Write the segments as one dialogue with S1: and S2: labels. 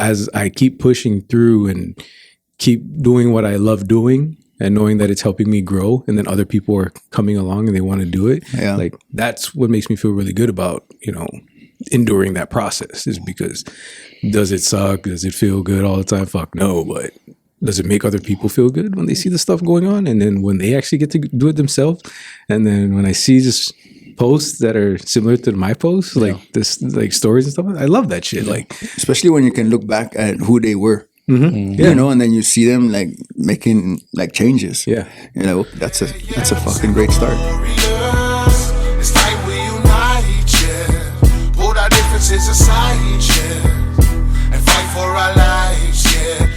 S1: as I keep pushing through and keep doing what I love doing and knowing that it's helping me grow, and then other people are coming along and they want to do it, like that's what makes me feel really good about, enduring that process, is because does it suck? Does it feel good all the time? Fuck no. But does it make other people feel good when they see the stuff going on? And then when they actually get to do it themselves, and then when I see just posts that are similar to my posts, like this, like stories and stuff, I love that shit. Like,
S2: especially when you can look back at who they were. And then you see them like making like changes. That's a fucking great start.
S3: It's time we unite, yeah. Put our differences aside, yeah, and fight for our lives, yeah.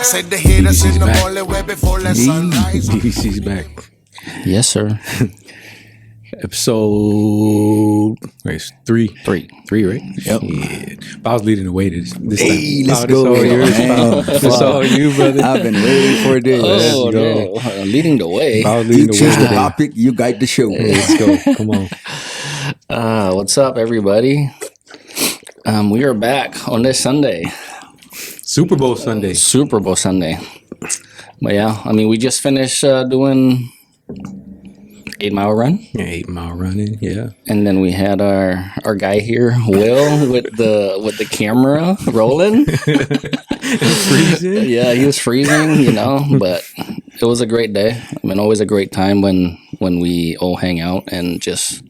S3: Said the haters in the morning way before the sunrise.
S1: DVC's back.
S4: Yes, sir.
S1: Episode three, right?
S4: Yep.
S1: Yeah. I was leading the way this time.
S2: Let's go.
S1: It's all you, brother.
S2: I've been waiting for this.
S4: Oh, no. Leading the way.
S2: You choose the topic, you guide the show.
S1: Let's go. Come on.
S4: What's up, everybody? We are back on this Sunday.
S1: Super Bowl Sunday.
S4: But yeah, I mean, we just finished doing 8-mile run.
S1: Yeah, 8-mile running. Yeah.
S4: And then we had our guy here, Will, with the camera rolling.
S1: Freezing.
S4: Yeah, he was freezing, but it was a great day. I mean, always a great time when we all hang out and just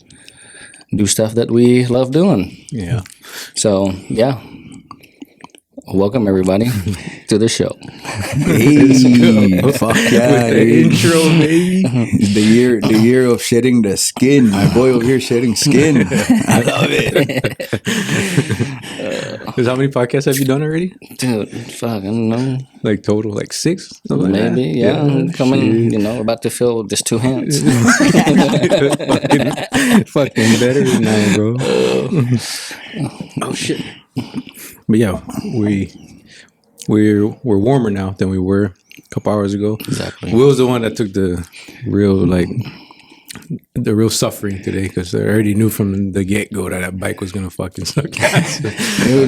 S4: do stuff that we love doing.
S1: Yeah.
S4: So yeah. Welcome everybody to the show.
S2: Hey, fuck yeah!
S1: The intro, baby.
S2: The year of shedding the skin. My boy over here shedding skin. I love it.
S1: Because how many podcasts have you done already?
S4: Dude, fuck, I don't know.
S1: Like total, like 6?
S4: Maybe, yeah. Coming, about to fill just 2 hands.
S1: fucking better than that, bro. Oh shit. But yeah, we're warmer now than we were a couple hours ago.
S4: Exactly.
S1: Will's the one that took the real suffering today, because I already knew from the get-go that bike was gonna fucking suck ass.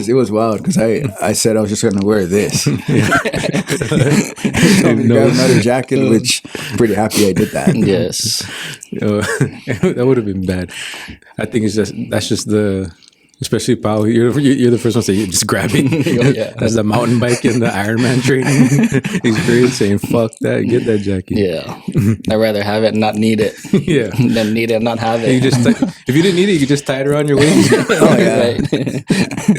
S2: It was wild because I said I was just gonna wear this. Told me to grab another jacket, which I'm pretty happy I did that.
S4: Yes.
S1: That would have been bad. I think that's just the. Especially Paul, you're the first one to say, just grab it.
S4: Yeah.
S1: That's the mountain bike and the Ironman training. He's great saying, fuck that, get that jacket.
S4: Yeah. I'd rather have it and not need it than need it and not have it.
S1: You just if you didn't need it, you could just tie it around your waist.
S2: Oh, yeah.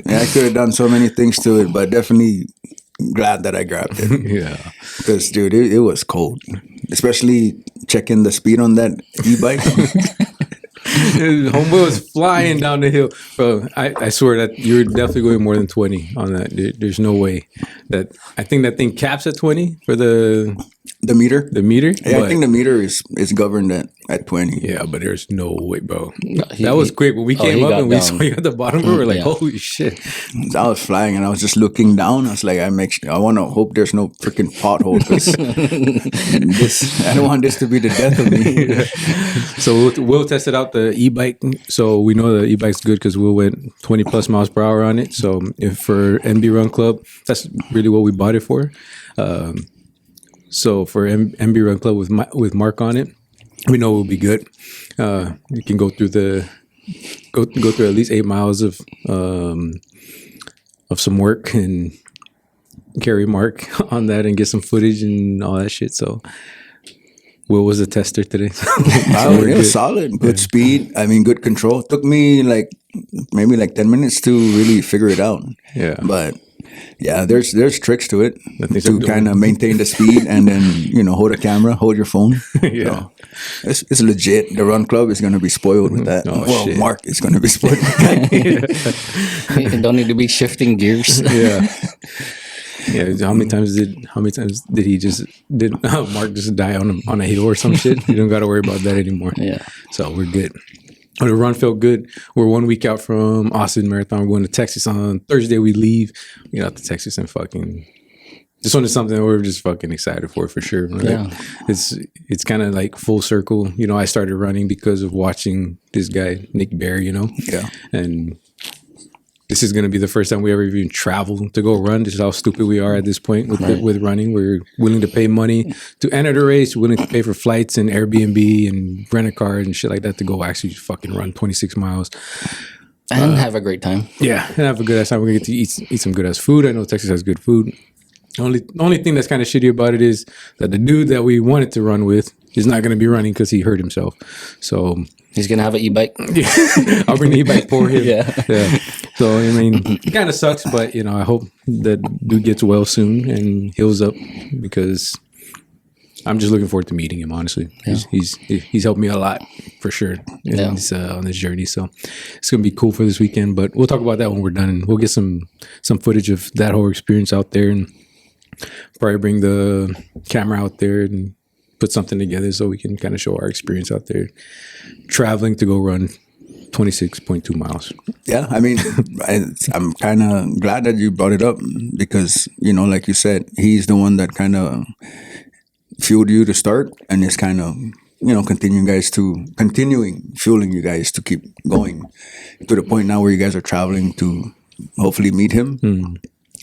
S2: I could have done so many things to it, but definitely glad that I grabbed it.
S1: Yeah.
S2: Because, dude, it was cold. Especially checking the speed on that e-bike.
S1: Homeboy was flying down the hill. Bro, I swear that you're definitely going more than 20 on that. There's no way. I think that thing caps at 20 for the
S2: meter.
S1: The meter?
S2: Yeah, I think the meter is governed at 20.
S1: Yeah, but there's no way, bro. That was quick. When we came up and we saw you at the bottom, we were like, holy shit.
S2: I was flying and I was just looking down. I was like, I want to hope there's no freaking pothole, because I don't want this to be the death of me.
S1: Yeah. So Will tested out the e-bike. So we know the e-bike's good because Will went 20 plus miles per hour on it. So if for NB Run Club, that's really what we bought it for. So for NB Run Club with Mark on it, we know it will be good. You can go through go through at least 8 miles of some work and carry Mark on that and get some footage and all that shit. So Will was a tester today.
S2: It was solid, good speed. I mean, good control. Took me maybe 10 minutes to really figure it out.
S1: Yeah,
S2: but. Yeah, there's tricks to it to kind of maintain the speed and then hold a camera, hold your phone.
S1: Yeah,
S2: so it's legit. The Run Club is going to be spoiled with that.
S1: Shit.
S2: Mark is going to be spoiled with that.
S4: You don't need to be shifting gears.
S1: Yeah. Yeah, how many times did Mark just die on a hill or some shit? You don't got to worry about that anymore.
S4: Yeah,
S1: so we're good. The run felt good. We're 1 week out from Austin Marathon. We're going to Texas on Thursday. We leave. We get out to Texas and fucking. This one is something we're just fucking excited for sure. Right?
S4: Yeah,
S1: it's kind of like full circle. I started running because of watching this guy Nick Bear.
S2: Yeah,
S1: and this is going to be the first time we ever even travel to go run. This is how stupid we are at this point with running. We're willing to pay money to enter the race, willing to pay for flights and Airbnb and rent a car and shit like that to go actually fucking run 26 miles.
S4: And have a great time.
S1: Yeah, and have a good ass time. We're going to get to eat some good ass food. I know Texas has good food. The only thing that's kind of shitty about it is that the dude that we wanted to run with is not going to be running because he hurt himself. So
S4: he's going to have an e-bike.
S1: Yeah, I'll bring the e-bike for him.
S4: Yeah.
S1: So, I mean, it kind of sucks, but, you know, I hope that dude gets well soon and heals up because I'm just looking forward to meeting him, honestly. Yeah. He's helped me a lot, for sure, on this journey. So it's going to be cool for this weekend, but we'll talk about that when we're done. And we'll get some footage of that whole experience out there and probably bring the camera out there and put something together so we can kind of show our experience out there traveling to go run 26.2 miles.
S2: Yeah, I mean, I'm kind of glad that you brought it up because, you know, like you said, he's the one that kind of fueled you to start and is kind of, you know, continuing fueling you guys to keep going to the point now where you guys are traveling to hopefully meet him.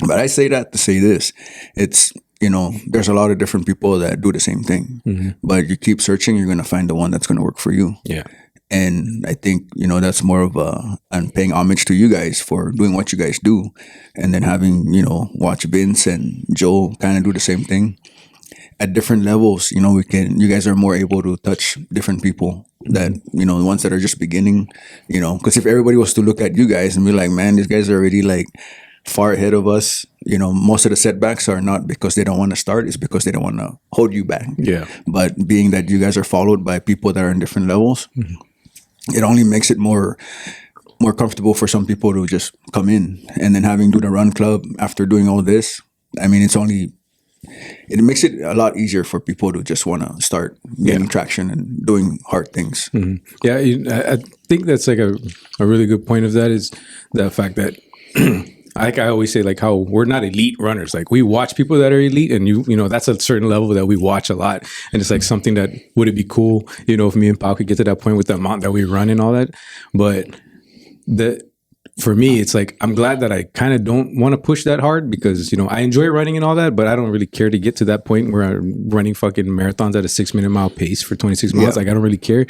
S2: But I say that to say this, it's, you know, there's a lot of different people that do the same thing, but you keep searching, you're going to find the one that's going to work for you.
S1: Yeah.
S2: And I think, you know, that's more of I'm paying homage to you guys for doing what you guys do. And then having, you know, watch Vince and Joe kind of do the same thing at different levels. You know, you guys are more able to touch different people that, you know, the ones that are just beginning, you know, because if everybody was to look at you guys and be like, man, these guys are already like far ahead of us, you know, most of the setbacks are not because they don't want to start, it's because they don't want to hold you back.
S1: Yeah.
S2: But being that you guys are followed by people that are in different levels, it only makes it more comfortable for some people to just come in. And then having do the run club after doing all this, I mean, it makes it a lot easier for people to just want to start getting traction and doing hard things.
S1: Yeah, I think that's like a really good point of that is the fact that like I always say, like how we're not elite runners. Like we watch people that are elite, and you know that's a certain level that we watch a lot. And it's like something that would it be cool, you know, if me and Pao could get to that point with the amount that we run and all that. But for me, it's like I'm glad that I kind of don't want to push that hard because you know I enjoy running and all that, but I don't really care to get to that point where I'm running fucking marathons at a 6-minute mile pace for 26 miles. Like I don't really care,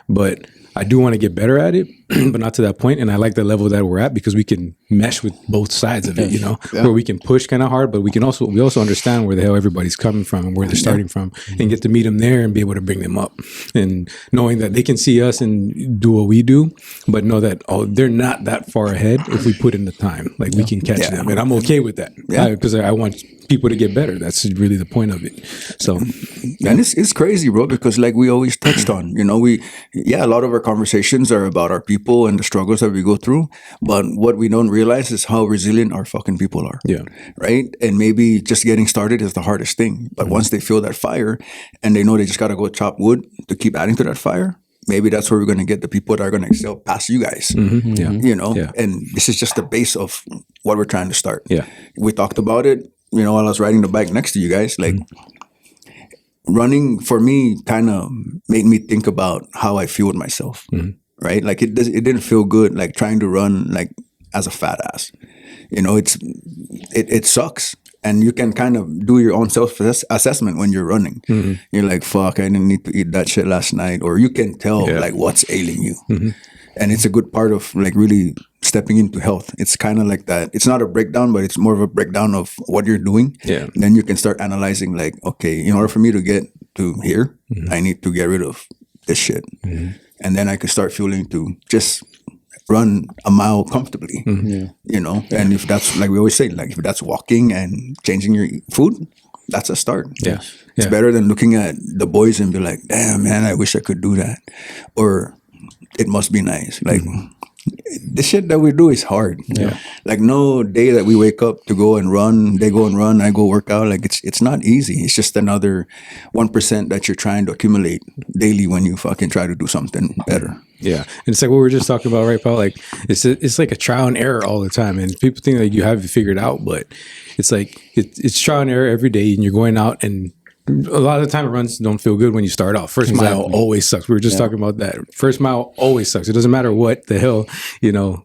S1: but I do want to get better at it, but not to that point. And I like the level that we're at because we can mesh with both sides of it, you know, where we can push kind of hard, but we also understand where the hell everybody's coming from and where they're starting from and get to meet them there and be able to bring them up and knowing that they can see us and do what we do, but know that, they're not that far ahead if we put in the time, like we can catch them. And I'm okay with that because I want people to get better. That's really the point of it. So,
S2: and it's crazy, bro, because like we always touched on, you know, a lot of our conversations are about our people and the struggles that we go through. But what we don't realize is how resilient our fucking people are. Yeah. Right. And maybe just getting started is the hardest thing. But once they feel that fire and they know they just got to go chop wood to keep adding to that fire, maybe that's where we're going to get the people that are going to excel past you guys. You know, and this is just the base of what we're trying to start. Yeah. We talked about it, you know, while I was riding the bike next to you guys, like running for me kind of made me think about how I feel with myself, right? Like it didn't feel good, like trying to run like as a fat ass, you know, it sucks. And you can kind of do your own self-assessment when you're running. You're like, fuck, I didn't need to eat that shit last night. Or you can tell like what's ailing you. And it's a good part of like really stepping into health. It's kind of like that. It's not a breakdown, but it's more of a breakdown of what you're doing. Yeah. And then you can start analyzing like, okay, in order for me to get to here, I need to get rid of this shit. And then I can start fueling to just run a mile comfortably, you know? And if that's, like we always say, like if that's walking and changing your food, that's a start. Yeah. It's better than looking at the boys and be like, damn, man, I wish I could do that. Or it must be nice. Like the shit that we do is hard. Yeah. Like no day that we wake up to go and run, they go and run, I go work out. Like it's not easy. It's just another 1% that you're trying to accumulate daily when you fucking try to do something better.
S1: Yeah. And it's like what we were just talking about, right, Paul? Like it's like a trial and error all the time. And people think like you have it figured out, but it's like it's trial and error every day and you're going out and a lot of the time runs don't feel good when you start off. First mile always sucks. We were just talking about that. First mile always sucks. It doesn't matter what the hell,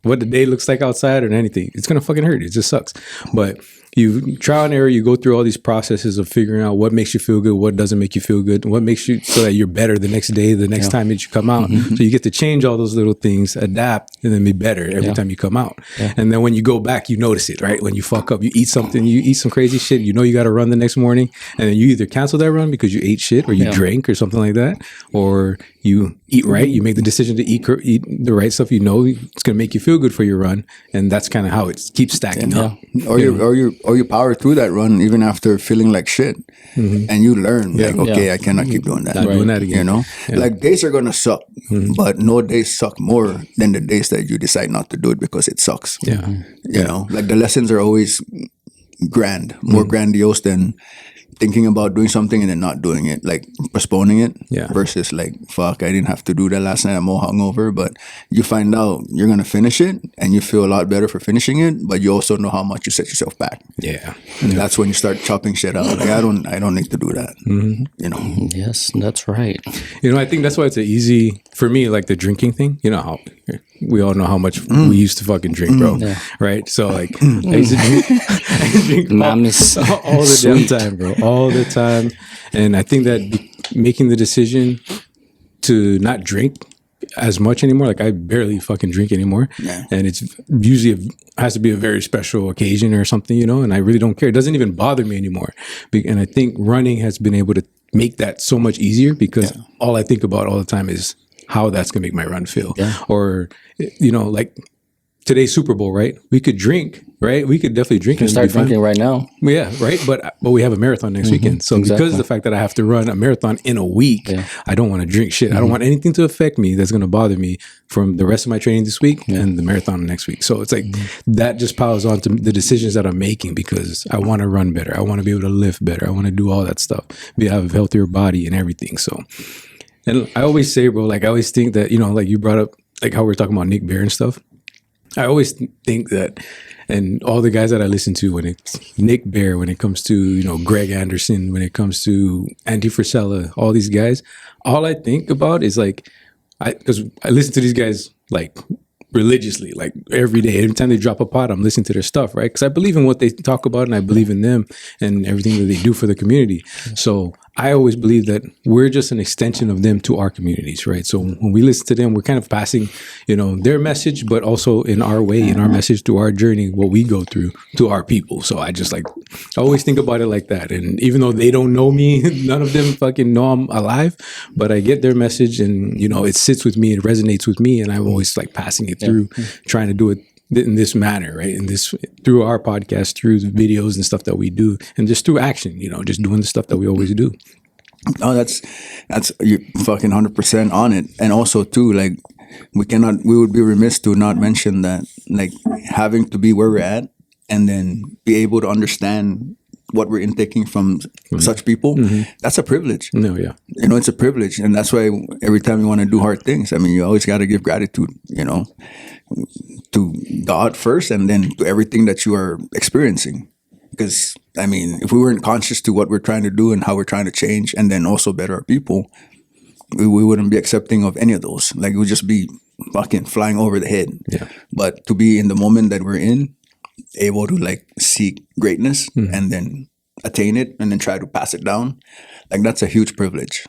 S1: what the day looks like outside or anything. It's going to fucking hurt. It just sucks. But you trial and error, you go through all these processes of figuring out what makes you feel good, what doesn't make you feel good, what makes you so that you're better the next day, the next time that you come out. So you get to change all those little things, adapt, and then be better every time you come out. And then when you go back, you notice it, right? When you fuck up, you eat something, you eat some crazy shit, you got to run the next morning, and then you either cancel that run because you ate shit or you drank or something like that, or you eat right, you make the decision to eat the right stuff, it's going to make you feel good for your run, and that's kind of how it keeps stacking up.
S2: Or you power through that run even after feeling like shit, and you learn I cannot keep doing that.
S1: Not doing that again.
S2: Like days are gonna suck, but no days suck more than the days that you decide not to do it because it sucks. Like the lessons are always more grandiose than thinking about doing something and then not doing it, like postponing it versus like, fuck, I didn't have to do that last night, I'm all hungover. But you find out you're going to finish it and you feel a lot better for finishing it, but you also know how much you set yourself back. And that's when you start chopping shit out. Like, I don't need to do that.
S4: Yes, that's right.
S1: I think that's why it's easy for me, like the drinking thing. How we all know how much we used to fucking drink, bro. Right? So like I used to drink all the damn time, bro. All the time. And I think that making the decision to not drink as much anymore, like I barely fucking drink anymore. And it's usually has to be a very special occasion or something, and I really don't care. It doesn't even bother me anymore. And I think running has been able to make that so much easier because all I think about all the time is how that's going to make my run feel. Or, like today's Super Bowl, right? We could drink, right? We could definitely drink.
S4: You can start drinking right now.
S1: Yeah, right? But we have a marathon next weekend. So because of the fact that I have to run a marathon in a week, I don't want to drink shit. I don't want anything to affect me that's going to bother me from the rest of my training this week and the marathon next week. So it's like that just piles on to the decisions that I'm making because I want to run better. I want to be able to lift better. I want to do all that stuff. Have a healthier body and everything. So, and I always say, bro, like I always think that, like you brought up like how we're talking about Nick Bear and stuff. I always think that, and all the guys that I listen to, when it's Nick Bear, when it comes to, Greg Anderson, when it comes to Andy Frisella, all these guys, all I think about is like, because I listen to these guys like religiously, like every day. Every time they drop a pod, I'm listening to their stuff, right? Because I believe in what they talk about and I believe in them and everything that they do for the community. So I always believe that we're just an extension of them to our communities, right? So when we listen to them, we're kind of passing, their message, but also in our way, in our message through our journey, what we go through to our people. So I just I always think about it like that. And even though they don't know me, none of them fucking know I'm alive, but I get their message and, it sits with me, it resonates with me. And I'm always like passing it through, trying to do it in this manner, right? In this, through our podcast, through the videos and stuff that we do, and just through action, just doing the stuff that we always do.
S2: Oh, that's you're fucking 100% on it. And also too, like we would be remiss to not mention that, like having to be where we're at and then be able to understand what we're intaking from such people, that's a privilege. It's a privilege. And that's why every time you want to do hard things, you always got to give gratitude, to God first and then to everything that you are experiencing. Because, if we weren't conscious to what we're trying to do and how we're trying to change and then also better our people, we wouldn't be accepting of any of those. Like, it would just be fucking flying over the head. But to be in the moment that we're in, able to like seek greatness and then attain it and then try to pass it down, like that's a huge privilege.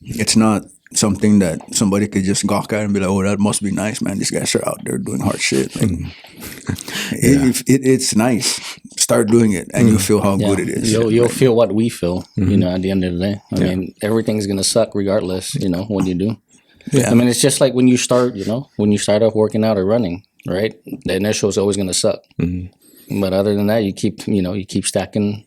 S2: It's not something that somebody could just gawk at and be like, oh, that must be nice, man. These guys are out there doing hard shit. Like, it's nice. Start doing it and you'll feel how good it is.
S4: You'll feel what we feel, at the end of the day. I mean, everything's going to suck regardless, when you do. It's just like when you start, when you start off working out or running, right? The initial is always going to suck. But other than that, you keep stacking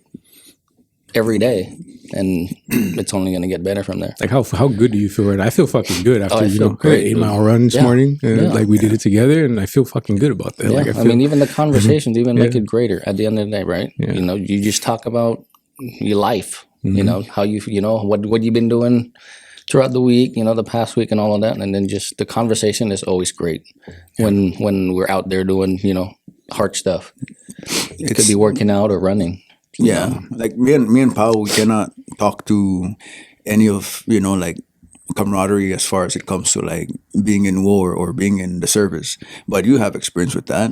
S4: every day, and it's only going to get better from there.
S1: Like how good do you feel right now? I feel fucking good after
S4: great.
S1: 8 mile run this morning. Like we did it together, and I feel fucking good about that. Like
S4: even the conversations even make it greater at the end of the day, right? You just talk about your life. How you what you've been doing throughout the week, the past week and all of that, and then just the conversation is always great when we're out there doing hard stuff. It could be working out or running.
S2: Like me and Pao, we cannot talk to any of, you know, like camaraderie as far as it comes to like being in war or being in the service, but you have experience with that.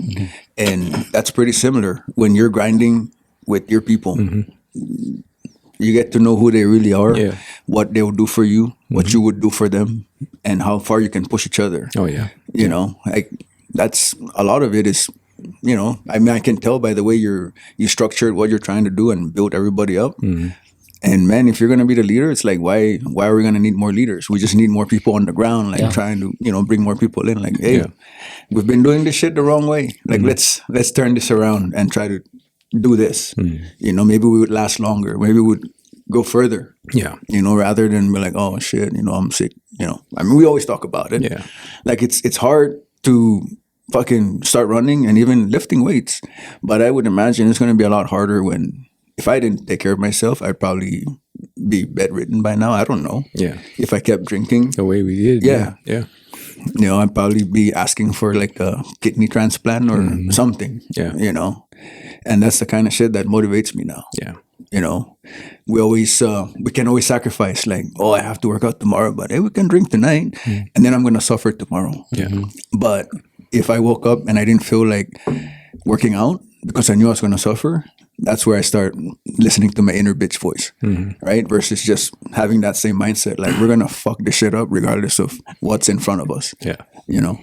S2: And that's pretty similar when you're grinding with your people. You get to know who they really are, what they will do for you, what you would do for them, and how far you can push each other.
S1: Oh yeah.
S2: You know, like that's a lot of it is, you know, I mean, I can tell by the way you structured what you're trying to do and build everybody up. And man, if you're gonna be the leader, it's like why are we gonna need more leaders? We just need more people on the ground, like trying to, you know, bring more people in. Like, hey, we've been doing this shit the wrong way. Like let's turn this around and try to do this. You know, maybe we would last longer. Maybe we would go further. Yeah. You know, rather than be like, oh shit, you know, I'm sick. You know, I mean, we always talk about it. Yeah. Like it's hard to fucking start running and even lifting weights, but I would imagine it's going to be a lot harder when. If I didn't take care of myself, I'd probably be bedridden by now. I don't know. Yeah. If I kept drinking.
S1: The way we did. Yeah.
S2: You know, I'd probably be asking for like a kidney transplant or something. Yeah. You know, and that's the kind of shit that motivates me now. Yeah. You know, we can always sacrifice like, oh, I have to work out tomorrow, but hey, we can drink tonight and then I'm going to suffer tomorrow. Yeah. But if I woke up and I didn't feel like working out because I knew I was going to suffer, that's where I start listening to my inner bitch voice, right? Versus just having that same mindset, like we're gonna fuck this shit up regardless of what's in front of us. Yeah, you know.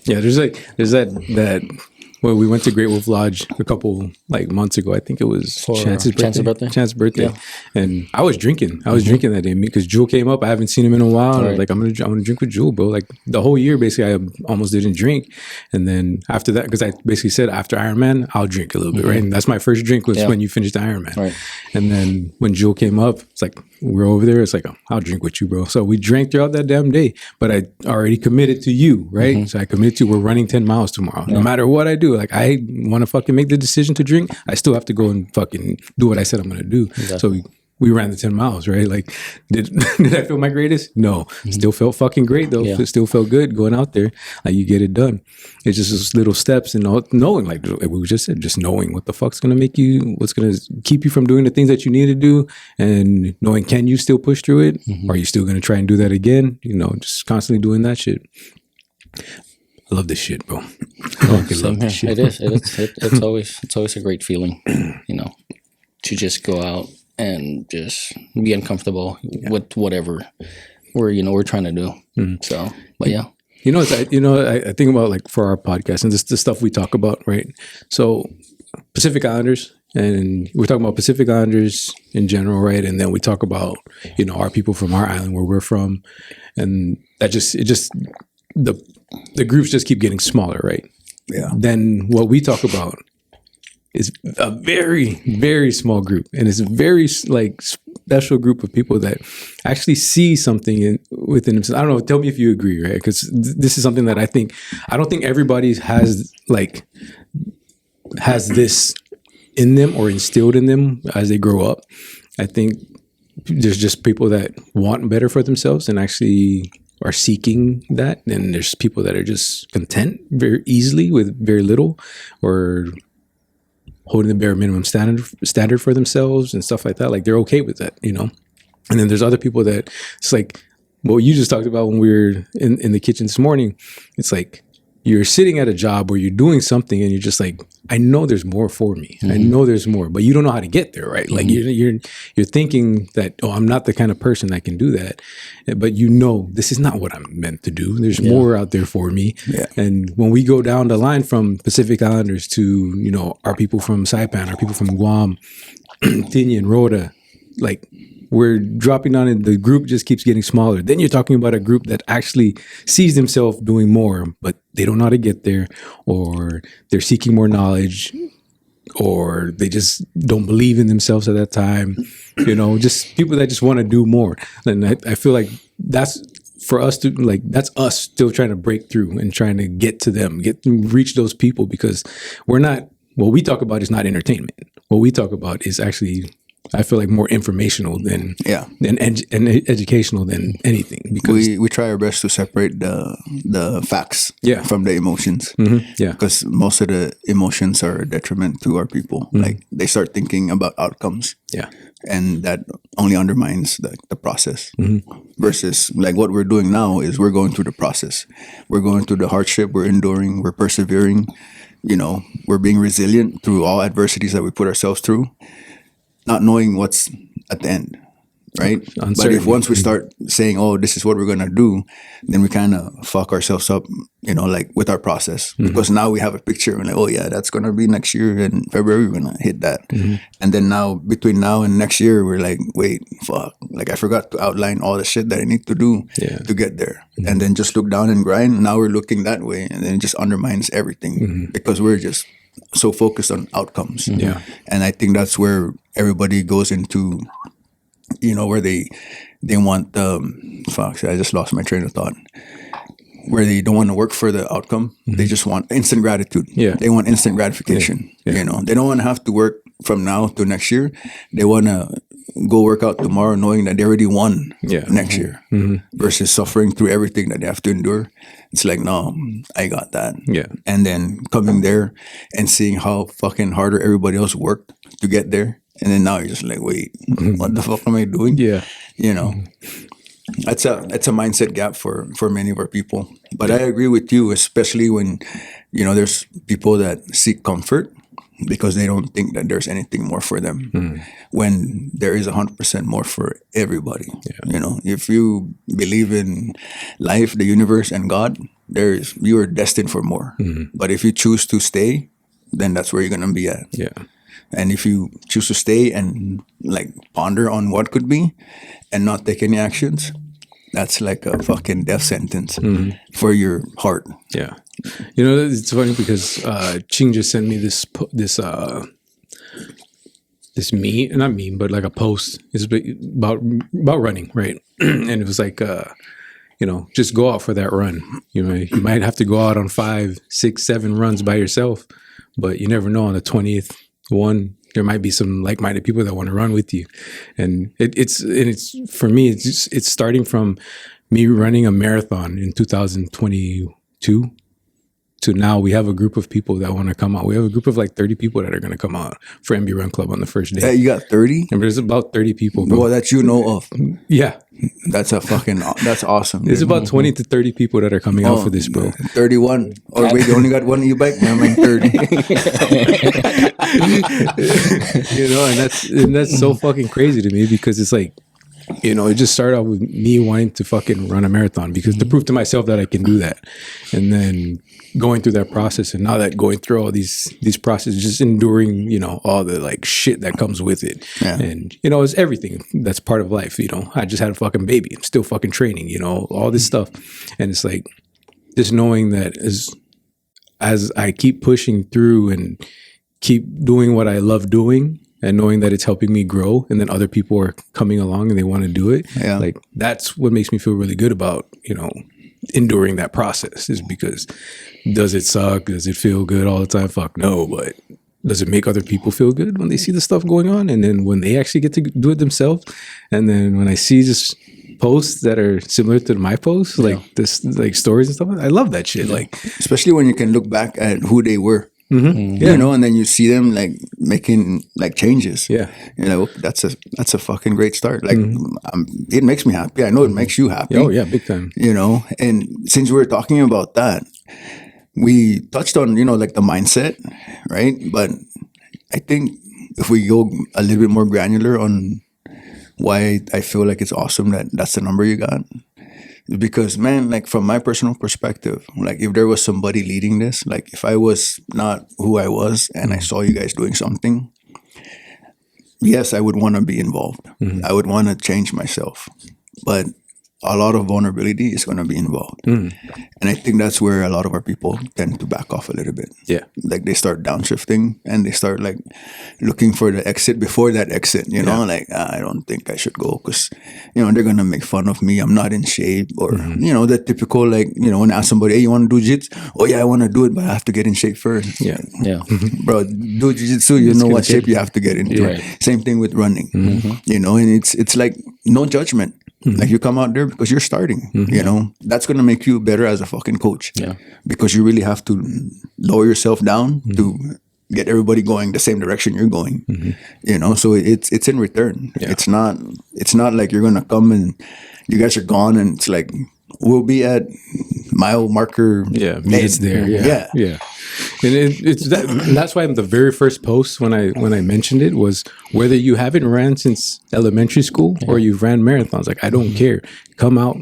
S1: Yeah, there's that. Well, we went to Great Wolf Lodge a couple like months ago. I think it was Chance's birthday. Chance's birthday, and I was drinking. I was drinking that day because Jewel came up. I haven't seen him in a while. Right. Like I'm gonna drink with Jewel, bro. Like the whole year, basically, I almost didn't drink. And then after that, because I basically said after Ironman, I'll drink a little bit, right? And that's my first drink was when you finished Ironman. Right. And then when Jewel came up, it's like we're over there. It's like I'll drink with you, bro. So we drank throughout that damn day. But I already committed to you, right? So I committed to we're running 10 miles tomorrow, no matter what I do. Like I want to fucking make the decision to drink, I still have to go and fucking do what I said I'm going to do. Exactly. So we ran the 10 miles, right? Like, did I feel my greatest? No. Still felt fucking great though. It still felt good going out there. Like you get it done. It's just those little steps and knowing, like we just said, just knowing what the fuck's going to make you, what's going to keep you from doing the things that you need to do, and knowing, can you still push through it? Or are you still going to try and do that again? You know, just constantly doing that shit. I love this shit, bro. I love this shit.
S4: It is. It's always a great feeling, you know, to just go out and just be uncomfortable with whatever we're trying to do. So, but yeah.
S1: I think about like for our podcast and the stuff we talk about, right? So Pacific Islanders, and we're talking about Pacific Islanders in general, right? And then we talk about, you know, our people from our island where we're from, and the groups just keep getting smaller, right? Yeah. Then what we talk about is a very, very small group, and it's a very like special group of people that actually see something within themselves. I don't know. Tell me if you agree, right? Because this is something that I don't think everybody has this in them or instilled in them as they grow up. I think there's just people that want better for themselves and actually are seeking that, and there's people that are just content very easily with very little, or holding the bare minimum standard for themselves and stuff like that. Like they're okay with that, you know. And then there's other people that it's like what you just talked about when we were in the kitchen this morning. It's like you're sitting at a job or you're doing something and you're just like, I know there's more for me. I know there's more, but you don't know how to get there, right? Like you're thinking that, oh, I'm not the kind of person that can do that. But you know, this is not what I'm meant to do. There's more out there for me. Yeah. And when we go down the line from Pacific Islanders to, you know, our people from Saipan, our people from Guam, Tinian, Rhoda, like we're dropping down and the group just keeps getting smaller. Then you're talking about a group that actually sees themselves doing more, but they don't know how to get there, or they're seeking more knowledge, or they just don't believe in themselves at that time. You know, just people that just want to do more. And I feel like that's for us to like, that's us still trying to break through and trying to get to them, reach those people, because we're not, what we talk about is not entertainment. What we talk about is actually I feel like more informational than educational than anything, because
S2: we try our best to separate the facts from the emotions. Because most of the emotions are a detriment to our people. Like they start thinking about outcomes. And that only undermines the process. Versus like what we're doing now is we're going through the process. We're going through the hardship, we're enduring, we're persevering, we're being resilient through all adversities that we put ourselves through, not knowing what's at the end, right? But if once we start saying, oh, this is what we're going to do, then we kind of fuck ourselves up, like with our process. Because now we have a picture and like, oh yeah, that's going to be next year in February, we're going to hit that. And then now, between now and next year, we're like, wait, fuck. Like I forgot to outline all the shit that I need to do to get there. And then just look down and grind. Now we're looking that way, and then it just undermines everything because we're just so focused on outcomes. And I think that's where everybody goes into, where they want fuck, I just lost my train of thought. Where they don't want to work for the outcome. They just want instant gratitude. They want instant gratification. They don't want to have to work from now to next year. They want to go work out tomorrow knowing that they already won next year versus suffering through everything that they have to endure. It's like, no, I got that. And then coming there and seeing how fucking harder everybody else worked to get there. And then now you're just like, wait, what the fuck am I doing? That's a mindset gap for many of our people. But I agree with you, especially when, there's people that seek comfort because they don't think that there's anything more for them when there is 100% more for everybody. If you believe in life, the universe, and God, you are destined for more. But if you choose to stay, then that's where you're going to be at. And if you choose to stay and like ponder on what could be and not take any actions, that's like a fucking death sentence for your heart.
S1: It's funny because Ching just sent me this meme, not meme, but like a post. It's about running, right? And it was like, just go out for that run. You might have to go out on 5, 6, 7 runs by yourself, but you never know on the 20th one. There might be some like-minded people that want to run with you, and it's for me. It's starting from me running a marathon in 2022 to now. We have a group of people that want to come out. We have a group of like 30 people that are going to come out for MB Run Club on the first day.
S2: You got 30?
S1: And there's about 30 people, bro.
S2: Well, that you know of.
S1: Yeah.
S2: That's awesome.
S1: There's about 20 to 30 people that are coming out for this, bro.
S2: 31. Or wait, you only got one e-bike? I mean 30.
S1: And that's so fucking crazy to me because it's like, it just started out with me wanting to fucking run a marathon because to prove to myself that I can do that. And then going through that process, and now that going through all these processes, just enduring, all the like shit that comes with it. And, it's everything that's part of life. I just had a fucking baby. I'm still fucking training, all this stuff. And it's like just knowing that as I keep pushing through and keep doing what I love doing, and knowing that it's helping me grow, and then other people are coming along and they want to do it. Like that's what makes me feel really good about, enduring that process, is because does it suck? Does it feel good all the time? Fuck no. But does it make other people feel good when they see the stuff going on? And then when they actually get to do it themselves, and then when I see just posts that are similar to my posts, like this, like stories and stuff, I love that shit. Like,
S2: especially when you can look back at who they were. And then you see them like making like changes. That's a fucking great start. Like, it makes me happy. I know it makes you happy.
S1: Oh yeah, big time.
S2: And since we were talking about that, we touched on like the mindset, right? But I think if we go a little bit more granular on why I feel like it's awesome that that's the number you got. Because, man, like from my personal perspective, like if there was somebody leading this, like if I was not who I was and I saw you guys doing something, yes, I would want to be involved. I would want to change myself. But a lot of vulnerability is going to be involved. And I think that's where a lot of our people tend to back off a little bit.
S1: Yeah.
S2: Like they start downshifting and they start like looking for the exit before that exit, you know, like, I don't think I should go because, you know, they're going to make fun of me. I'm not in shape or, you know, the typical, like, you know, when I ask somebody, hey, you want to do jiu-jitsu? Oh yeah, I want to do it, but I have to get in shape first.
S1: Yeah.
S4: Yeah.
S2: Bro, do jiu-jitsu, you know what shape you have to get into.
S4: Right.
S2: Same thing with running, you know, and it's like no judgment. Like you come out there because you're starting, you know, that's going to make you better as a fucking coach.
S4: Yeah.
S2: Because you really have to lower yourself down to get everybody going the same direction you're going, you know, so it's in return.
S1: Yeah.
S2: It's not like you're going to come and you guys are gone and it's like, we'll be at mile marker.
S1: Yeah, minutes there. Yeah. And that's why the very first post when I mentioned it was whether you haven't ran since elementary school or you've ran marathons. Like, I don't care. Come out.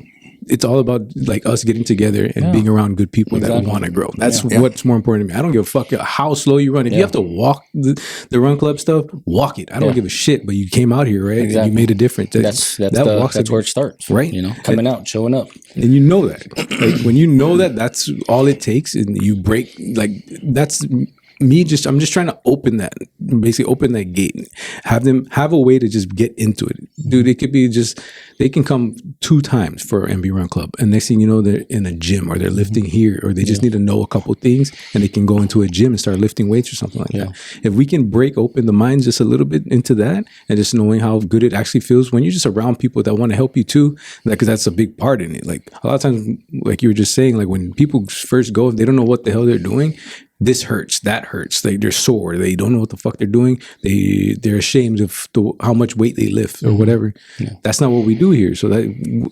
S1: It's all about like us getting together and being around good people that want to grow. That's what's more important to me. I don't give a fuck how slow you run. If you have to walk the run club stuff, walk it. I don't give a shit. But you came out here, right?
S4: Exactly.
S1: And you made a difference.
S4: That's where it starts,
S1: right?
S4: You know, coming out, showing up,
S1: and you know that. Like when you know that, that's all it takes, and you break. Like that's me. I'm just trying to open that gate. Have a way to just get into it, dude. It could be just they can come 2 times for MB Run Club, and next thing you know, they're in a gym or they're lifting here, or they just need to know a couple things, and they can go into a gym and start lifting weights or something like that. If we can break open the minds just a little bit into that, and just knowing how good it actually feels when you're just around people that want to help you too, because that's a big part in it. Like a lot of times, like you were just saying, like when people first go, if they don't know what the hell they're doing. This hurts, that hurts. Like they're sore. They don't know what the fuck they're doing. They're ashamed of how much weight they lift or whatever. Yeah. That's not what we do here. So that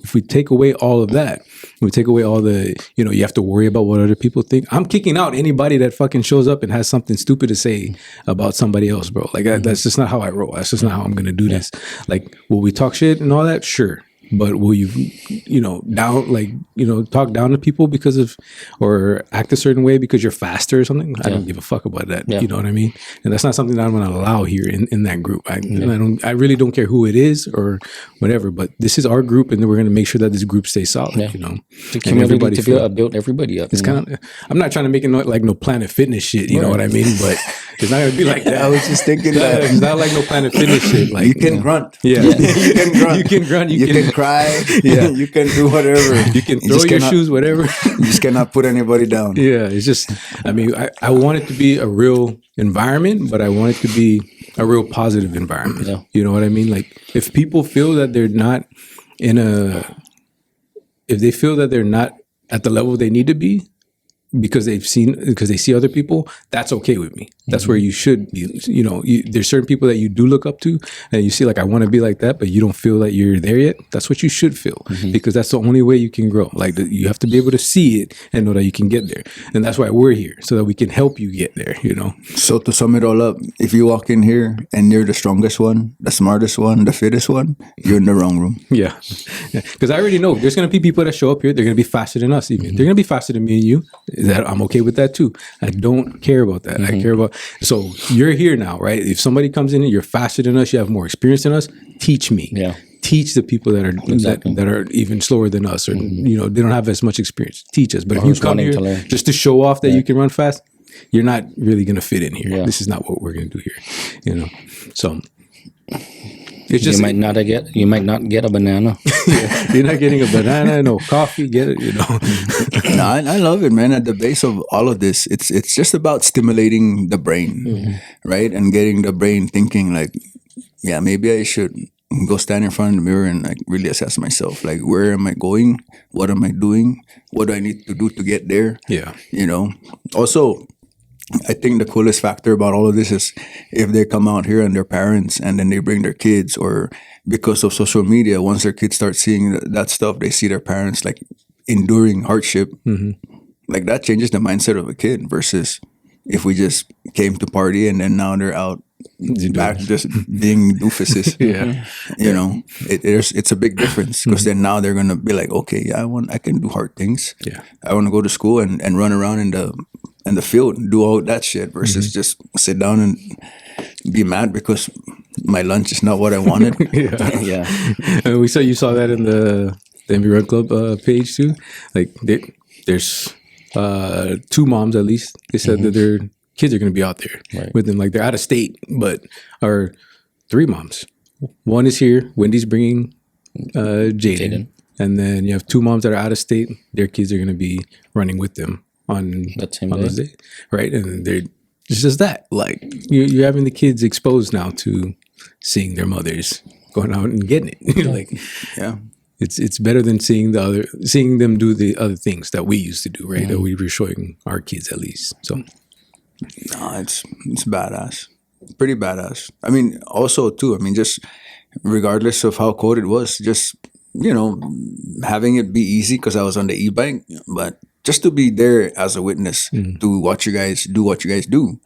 S1: if we take away all of that, we take away all the, you know, you have to worry about what other people think. I'm kicking out anybody that fucking shows up and has something stupid to say about somebody else, bro. Like that's just not how I roll. That's just not how I'm gonna do this. Like, will we talk shit and all that? Sure. But will you, you know, talk down to people because of, or act a certain way because you're faster or something? I don't give a fuck about that. You know what I mean? And that's not something that I'm going to allow here in that group. I really don't care who it is or whatever. But this is our group, and then we're going to make sure that this group stays solid. You know,
S4: the community to build everybody up.
S1: It's kind of. I'm not trying to make it like no Planet Fitness shit. You know what I mean? But it's not going to be like that.
S2: I was just thinking that
S1: it's not like no Planet Fitness shit. Like
S2: you can grunt.
S1: Yeah,
S2: you can grunt.
S1: You can grunt.
S2: You can cry. Yeah, you can do whatever.
S1: You can throw your shoes, whatever.
S2: You just cannot put anybody down.
S1: Yeah, it's just. I mean, I want it to be a real environment, but I want it to be a real positive environment. Yeah. You know what I mean? Like if people feel that they're not if they feel that they're not at the level they need to be because they see other people, that's okay with me. That's where you should be. You know, there's certain people that you do look up to and you see like, I want to be like that, but you don't feel that you're there yet. That's what you should feel because that's the only way you can grow. Like you have to be able to see it and know that you can get there. And that's why we're here, so that we can help you get there, you know?
S2: So to sum it all up, if you walk in here and you're the strongest one, the smartest one, the fittest one, you're in the wrong room.
S1: Yeah. Because I already know there's going to be people that show up here. They're going to be faster than us even. They're going to be faster than me and you. That I'm okay with that too. I don't care about that. I care about, so you're here now, right? If somebody comes in and you're faster than us, you have more experience than us, teach me. Yeah. Teach the people that are that are even slower than us, or you know, they don't have as much experience. Teach us. But if you come here just to show off that you can run fast, you're not really gonna fit in here. Yeah. This is not what we're gonna do here. You know. So it's just,
S4: you might not get a banana.
S1: You're not getting a banana, no coffee, get it, you know.
S2: No, I love it, man. At the base of all of this, it's just about stimulating the brain, right? And getting the brain thinking like, yeah, maybe I should go stand in front of the mirror and like really assess myself. Like, where am I going? What am I doing? What do I need to do to get there? Yeah. You know, also, I think the coolest factor about all of this is if they come out here and their parents and then they bring their kids, or because of social media, once their kids start seeing that stuff, they see their parents like enduring hardship. Like that changes the mindset of a kid versus if we just came to party and then now they're out back just being doofuses. You know, it's a big difference because then now they're going to be like, okay, yeah, I can do hard things. I want to go to school and run around in the field and do all that shit versus just sit down and be mad because my lunch is not what I wanted.
S1: And you saw that in the the MV Run Club page too. Like there's 2 moms at least. They said that their kids are going to be out there with them. Like they're out of state, or 3 moms. One is here. Wendy's bringing Jaden. And then you have 2 moms that are out of state. Their kids are going to be running with them on those days, right? And it's just that, like you're having the kids exposed now to seeing their mothers going out and getting it. Like, it's better than seeing them do the other things that we used to do, right? That we were showing our kids at least. So,
S2: no, it's badass, pretty badass. I mean, also too. I mean, just regardless of how cold it was, just having it be easy because I was on the e-bike, but just to be there as a witness to watch you guys do what you guys do.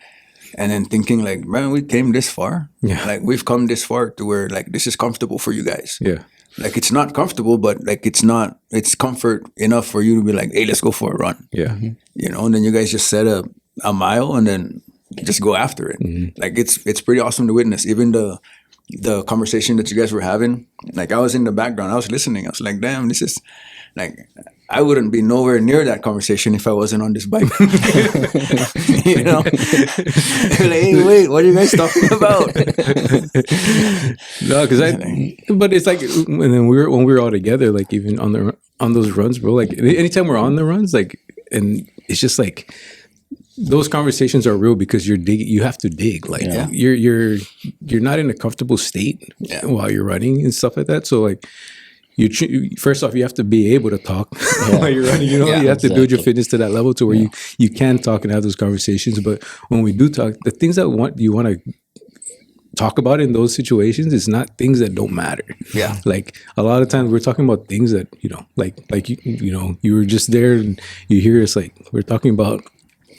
S2: And then thinking like, man, we came this far. Yeah. Like we've come this far to where like this is comfortable for you guys. Yeah. Like it's not comfortable, but like it's comfort enough for you to be like, hey, let's go for a run. Yeah. And then you guys just set a mile and then just go after it. Like it's pretty awesome to witness. Even the conversation that you guys were having, like I was in the background, I was listening. I was like, damn, this is like, I wouldn't be nowhere near that conversation if I wasn't on this bike. Like, hey, wait, what are you guys talking about?
S1: No, but it's like when we were all together, like even on those runs, bro. Like anytime we're on the runs, like, and it's just like those conversations are real because you have to dig. Like you're not in a comfortable state while you're running and stuff like that. So like. First off, you have to be able to talk while you're running. You have to build your fitness to that level to where you can talk and have those conversations. But when we do talk, the things that you want to talk about in those situations is not things that don't matter. Yeah, like a lot of times we're talking about things that like you were just there and you hear us like we're talking about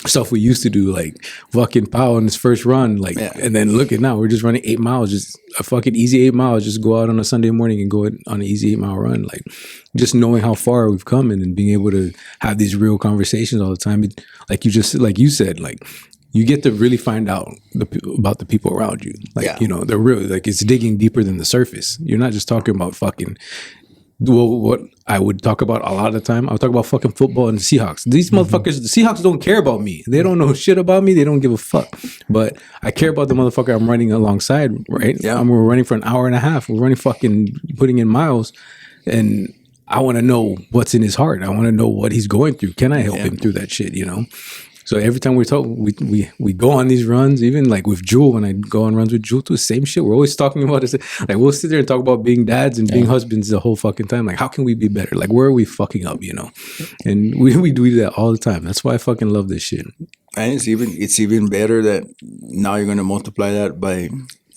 S1: stuff we used to do, like fucking Powell on his first run, like, and then look at now, we're just running 8 miles, just a fucking easy 8 miles, just go out on a Sunday morning and go on an easy 8 mile run. Like, just knowing how far we've come and being able to have these real conversations all the time. Like you said, like, you get to really find out about the people around you. Like, they're really, like, it's digging deeper than the surface. You're not just talking about fucking, well, what I would talk about a lot of the time, I would talk about fucking football and the Seahawks. These motherfuckers, the Seahawks don't care about me. They don't know shit about me. They don't give a fuck. But I care about the motherfucker I'm running alongside, right? Yeah. We're running for an hour and a half. We're running fucking putting in miles. And I want to know what's in his heart. I want to know what he's going through. Can I help him through that shit, So every time we talk, we go on these runs, even like with Jewel, when I go on runs with Jewel too, same shit. We're always talking about this. Like we'll sit there and talk about being dads and being husbands the whole fucking time. Like, how can we be better? Like, where are we fucking up, And we do that all the time. That's why I fucking love this shit.
S2: And it's even better that now you're gonna multiply that by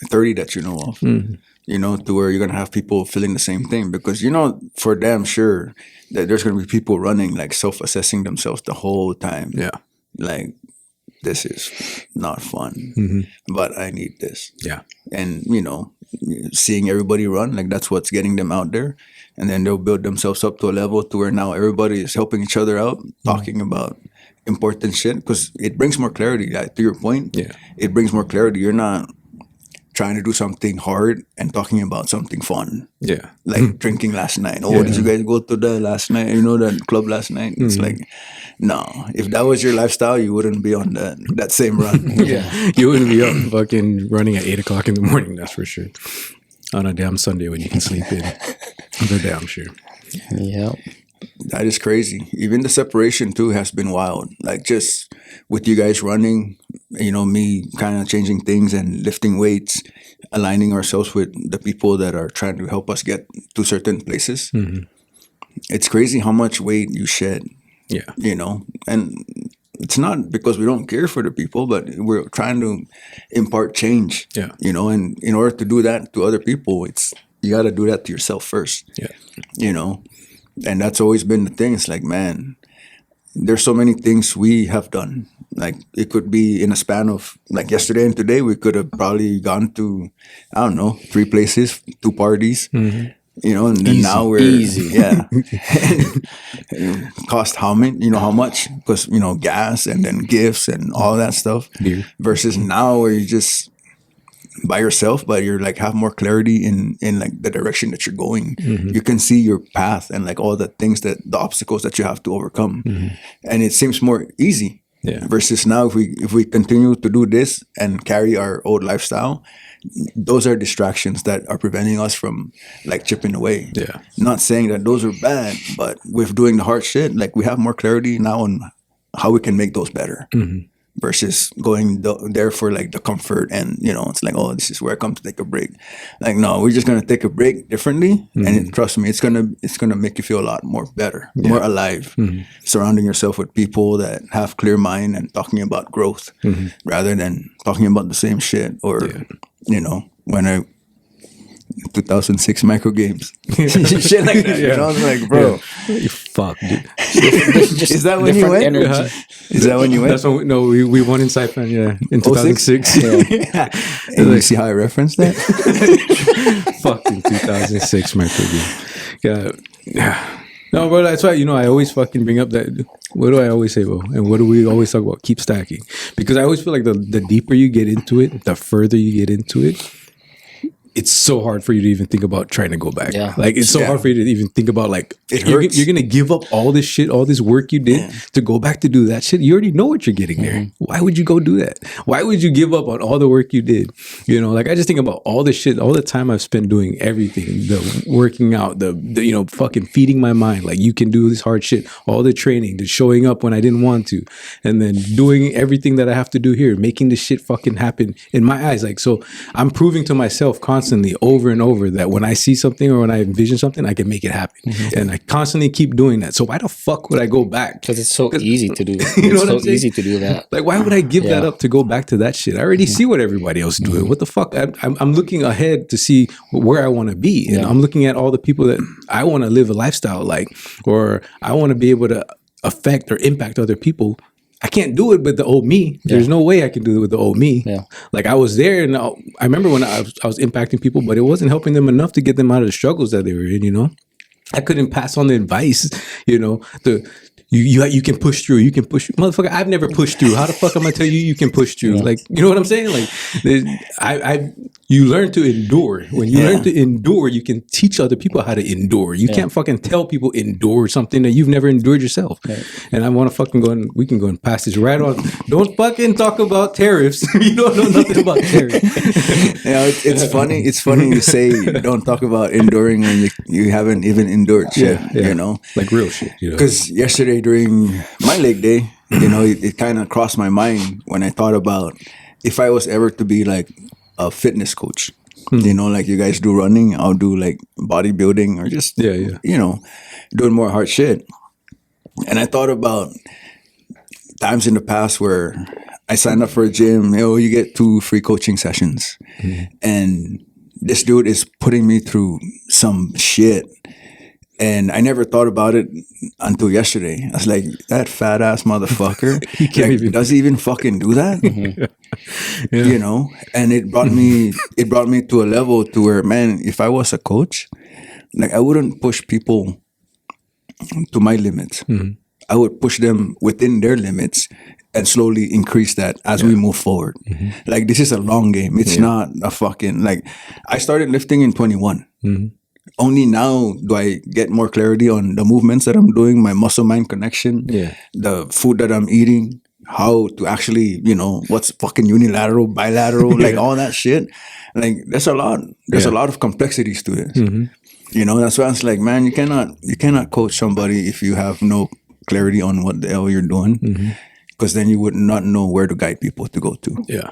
S2: 30 that you know of. To where you're gonna have people feeling the same thing, because for damn sure that there's gonna be people running like self-assessing themselves the whole time. Yeah. Like, this is not fun, but I need this. Yeah. And, seeing everybody run, like that's what's getting them out there. And then they'll build themselves up to a level to where now everybody is helping each other out, talking about important shit, because it brings more clarity. Like, to your point, it brings more clarity. You're not trying to do something hard and talking about something fun. Yeah. Like drinking last night. Oh, did you guys go to the last night? That club last night? It's like, no. If that was your lifestyle, you wouldn't be on that same run.
S1: You wouldn't be up fucking running at 8 o'clock in the morning, that's for sure. On a damn Sunday when you can sleep in. For damn sure.
S4: Yep.
S2: That is crazy. Even the separation too has been wild. Like, just with you guys running, me kind of changing things and lifting weights, aligning ourselves with the people that are trying to help us get to certain places. It's crazy how much weight you shed. Yeah. And it's not because we don't care for the people, but we're trying to impart change. Yeah. And in order to do that to other people, you got to do that to yourself first. Yeah. And that's always been the thing. It's like, man, there's so many things we have done. Like, it could be in a span of, like, yesterday and today, we could have probably gone to, I don't know, 3 places, 2 parties, and then now we're, cost how many, how much, because, gas and then gifts and all that stuff. Beer. Versus now where you just, by yourself, but you're like have more clarity in like the direction that you're going. You can see your path and like all the things the obstacles that you have to overcome, and it seems more easy.
S1: Yeah.
S2: Versus now, if we continue to do this and carry our old lifestyle, those are distractions that are preventing us from like chipping away.
S1: Yeah.
S2: Not saying that those are bad, but with doing the hard shit, like we have more clarity now on how we can make those better. Versus going there for like the comfort and it's like, oh, this is where I come to take a break. Like, no, we're just gonna take a break differently, and trust me, it's gonna make you feel a lot more better, more alive. Surrounding yourself with people that have clear mind and talking about growth rather than talking about the same shit or when I 2006 micro games shit like that. I was like, bro,
S1: fuck, dude.
S2: Is that when you went?
S4: Energy.
S2: Is that when you went?
S1: That's when we won in Saipan, in 2006.
S2: And you see how I referenced that?
S1: Fucking 2006 micro game. Yeah. No, bro, that's why, I always fucking bring up that. What do I always say, bro? And what do we always talk about? Keep stacking. Because I always feel like the deeper you get into it, the further you get into it, it's so hard for you to even think about trying to go back.
S4: Yeah.
S1: Like, it's so hard for you to even think about, like, you're going to give up all this shit, all this work you did to go back to do that shit. You already know what you're getting there. Why would you go do that? Why would you give up on all the work you did? Like, I just think about all the shit, all the time I've spent doing everything, the working out, the fucking feeding my mind. Like, you can do this hard shit, all the training, the showing up when I didn't want to, and then doing everything that I have to do here, making this shit fucking happen in my eyes. Like, so I'm proving to myself constantly over and over that when I see something or when I envision something, I can make it happen. And I constantly keep doing that. So why the fuck would I go back?
S4: Because it's so easy to do. It's so easy to do that.
S1: Like, why would I give that up to go back to that shit? I already see what everybody else is doing. What the fuck? I'm looking ahead to see where I want to be. And I'm looking at all the people that I want to live a lifestyle like, or I want to be able to affect or impact other people. I can't do it with the old me. There's no way I can do it with the old me. Yeah. Like, I was there, and I remember when I was impacting people, but it wasn't helping them enough to get them out of the struggles that they were in. I couldn't pass on the advice, you can push through. You can push, motherfucker. I've never pushed through. How the fuck am I tell you can push through? Like, you know what I'm saying? Like, you learn to endure. When you learn to endure, you can teach other people how to endure. You can't fucking tell people endure something that you've never endured yourself. And I want to fucking go and we can go and pass this right on. Don't fucking talk about tariffs. You don't know nothing about tariffs.
S2: It's funny. It's funny you say don't talk about enduring when you haven't even endured shit.
S1: Like real shit.
S2: Because yesterday during my leg day, it kind of crossed my mind when I thought about if I was ever to be like a fitness coach, like you guys do running, I'll do like bodybuilding or just, doing more hard shit. And I thought about times in the past where I signed up for a gym, you get 2 free coaching sessions. And this dude is putting me through some shit. And I never thought about it until yesterday. I was like, that fat ass motherfucker, does he even fucking do that? And it brought me to a level to where, man, if I was a coach, like I wouldn't push people to my limits. I would push them within their limits and slowly increase that as we move forward. Like, this is a long game. It's not a fucking, like, I started lifting in 21. Only now do I get more clarity on the movements that I'm doing, my muscle-mind connection, the food that I'm eating, how to actually, what's fucking unilateral, bilateral, like all that shit. Like, there's a lot of complexities to this. That's why I was like, man, you cannot coach somebody if you have no clarity on what the hell you're doing, because then you would not know where to guide people to go to.
S1: Yeah.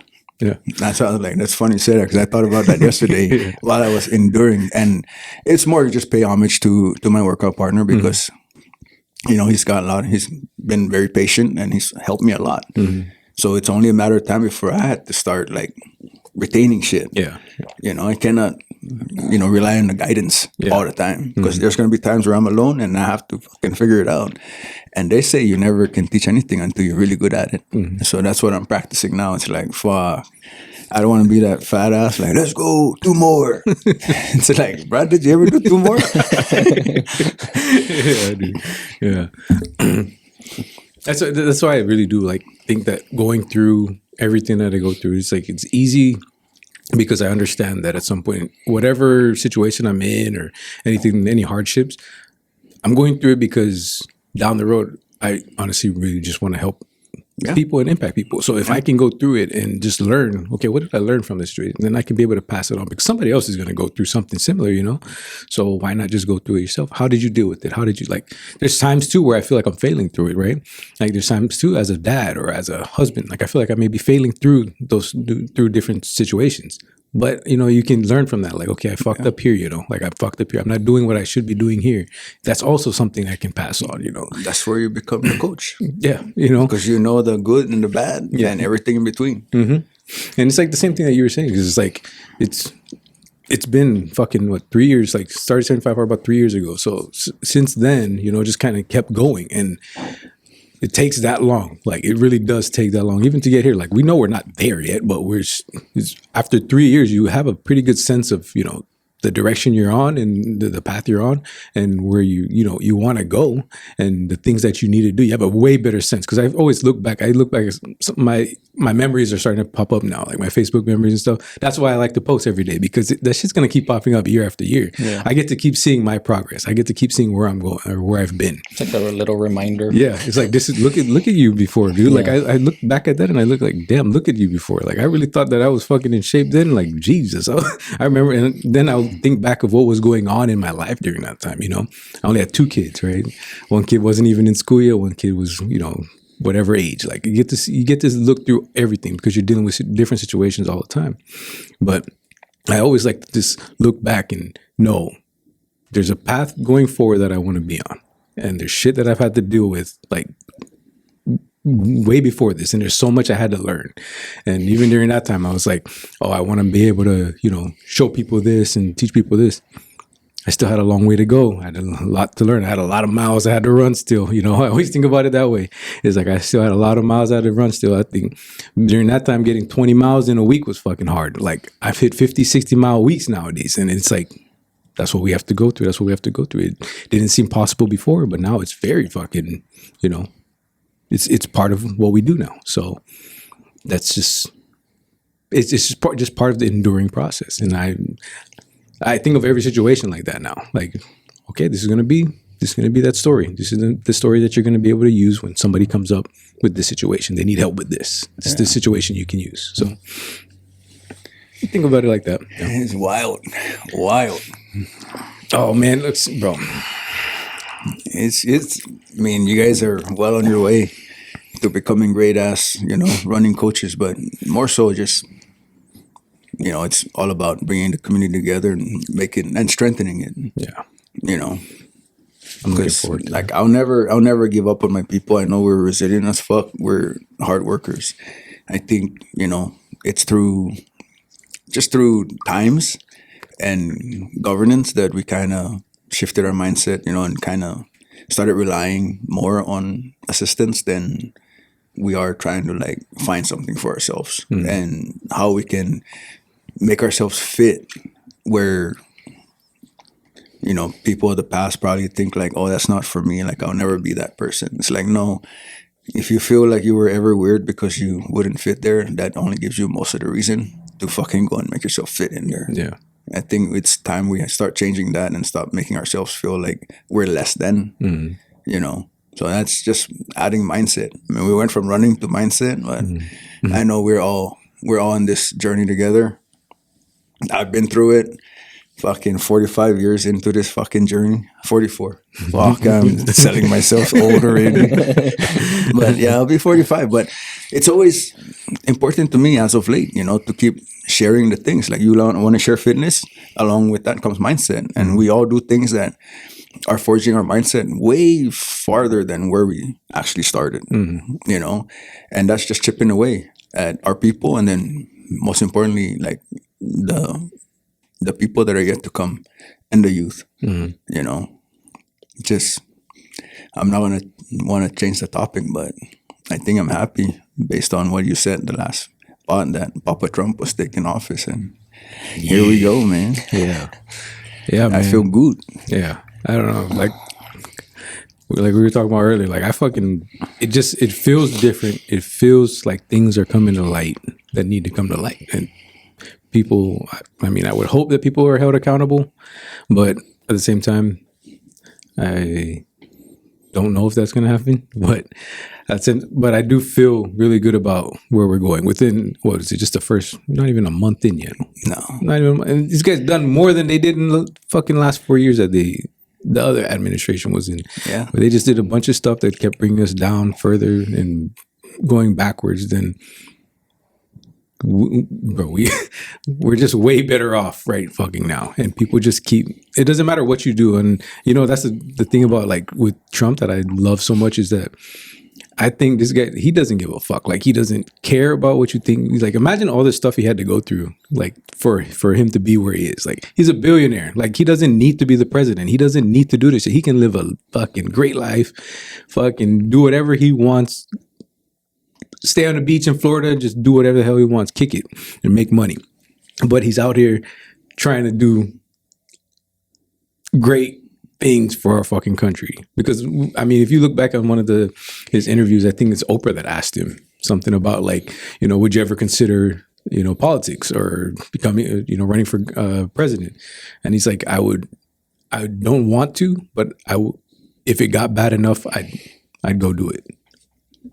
S2: That's why I was like, that's funny you say that, because I thought about that yesterday while I was enduring. And it's more just pay homage to my workout partner, because, he's been very patient and he's helped me a lot. So it's only a matter of time before I had to start like retaining shit. I cannot, rely on the guidance all the time, because there's going to be times where I'm alone and I have to fucking figure it out. And they say you never can teach anything until you're really good at it. So that's what I'm practicing now. It's like, fuck, I don't want to be that fat ass, like, let's go, 2 more. It's like, bro, did you ever do 2 more?
S1: Dude. That's why I really do like think that going through everything that I go through, it's like, it's easy because I understand that at some point, whatever situation I'm in or anything, any hardships, I'm going through it because down the road, I honestly really just want to help people and impact people. So if I can go through it and just learn, okay, what did I learn from this street? And then I can be able to pass it on because somebody else is going to go through something similar, you know? So why not just go through it yourself? How did you deal with it? How did you there's times too where I feel like I'm failing through it, right? Like there's times too as a dad or as a husband, like I feel like I may be failing through different situations. But, you know, you can learn from that. Like, okay, I fucked up here, you know, like I fucked up here. I'm not doing what I should be doing here. That's also something I can pass on, you know.
S2: That's where you become the coach.
S1: Yeah, you know.
S2: Because you know the good and the bad and everything in between.
S1: And it's like the same thing that you were saying. Because it's like, it's been fucking, 3 years? Like started 75 Hard about 3 years ago. So since then, you know, just kind of kept going. And it takes that long. Like it really does take that long, even to get here. Like we know we're not there yet, but after 3 years, you have a pretty good sense of, you know, the direction you're on and the path you're on and where you want to go and the things that you need to do. You have a way better sense. Cause I've always looked back. My memories are starting to pop up now, like my Facebook memories and stuff. That's why I like to post every day because that shit's going to keep popping up year after year. Yeah. I get to keep seeing my progress. I get to keep seeing where I'm going or where I've been.
S4: It's like a little reminder.
S1: Yeah. It's like, look at you before, dude. Yeah. Like I look back at that and I look like, damn, look at you before. Like I really thought that I was fucking in shape then. Like, Jesus. I remember, and then I'll think back of what was going on in my life during that time, you know. I only had 2 kids, right? One kid wasn't even in school yet. One kid was, you know, whatever age. Like you get to look through everything because you're dealing with different situations all the time. But I always like to just look back and know there's a path going forward that I want to be on. And there's shit that I've had to deal with like way before this. And there's so much I had to learn. And even during that time, I was like, oh, I want to be able to, you know, show people this and teach people this. I still had a long way to go. I had a lot to learn. I had a lot of miles I had to run still. You know, I always think about it that way. It's like I still had a lot of miles I had to run still. I think during that time, getting 20 miles in a week was fucking hard. Like I've hit 50, 60 mile weeks nowadays. And it's like, that's what we have to go through. That's what we have to go through. It didn't seem possible before, but now it's very fucking, you know, it's part of what we do now. So that's just, it's just part of the enduring process. And I think of every situation like that now. Like, okay, this is gonna be that story. This is the story that you're gonna be able to use when somebody comes up with this situation. They need help with this. This is the situation you can use. So think about it like that.
S2: Yeah. It's wild.
S1: Oh man, bro.
S2: It's. I mean, you guys are well on your way to becoming great ass, you know, running coaches, but more so just. You know, it's all about bringing the community together and making and strengthening it.
S1: Yeah,
S2: you know,
S1: I'm looking forward to
S2: like that. I'll never give up on my people. I know we're resilient as fuck. We're hard workers. I think, you know, it's through times and governance that we kind of shifted our mindset, you know, and kind of started relying more on assistance than we are trying to like find something for ourselves and how we can make ourselves fit where, you know, people of the past probably think like, oh, that's not for me. Like, I'll never be that person. It's like, no, if you feel like you were ever weird because you wouldn't fit there, that only gives you most of the reason to fucking go and make yourself fit in there.
S1: Yeah.
S2: I think it's time we start changing that and stop making ourselves feel like we're less than, you know. So that's just adding mindset. I mean, we went from running to mindset, but I know we're all on this journey together. I've been through it. Fucking 45 years into this fucking journey. 44. Fuck, I'm selling myself old already. But yeah, I'll be 45. But it's always important to me as of late, you know, to keep sharing the things. Like you want to share fitness, along with that comes mindset. And we all do things that are forging our mindset way farther than where we actually started, you know? And that's just chipping away at our people. And then most importantly, like the people that are yet to come and the youth, you know, just, I'm not going to want to change the topic, but I think I'm happy based on what you said the last part that Papa Trump was taking office and here we go, man.
S1: Yeah. Yeah, man.
S2: I feel good.
S1: Yeah. I don't know. Like we were talking about earlier, like it feels different. It feels like things are coming to light that need to come to light. And people, I mean, I would hope that people are held accountable, but at the same time, I don't know if that's going to happen, but but I do feel really good about where we're going within, what is it, just the first, not even a month in yet.
S2: No.
S1: Not even, and these guys done more than they did in the fucking last 4 years that the other administration was in.
S2: Yeah.
S1: But they just did a bunch of stuff that kept bringing us down further and going backwards. Then, we're just way better off right fucking now. And people just keep, it doesn't matter what you do. And, you know, that's the thing about like with Trump that I love so much is that I think this guy, he doesn't give a fuck. Like, he doesn't care about what you think. He's like, imagine all the stuff he had to go through, like, for him to be where he is. Like, he's a billionaire. Like, he doesn't need to be the president. He doesn't need to do this shit. He can live a fucking great life, fucking do whatever he wants, stay on the beach in Florida, just do whatever the hell he wants, kick it, and make money. But he's out here trying to do great things for our fucking country. Because, I mean, if you look back on one of his interviews, I think it's Oprah that asked him something about, like, you know, would you ever consider, you know, politics or becoming, you know, running for president? And he's like, I don't want to, but if it got bad enough, I'd go do it.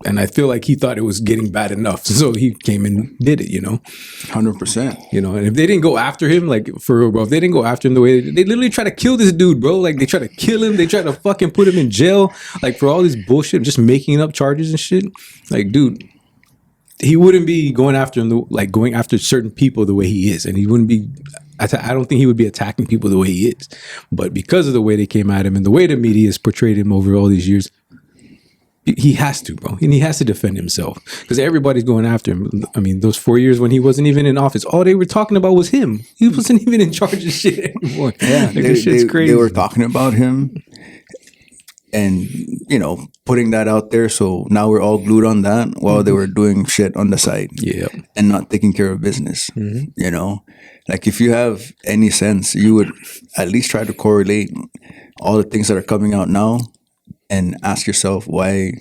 S1: And I feel like he thought it was getting bad enough, so he came and did it, you know?
S2: 100%.
S1: You know, and if they didn't go after him, like, for real, bro, if they didn't go after him the way they literally try to kill this dude, bro. Like, they try to kill him. They try to fucking put him in jail, like, for all this bullshit, just making up charges and shit. Like, dude, he wouldn't be going after him, like, going after certain people the way he is. And he wouldn't be, I don't think he would be attacking people the way he is. But because of the way they came at him and the way the media has portrayed him over all these years, he has to, bro. And he has to defend himself because everybody's going after him. I mean, those 4 years when he wasn't even in office, all they were talking about was him. He wasn't even in charge of shit anymore.
S2: Yeah,
S1: like, this shit's crazy.
S2: They were talking about him and, you know, putting that out there. So now we're all glued on that while they were doing shit on the side.
S1: Yeah.
S2: And not taking care of business, you know? Like, if you have any sense, you would at least try to correlate all the things that are coming out now and ask yourself, why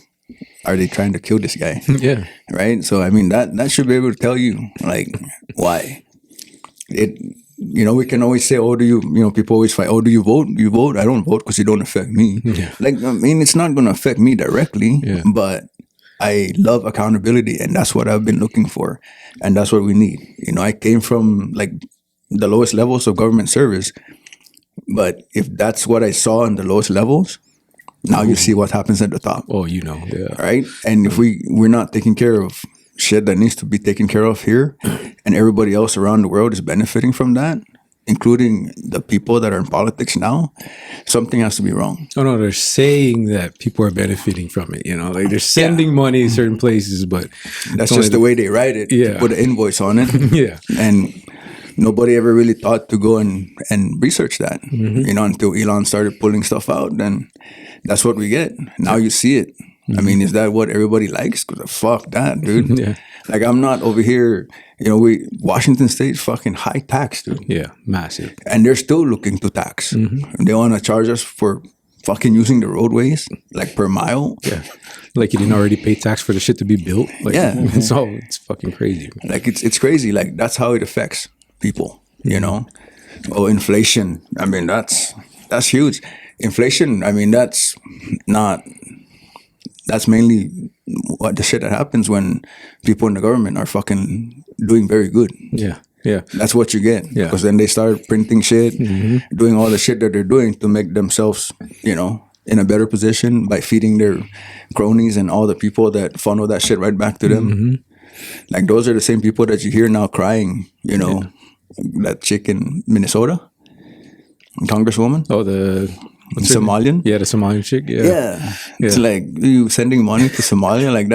S2: are they trying to kill this guy?
S1: Yeah.
S2: Right? So, I mean, that should be able to tell you, like, why. You know, we can always say, oh, people always fight, oh, do you vote? You vote? I don't vote because it don't affect me.
S1: Yeah.
S2: Like, I mean, it's not going to affect me directly, but I love accountability, and that's what I've been looking for, and that's what we need. You know, I came from, like, the lowest levels of government service, but if that's what I saw in the lowest levels, now you see what happens at the top.
S1: Oh, you know, yeah.
S2: Right? And if we're not taking care of shit that needs to be taken care of here, and everybody else around the world is benefiting from that, including the people that are in politics now, something has to be wrong.
S1: Oh, no, they're saying that people are benefiting from it, you know? Like, they're sending money to certain places, but
S2: that's just the way they write it.
S1: Yeah.
S2: Put an invoice on it.
S1: Yeah.
S2: And nobody ever really thought to go and research that, you know, until Elon started pulling stuff out. Then that's what we get. Now you see it. I mean, is that what everybody likes? Because fuck that, dude.
S1: Yeah.
S2: Like, I'm not over here, you know, Washington State's fucking high tax, dude.
S1: Yeah, massive.
S2: And they're still looking to tax. They want to charge us for fucking using the roadways, like, per mile.
S1: Yeah. Like, you didn't already pay tax for the shit to be built. Like,
S2: yeah.
S1: It's fucking crazy.
S2: Like, it's crazy. Like, that's how it affects people, you know? Oh, inflation. I mean, that's huge. Inflation, I mean, that's mainly what the shit that happens when people in the government are fucking doing very good.
S1: Yeah. Yeah.
S2: That's what you get.
S1: Yeah.
S2: Because then they start printing shit, doing all the shit that they're doing to make themselves, you know, in a better position by feeding their cronies and all the people that funnel that shit right back to them. Like, those are the same people that you hear now crying, you know, that chick in Minnesota, Congresswoman.
S1: Oh, the
S2: Somalian?
S1: Yeah, the Somalian chick. Yeah.
S2: It's like, you sending money to Somalia? Like,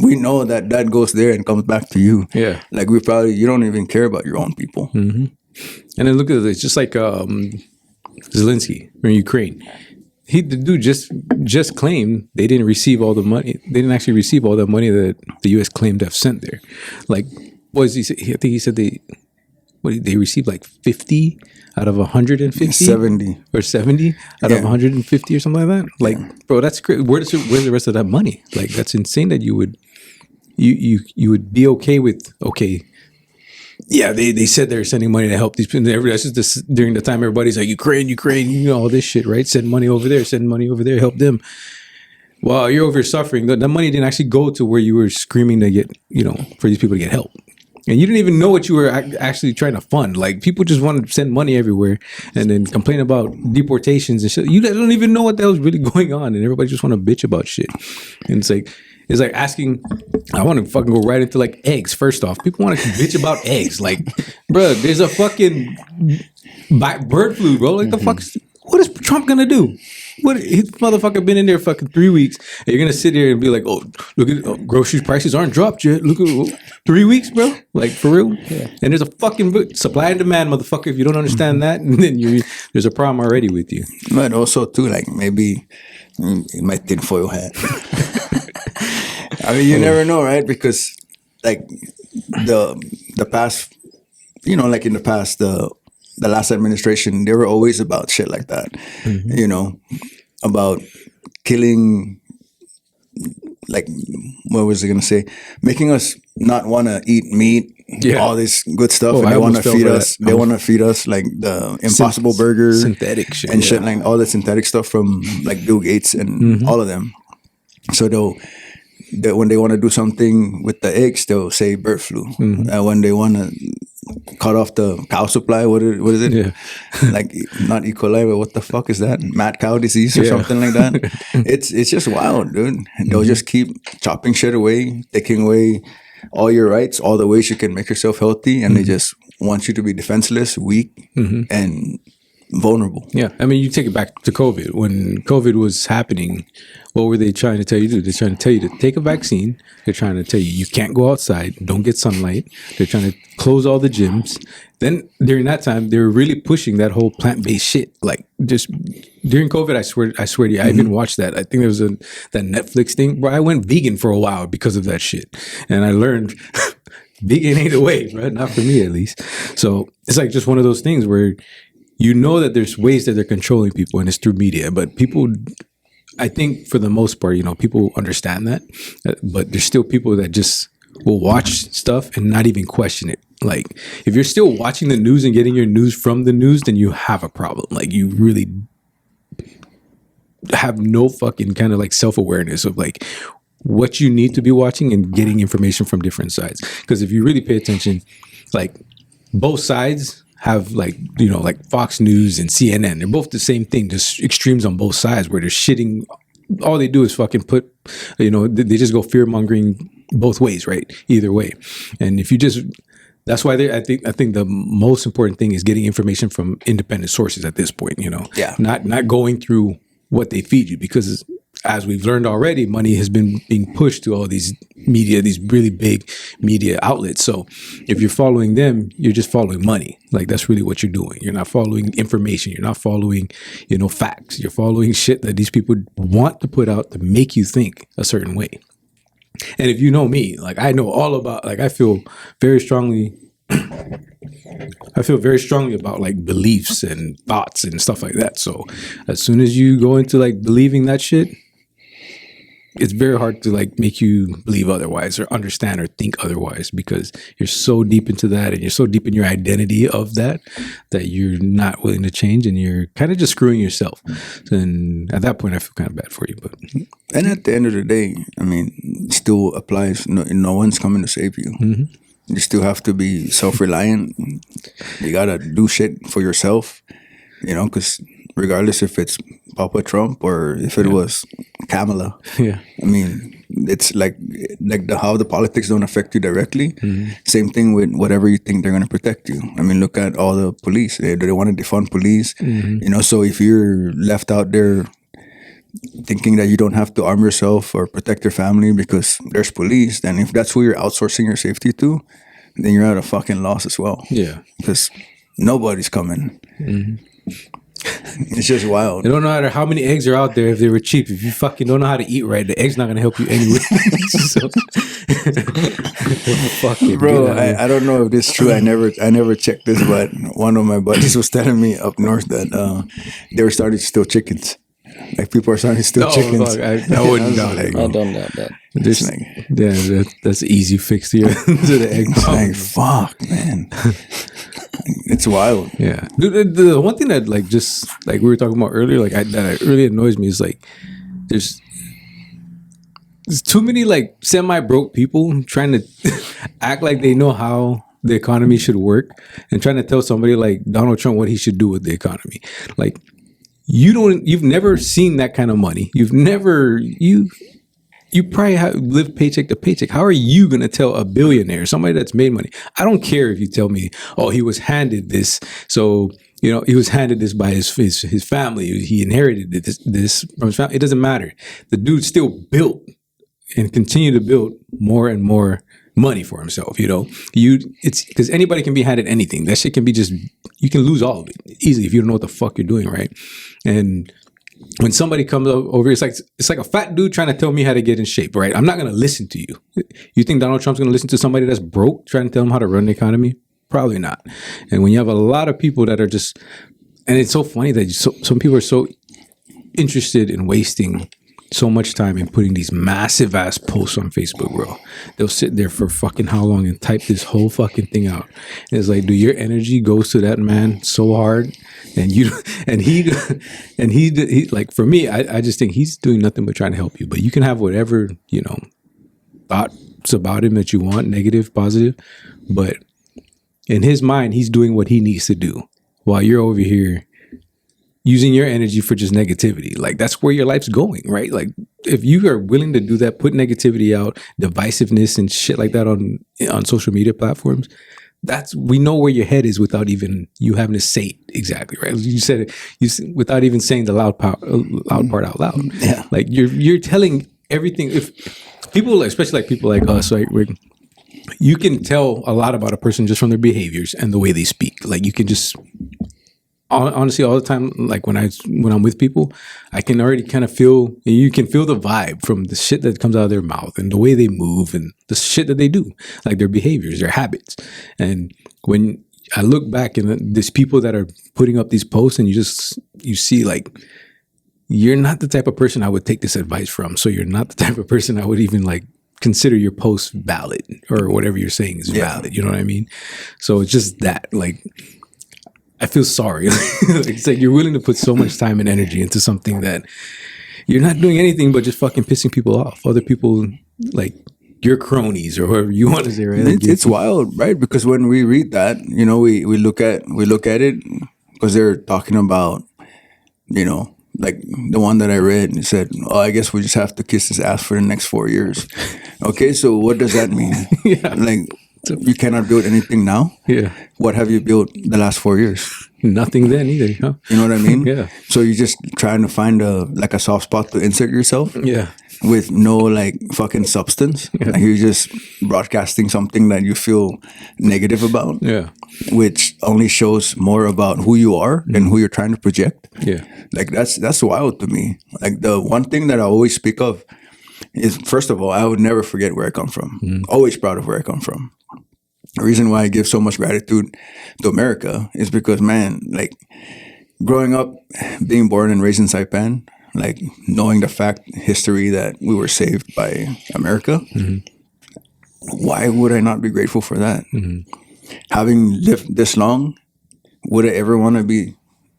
S2: we know that goes there and comes back to you.
S1: Yeah.
S2: Like, you don't even care about your own people.
S1: And then look at this, just like Zelensky in Ukraine. The dude just claimed they didn't receive all the money. They didn't actually receive all the money that the U.S. claimed to have sent there. Like, what does he say? I think he said they received like 50 out of 150?
S2: 70.
S1: Or 70 out of 150 or something like that? Like, bro, that's great. Where's the rest of that money? Like, that's insane that you would be okay with, okay, they said they're sending money to help these people. That's just this, during the time everybody's like, Ukraine, you know, all this shit, right? Send money over there, help them. Well, you're over here suffering. That money didn't actually go to where you were screaming to get, you know, for these people to get help. And you didn't even know what you were actually trying to fund. Like, people just want to send money everywhere and then complain about deportations and shit. You don't even know what the hell's really going on, and everybody just want to bitch about shit. And it's like asking, I want to fucking go right into like eggs. First off, people want to bitch about eggs. Like, bro, there's a fucking bird flu, bro. Like, the fuck, what is Trump gonna do? What, his motherfucker been in there fucking 3 weeks, and you're gonna sit here and be like, oh, look at grocery prices aren't dropped yet. Look at 3 weeks, bro. Like, for real. Yeah. And there's a fucking supply and demand, motherfucker. If you don't understand that, then there's a problem already with you.
S2: But also too, like, maybe my tinfoil hat. I mean, you never know, right? Because like the past, you know, like in the past, the last administration, they were always about shit like that, you know, about killing, like, what was I going to say? Making us not want to eat meat, all this good stuff. And they want to feed us. They want to feed us like the Impossible Burger,
S1: synthetic shit,
S2: and shit, like all the synthetic stuff from like Bill Gates and all of them. So when they want to do something with the eggs, they'll say bird flu. When they want to cut off the cow supply, what is it? Yeah. Like, not E. coli, but what the fuck is that? Mad cow disease or something like that. It's just wild, dude. They'll just keep chopping shit away, taking away all your rights, all the ways you can make yourself healthy, and they just want you to be defenseless, weak, and vulnerable.
S1: Yeah. I mean, you take it back to COVID. When COVID was happening, what were they trying to tell you to do? They're trying to tell you to take a vaccine. They're trying to tell you can't go outside, don't get sunlight. They're trying to close all the gyms. Then during that time, they were really pushing that whole plant-based shit. Like, just during COVID, I swear to you, I even watched that. I think there was that Netflix thing where I went vegan for a while because of that shit. And I learned vegan ain't the way, right? Not for me, at least. So it's like just one of those things where you know that there's ways that they're controlling people, and it's through media. But people, I think for the most part, you know, people understand that. But there's still people that just will watch stuff and not even question it. Like, if you're still watching the news and getting your news from the news, then you have a problem. Like, you really have no fucking kind of like self-awareness of like what you need to be watching and getting information from different sides. Because if you really pay attention, like, both sides have, like, you know, like Fox News and CNN. They're both the same thing, just extremes on both sides where they're shitting. All they do is fucking put, you know, they just go fear mongering both ways, right? Either way. And if you just, that's why I think the most important thing is getting information from independent sources at this point, you know, not going through what they feed you, because as we've learned already, money has been being pushed to all these media, these really big media outlets. So if you're following them, you're just following money. Like, that's really what you're doing. You're not following information. You're not following, you know, facts. You're following shit that these people want to put out to make you think a certain way. And if you know me, like, I know all about, like, I feel very strongly about like beliefs and thoughts and stuff like that. So as soon as you go into like believing that shit, it's very hard to like make you believe otherwise or understand or think otherwise, because you're so deep into that and you're so deep in your identity of that you're not willing to change, and you're kind of just screwing yourself. And at that point, I feel kind of bad for you. But
S2: and at the end of the day, I mean, it still applies. No one's coming to save you. You still have to be self-reliant. You gotta do shit for yourself, you know, because regardless if it's Papa Trump or if it was Kamala, I mean, it's like how the politics don't affect you directly. Same thing with whatever you think they're gonna protect you. I mean, look at all the police. They want to defund police, you know. So if you're left out there thinking that you don't have to arm yourself or protect your family because there's police, then if that's who you're outsourcing your safety to, then you're at a fucking loss as well. Yeah. Because nobody's coming. It's just wild.
S1: It don't matter how many eggs are out there if they were cheap. If you fucking don't know how to eat right, the egg's not going to help you anyway.
S2: Bro, I don't know if this is true. I never checked this, but one of my buddies was telling me up north that they were starting to steal chickens. Like people are starting to steal chickens.
S1: Fuck, I wouldn't doubt it.
S4: I don't doubt that.
S1: Just, that's an easy fix to the egg problem.
S2: Like, fuck, man. It's wild.
S1: Yeah. The one thing that like just like we were talking about earlier, like that really annoys me is like there's too many like semi-broke people trying to act like they know how the economy should work and trying to tell somebody like Donald Trump what he should do with the economy. Like you've never seen that kind of money. You probably live paycheck to paycheck. How are you going to tell a billionaire, somebody that's made money? I don't care if you tell me, oh, he was handed this. So, he was handed this by his family. He inherited this from his family. It doesn't matter. The dude still built and continue to build more and more money for himself. It's because anybody can be handed anything. That shit can be you can lose all of it easily if you don't know what the fuck you're doing, right? And when somebody comes over, it's like a fat dude trying to tell me how to get in shape, right? I'm not going to listen to you. You think Donald Trump's going to listen to somebody that's broke trying to tell him how to run the economy? Probably not. And when you have a lot of people that are just, and it's so funny that some people are so interested in wasting so much time in putting these massive ass posts on Facebook, bro. They'll sit there for fucking how long and type this whole fucking thing out. And it's like, do your energy goes to that man so hard, and he like, for me, I just think he's doing nothing but trying to help you. But you can have whatever thoughts about him that you want, negative, positive, but in his mind, he's doing what he needs to do while you're over here using your energy for just negativity. Like, that's where your life's going, right? Like, if you are willing to do that, put negativity out, divisiveness and shit like that on social media platforms, we know where your head is without even you having to say it exactly, right? You said it without even saying the loud part out loud.
S2: Yeah.
S1: Like, you're telling everything. If people, especially like people like us, like you can tell a lot about a person just from their behaviors and the way they speak. Like, you can just honestly, all the time, like when I'm with people, I can already kind of feel, and you can feel the vibe from the shit that comes out of their mouth and the way they move and the shit that they do, like their behaviors, their habits. And when I look back and there's people that are putting up these posts and you see like, you're not the type of person I would take this advice from. So you're not the type of person I would even like consider your post valid or whatever you're saying is valid. You know what I mean? So it's just that, like, I feel sorry. It's like you're willing to put so much time and energy into something that you're not doing anything but just fucking pissing people off. Other people, like your cronies or whoever you want to say, right? Like
S2: it's wild, right? Because when we read that, we look at it because they're talking about, like the one that I read and it said, "Oh, I guess we just have to kiss his ass for the next 4 years." Okay, so what does that mean?
S1: Yeah.
S2: Like, you cannot build anything now?
S1: Yeah.
S2: What have you built the last 4 years?
S1: Nothing then either, huh?
S2: You know what I mean?
S1: Yeah.
S2: So you're just trying to find a soft spot to insert yourself?
S1: Yeah.
S2: With no like fucking substance.
S1: Yeah.
S2: Like, you're just broadcasting something that you feel negative about.
S1: Yeah.
S2: Which only shows more about who you are and who you're trying to project.
S1: Yeah.
S2: Like, that's wild to me. Like, the one thing that I always speak of is, first of all, I would never forget where I come from. Always proud of where I come from. The reason why I give so much gratitude to America is because, man, like, growing up, being born and raised in Saipan, like, knowing the history that we were saved by America, why would I not be grateful for that? Having lived this long, would I ever want to be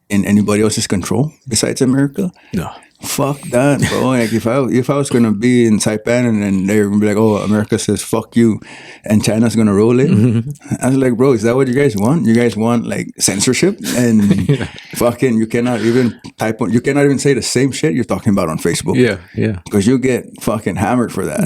S2: in anybody else's control besides America?
S1: No.
S2: Fuck that, bro. Like, if I was gonna be in Saipan and then they're gonna be like, "Oh, America says fuck you," and China's gonna roll in, I was like, bro, is that what you guys want? You guys want like censorship and fucking you cannot even you cannot even say the same shit you're talking about on Facebook.
S1: Yeah, yeah.
S2: Because you get fucking hammered for that.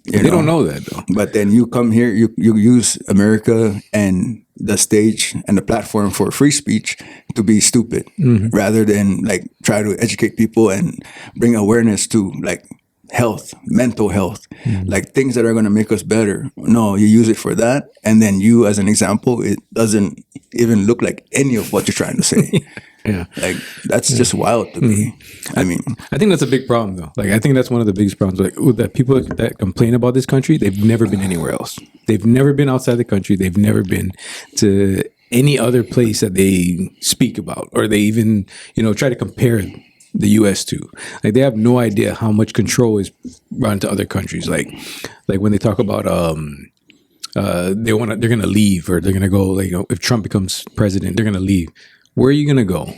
S1: They don't know that though.
S2: But then you come here, you use America and the stage and the platform for free speech to be stupid, rather than like try to educate people and bring awareness to like health, mental health, like things that are going to make us better. No, you use it for that, and then you, as an example, it doesn't even look like any of what you're trying to say.
S1: Yeah.
S2: Like, that's just wild to me. I mean,
S1: I think that's a big problem though. Like, I think that's one of the biggest problems. Like, that people that complain about this country, they've never been anywhere else. They've never been outside the country. They've never been to any other place that they speak about, or they even, try to compare the U.S. too. Like they have no idea how much control is run to other countries. Like when they talk about they're gonna leave or they're gonna go. Like, if Trump becomes president, they're gonna leave. Where are you gonna go?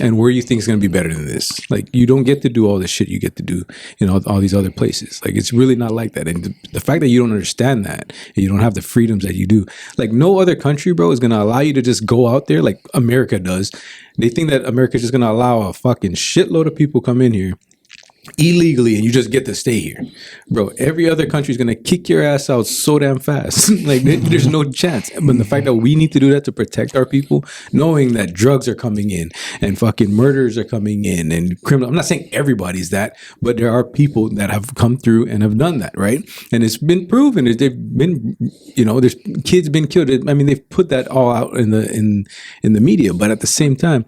S1: And where you think is going to be better than this? Like, you don't get to do all this shit you get to do in all these other places. Like, it's really not like that. And the fact that you don't understand that and you don't have the freedoms that you do, like, no other country, bro, is going to allow you to just go out there like America does. They think that America is just going to allow a fucking shitload of people come in here illegally and you just get to stay here, bro. Every other country is gonna kick your ass out so damn fast. Like there's no chance. But the fact that we need to do that to protect our people, knowing that drugs are coming in and fucking murders are coming in and criminal. I'm not saying everybody's that, but there are people that have come through and have done that, right? And it's been proven. They've been, there's kids been killed. I mean, they've put that all out in the media, but at the same time,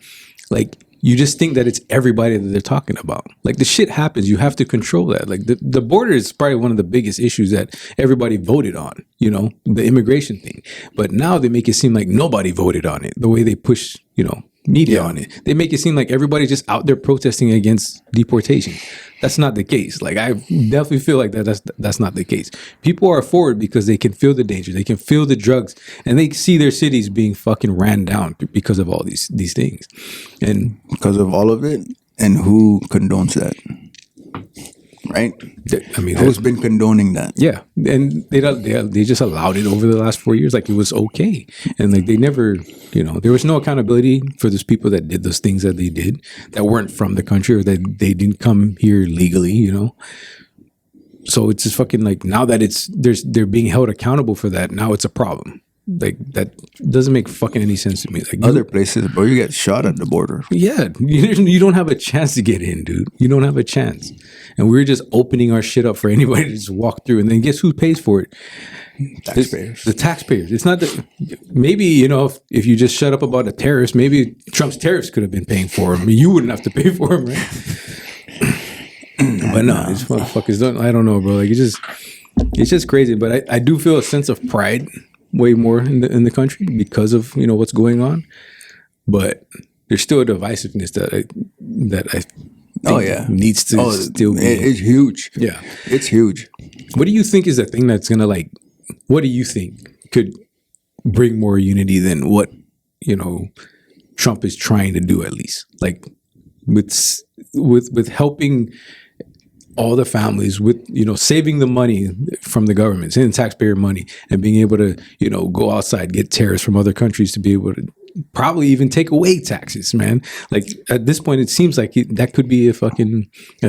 S1: like, you just think that it's everybody that they're talking about. Like, the shit happens. You have to control that. Like, the border is probably one of the biggest issues that everybody voted on, the immigration thing. But now they make it seem like nobody voted on it, the way they push, media on it. They make it seem like everybody's just out there protesting against deportation. That's not the case. Like, I definitely feel like that's not the case. People are forward because they can feel the danger. They can feel the drugs, and they see their cities being fucking ran down because of all these things. And
S2: because of all of it, and who condones that? Right?
S1: I mean,
S2: who's been condoning that?
S1: Yeah, and they just allowed it over the last 4 years, like it was okay, and like they never, there was no accountability for those people that did those things that they did that weren't from the country or that they didn't come here legally, So it's just fucking like, now that they're being held accountable for that, now it's a problem. Like, that doesn't make fucking any sense to me. Like,
S2: other places, bro, you get shot at the border.
S1: Yeah, you don't have a chance to get in, dude. You don't have a chance. And we're just opening our shit up for anybody to just walk through. And then guess who pays for it?
S2: Taxpayers.
S1: The taxpayers. It's not that. Maybe, if you just shut up about a terrorist, maybe Trump's tariffs could have been paying for him. I mean, you wouldn't have to pay for him, right? But no, these motherfuckers don't. I don't know, bro. Like, it's just crazy. But I do feel a sense of pride way more in the country because of what's going on, but there's still a divisiveness that I think needs to still be.
S2: It's huge.
S1: Yeah,
S2: it's huge.
S1: What do you think is the thing that's gonna what do you think could bring more unity than what Trump is trying to do, at least, like with helping all the families, with saving the money from the government, saving taxpayer money, and being able to go outside, get tariffs from other countries to be able to probably even take away taxes, man. Like, at this point, it seems like that could be a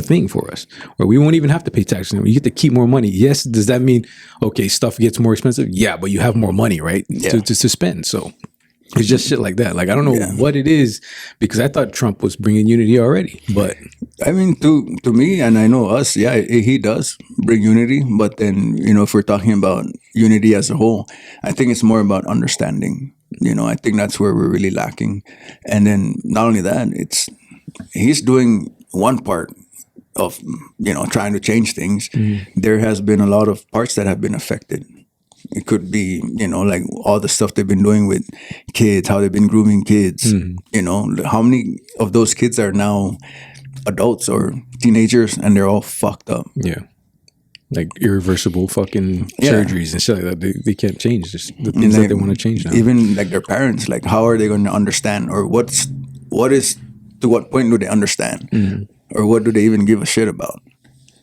S1: thing for us, where we won't even have to pay taxes. You get to keep more money. Yes, does that mean stuff gets more expensive? Yeah, but you have more money, right? To spend. So it's just shit like that. Like, I don't know what it is, because I thought Trump was bringing unity already. But
S2: I mean, to me, and I know us, he does bring unity. But then, if we're talking about unity as a whole, I think it's more about understanding. I think that's where we're really lacking. And then not only that, he's doing one part of, trying to change things. Mm-hmm. There has been a lot of parts that have been affected. It could be, like all the stuff they've been doing with kids, how they've been grooming kids. Mm-hmm. How many of those kids are now adults or teenagers and they're all fucked up. Yeah.
S1: Like irreversible fucking surgeries and shit like that. They can't change the things that they want to change now.
S2: Even like their parents, like how are they going to understand, or what to what point do they understand? Mm-hmm. Or what do they even give a shit about?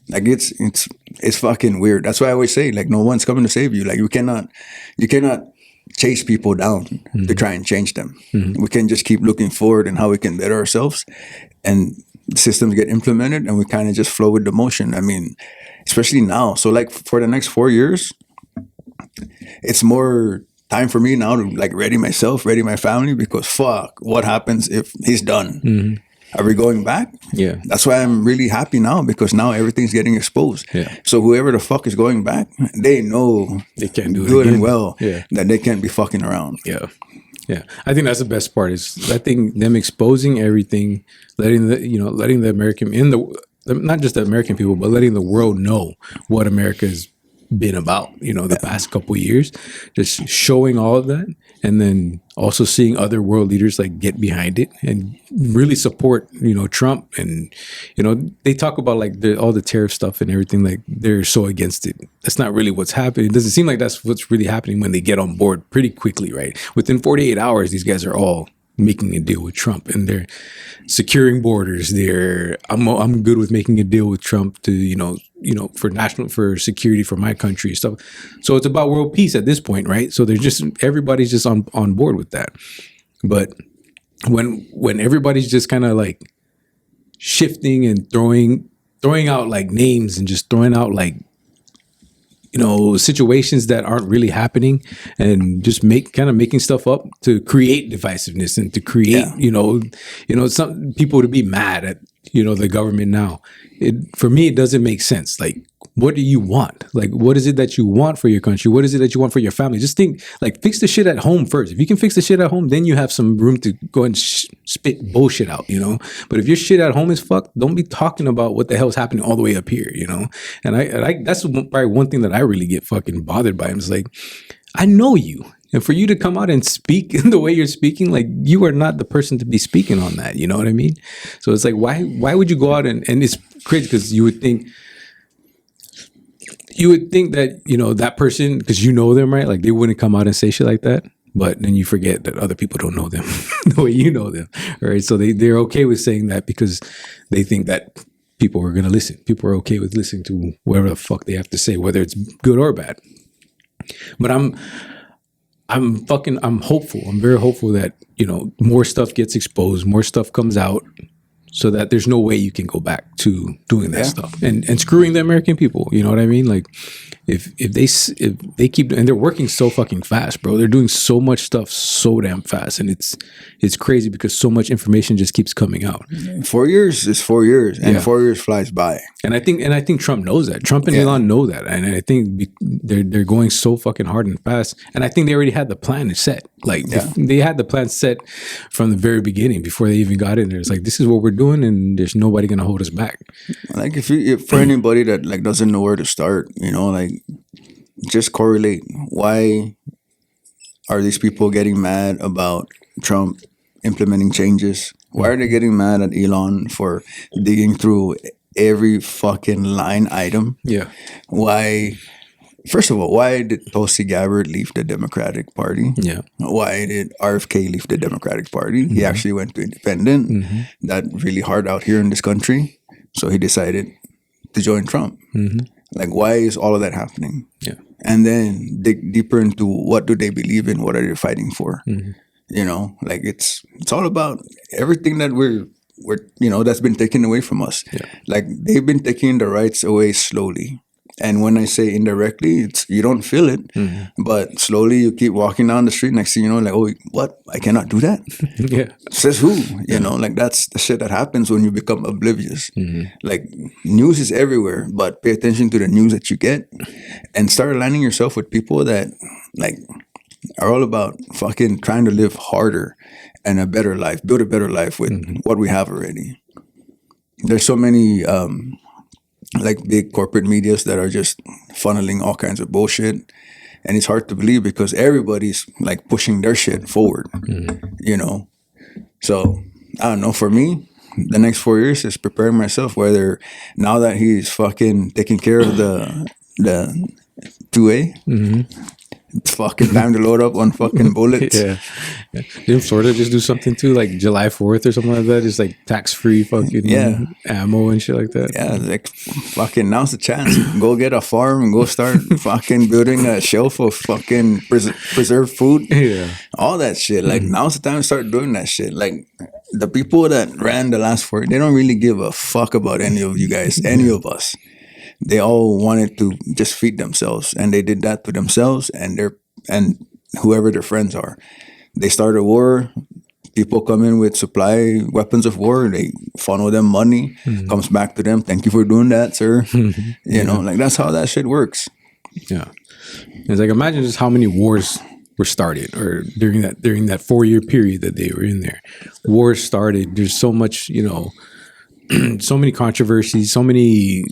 S2: Like it's fucking weird. That's why I always say, like, no one's coming to save you. Like, you cannot chase people down to try and change them. Mm-hmm. We can just keep looking forward and how we can better ourselves, and systems get implemented and we kind of just flow with the motion. I mean, especially now. So like for the next 4 years, it's more time for me now to like ready myself, ready my family, because fuck, what happens if he's done? Mm-hmm. Are we going back? Yeah. That's why I'm really happy now, because now everything's getting exposed. Yeah. So whoever the fuck is going back, they know
S1: they can't do it
S2: good
S1: again.
S2: And well that they can't be fucking around.
S1: Yeah. Yeah. I think that's the best part, is I think them exposing everything, letting the American, not just the American people, but letting the world know what America is been about, the past couple of years, just showing all of that, and then also seeing other world leaders like get behind it and really support, Trump. And, they talk about like all the tariff stuff and everything, like they're so against it. That's not really what's happening. It doesn't seem like that's what's really happening when they get on board pretty quickly, right? Within 48 hours, these guys are all making a deal with Trump, and they're securing borders. I'm good with making a deal with Trump to, for security for my country and stuff. So it's about world peace at this point, right? So everybody's just on board with that. But when everybody's just kind of like shifting and throwing out like names and just throwing out like, situations that aren't really happening, and just making stuff up to create divisiveness and to create, some people to be mad at, the government now. For me, it doesn't make sense. Like, what do you want? Like, what is it that you want for your country? What is it that you want for your family? Just think, like, fix the shit at home first. If you can fix the shit at home, then you have some room to go and spit bullshit out, But if your shit at home is fucked, don't be talking about what the hell's happening all the way up here, And I that's probably one thing that I really get fucking bothered by. It's like, I know you. And for you to come out and speak in the way you're speaking, like, you are not the person to be speaking on that. You know what I mean? So it's like, why would you go out and it's crazy, because you would think that, that person, because them, right? Like, they wouldn't come out and say shit like that. But then you forget that other people don't know them the way you know them. Right? So they're okay with saying that because they think that people are going to listen. People are okay with listening to whatever the fuck they have to say, whether it's good or bad. But I'm hopeful. I'm very hopeful that, more stuff ggets exposed, more stuff comes out, so that there's no way you can go back to doing that stuff and screwing the American people. You know what I mean? Like, if they keep, and they're working so fucking fast, bro. They're doing so much stuff so damn fast, and it's crazy because so much information just keeps coming out.
S2: 4 years is 4 years, and 4 years flies by.
S1: And I think Trump knows that. Trump and Elon know that, and I think they're going so fucking hard and fast. And I think they already had the plan set. Like, they had the plan set from the very beginning before they even got in there. It's like, this is what we're doing, and there's nobody gonna hold us back.
S2: Like, if for anybody that like doesn't know where to start, like, just correlate. Why are these people getting mad about Trump implementing changes? Why are they getting mad at Elon for digging through every fucking line item?
S1: Yeah.
S2: Why? First of all, why did Tulsi Gabbard leave the Democratic Party?
S1: Yeah.
S2: Why did RFK leave the Democratic Party? He actually went to independent. That really hard out here in this country. So he decided to join Trump. Like, why is all of that happening?
S1: Yeah.
S2: And then dig deeper into what do they believe in? What are they fighting for? Like, it's all about everything that we're that's been taken away from us.
S1: Yeah.
S2: Like, they've been taking the rights away slowly. And when I say indirectly, it's you don't feel it, but slowly you keep walking down the street. Next thing you know, like, oh, what? I cannot do that?
S1: Yeah.
S2: Says who? Like, that's the shit that happens when you become oblivious. Like, news is everywhere, but pay attention to the news that you get and start aligning yourself with people that, like, are all about fucking trying to live harder and a better life, build a better life with what we have already. There's so many... like, big corporate medias that are just funneling all kinds of bullshit, and it's hard to believe because everybody's like pushing their shit forward, So I don't know. For me, the next 4 years is preparing myself. Whether now that he's fucking taking care of the 2A. It's fucking time to load up on fucking bullets.
S1: Didn't Florida just do something too, like July 4th or something like that? Just like tax-free fucking ammo and shit like that.
S2: Yeah, like, fucking now's the chance. Go get a farm and go start fucking building a shelf of fucking preserved food. Yeah. All that shit. Like, now's the time to start doing that shit. Like, the people that ran the last 4, they don't really give a fuck about any of you guys, any of us. They all wanted to just feed themselves, and they did that to themselves and whoever their friends are. They start a war. People come in with supply weapons of war. They funnel them money. Comes back to them. Thank you for doing that, sir. Like, that's how that shit works.
S1: Yeah, it's like, imagine just how many wars were started, or during that 4-year period that they were in there. Wars started. There's so much, so many controversies, so many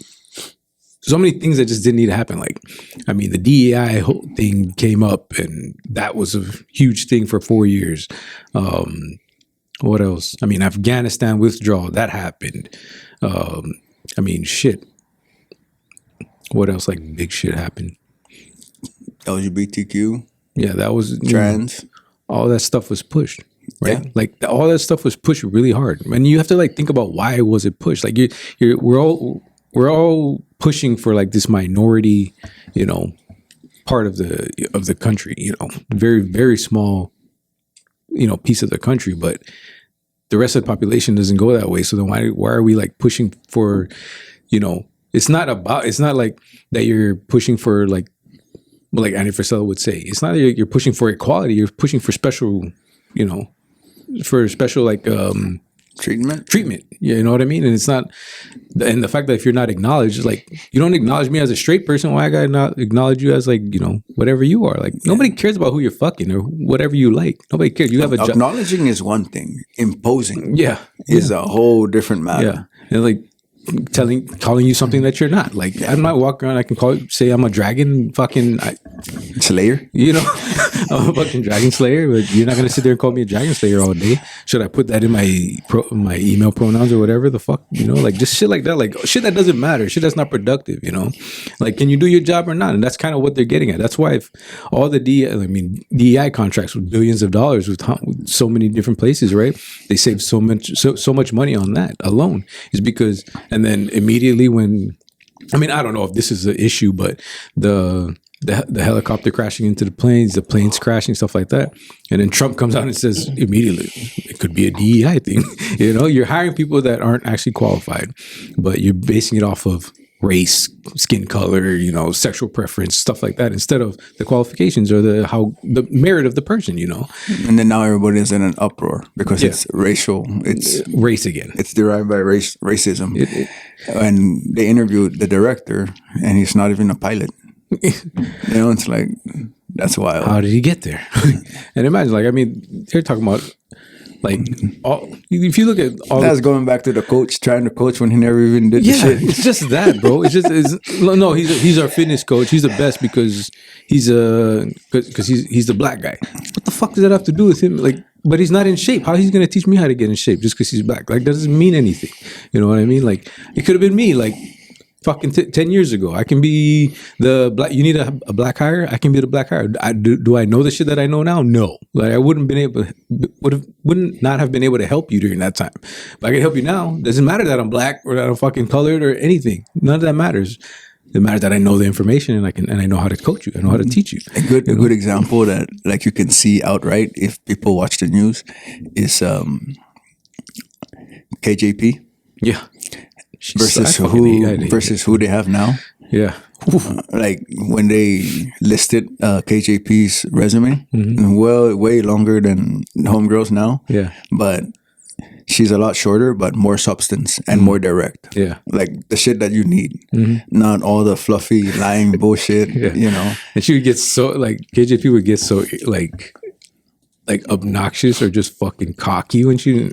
S1: so many things that just didn't need to happen. Like, I mean, the DEI whole thing came up, and that was a huge thing for 4 years. What else? I mean, Afghanistan withdrawal, that happened. I mean, shit. What else? Like, big shit happened.
S2: LGBTQ.
S1: Yeah, that was
S2: trans.
S1: All that stuff was pushed, right?
S2: Yeah.
S1: Like all that stuff was pushed really hard, and you have to like think about why was it pushed. Like we're all pushing for like this minority, part of the country, very very small, piece of the country, but the rest of the population doesn't go that way. So then why are we like pushing for, it's not like that you're pushing for like Andy Frisella would say, it's not that you're pushing for equality, you're pushing for special, for special like treatment. You know what I mean? And it's not, and the fact that if you're not acknowledged, like you don't acknowledge me as a straight person, why I gotta not acknowledge you as like, whatever you are. Like nobody cares about who you're fucking or whatever you like. Nobody cares. You have a job.
S2: Acknowledging is one thing. Imposing
S1: is
S2: a whole different matter.
S1: Yeah. And like calling you something that you're not. Like I'm not walking around, I can say I'm a dragon fucking
S2: slayer.
S1: I'm a fucking dragon slayer, but you're not gonna sit there and call me a dragon slayer all day. Should I put that in my email pronouns or whatever the fuck? Like just shit like that, like shit that doesn't matter, shit that's not productive, Like can you do your job or not? And that's kind of what they're getting at. That's why if all the DEI contracts with billions of dollars with so many different places, right? They save so much money on that alone, is because. And then immediately I don't know if this is an issue, but the helicopter crashing into the planes crashing, stuff like that. And then Trump comes out and says immediately, it could be a DEI thing. You're hiring people that aren't actually qualified, but you're basing it off of race, skin color, sexual preference, stuff like that, instead of the qualifications or the merit of the person,
S2: And then now everybody's in an uproar because it's racial. It's
S1: race again.
S2: It's derived by racism. And they interviewed the director, and he's not even a pilot. It's like, that's wild.
S1: How did he get there? And imagine, they're talking about. Like, if you look at all,
S2: that's going back to the coach trying to coach when he never even did the shit.
S1: It's just that, bro. He's our fitness coach. He's the best because he's the black guy. What the fuck does that have to do with him? Like, but he's not in shape. How he's gonna teach me how to get in shape just because he's black? Like, that doesn't mean anything. You know what I mean? Like, it could have been me. Like. Fucking 10 years ago, I can be the black. You need a black hire. I can be the black hire. Do I know the shit that I know now? No. Like I wouldn't not have been able to help you during that time. But I can help you now. Doesn't matter that I'm black or that I'm fucking colored or anything. None of that matters. It matters that I know the information and I know how to coach you. I know how to teach you.
S2: A good example that like you can see outright if people watch the news is KJP.
S1: Yeah.
S2: Versus who they have now.
S1: Yeah.
S2: Like when they listed KJP's resume, way longer than Homegirls now.
S1: Yeah.
S2: But she's a lot shorter, but more substance and more direct.
S1: Yeah.
S2: Like the shit that you need, not all the fluffy lying bullshit,
S1: And she would get so, like, KJP would get so, like obnoxious or just fucking cocky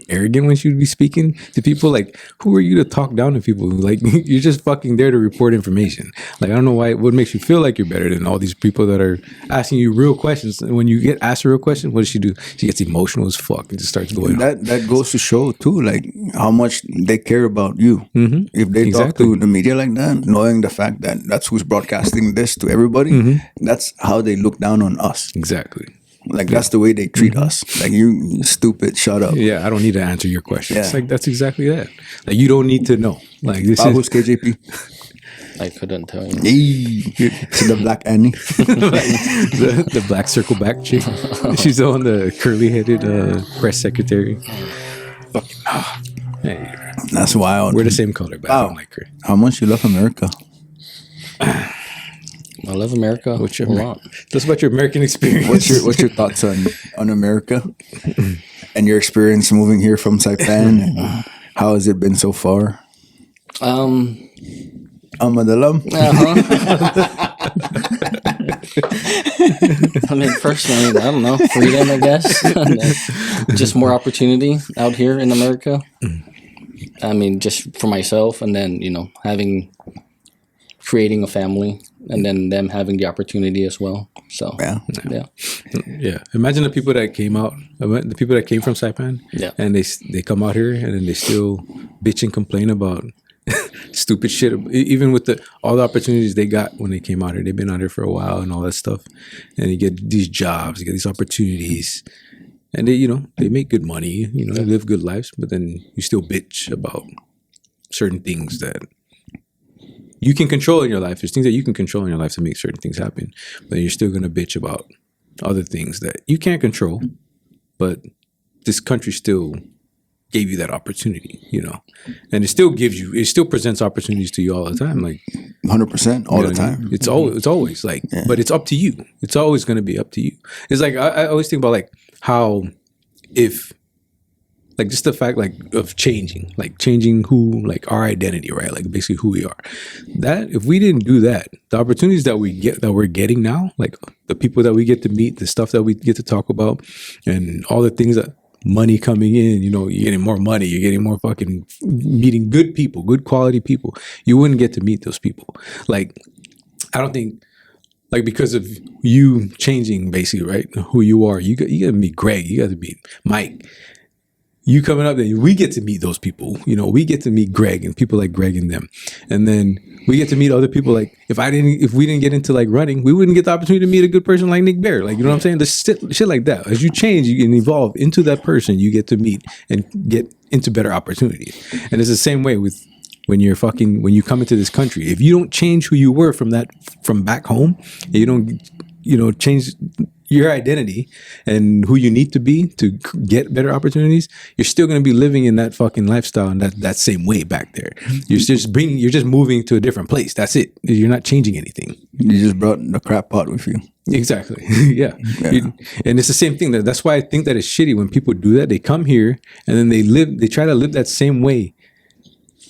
S1: arrogant when she would be speaking to people. Like, who are you to talk down to people? Like, you're just fucking there to report information. Like, I don't know what makes you feel like you're better than all these people that are asking you real questions. And when you get asked a real question, what does she do? She gets emotional as fuck and just starts going.
S2: That goes to show too, like how much they care about you. If they talk to the media like that, knowing the fact that that's who's broadcasting this to everybody, that's how they look down on us.
S1: Exactly.
S2: Like that's the way they treat us. Like you stupid, shut up.
S1: Yeah, I don't need to answer your questions. Yeah. Like that's exactly that. Like you don't need to know. Like this
S2: who's KJP?
S4: I couldn't tell you.
S2: So the black Annie,
S1: the black circle back chick. She's on the curly headed press secretary. Fucking hey,
S2: that's wild.
S1: We're the same color, but I don't like her.
S2: How much you love America?
S4: I love America.
S1: What's your Tell us about your American experience.
S2: What's your thoughts on America and your experience moving here from Saipan? And how has it been so far? Madalam.
S4: I mean, personally, I don't know, freedom, I guess. Just more opportunity out here in America. I mean, just for myself, and then having creating a family, and then them having the opportunity as well. So
S1: yeah. Imagine the people that came out, the people that came from Saipan, and they come out here and then they still bitch and complain about stupid shit, even with all the opportunities they got when they came out here. They've been out here for a while and all that stuff, and you get these jobs, you get these opportunities, and they make good money, they live good lives, but then you still bitch about certain things that you can control in your life. There's things that you can control in your life to make certain things happen, but you're still gonna bitch about other things that you can't control. But this country still gave you that opportunity, and it still presents opportunities to you all the time, like
S2: 100% all the time.
S1: It's always like, but it's up to you. It's always going to be up to you. It's like I always think about like how if like just the fact like of changing who, like our identity, right? Like basically who we are. That if we didn't do that, the opportunities that we're getting now, like the people that we get to meet, the stuff that we get to talk about, and all the things that money coming in, you're getting more money, you're getting more fucking meeting good people, good quality people. You wouldn't get to meet those people. Like, I don't think, like, because of you changing basically, right, who you are, you got to meet Greg, you got to meet Mike. You coming up there, we get to meet those people. We get to meet Greg and people like Greg and them. And then we get to meet other people. Like if we didn't get into like running, we wouldn't get the opportunity to meet a good person like Nick Bear. Like, you know what I'm saying? The shit like that. As you change, you can evolve into that person. You get to meet and get into better opportunities. And it's the same way with when you come into this country. If you don't change who you were from back home, and you don't, change your identity and who you need to be to get better opportunities, you're still going to be living in that fucking lifestyle and that same way back there. You're just moving to a different place. That's it. You're not changing anything.
S2: You just brought the crap pot with you.
S1: Exactly. Yeah. And it's the same thing. That's why I think that it's shitty when people do that. They come here and then they try to live that same way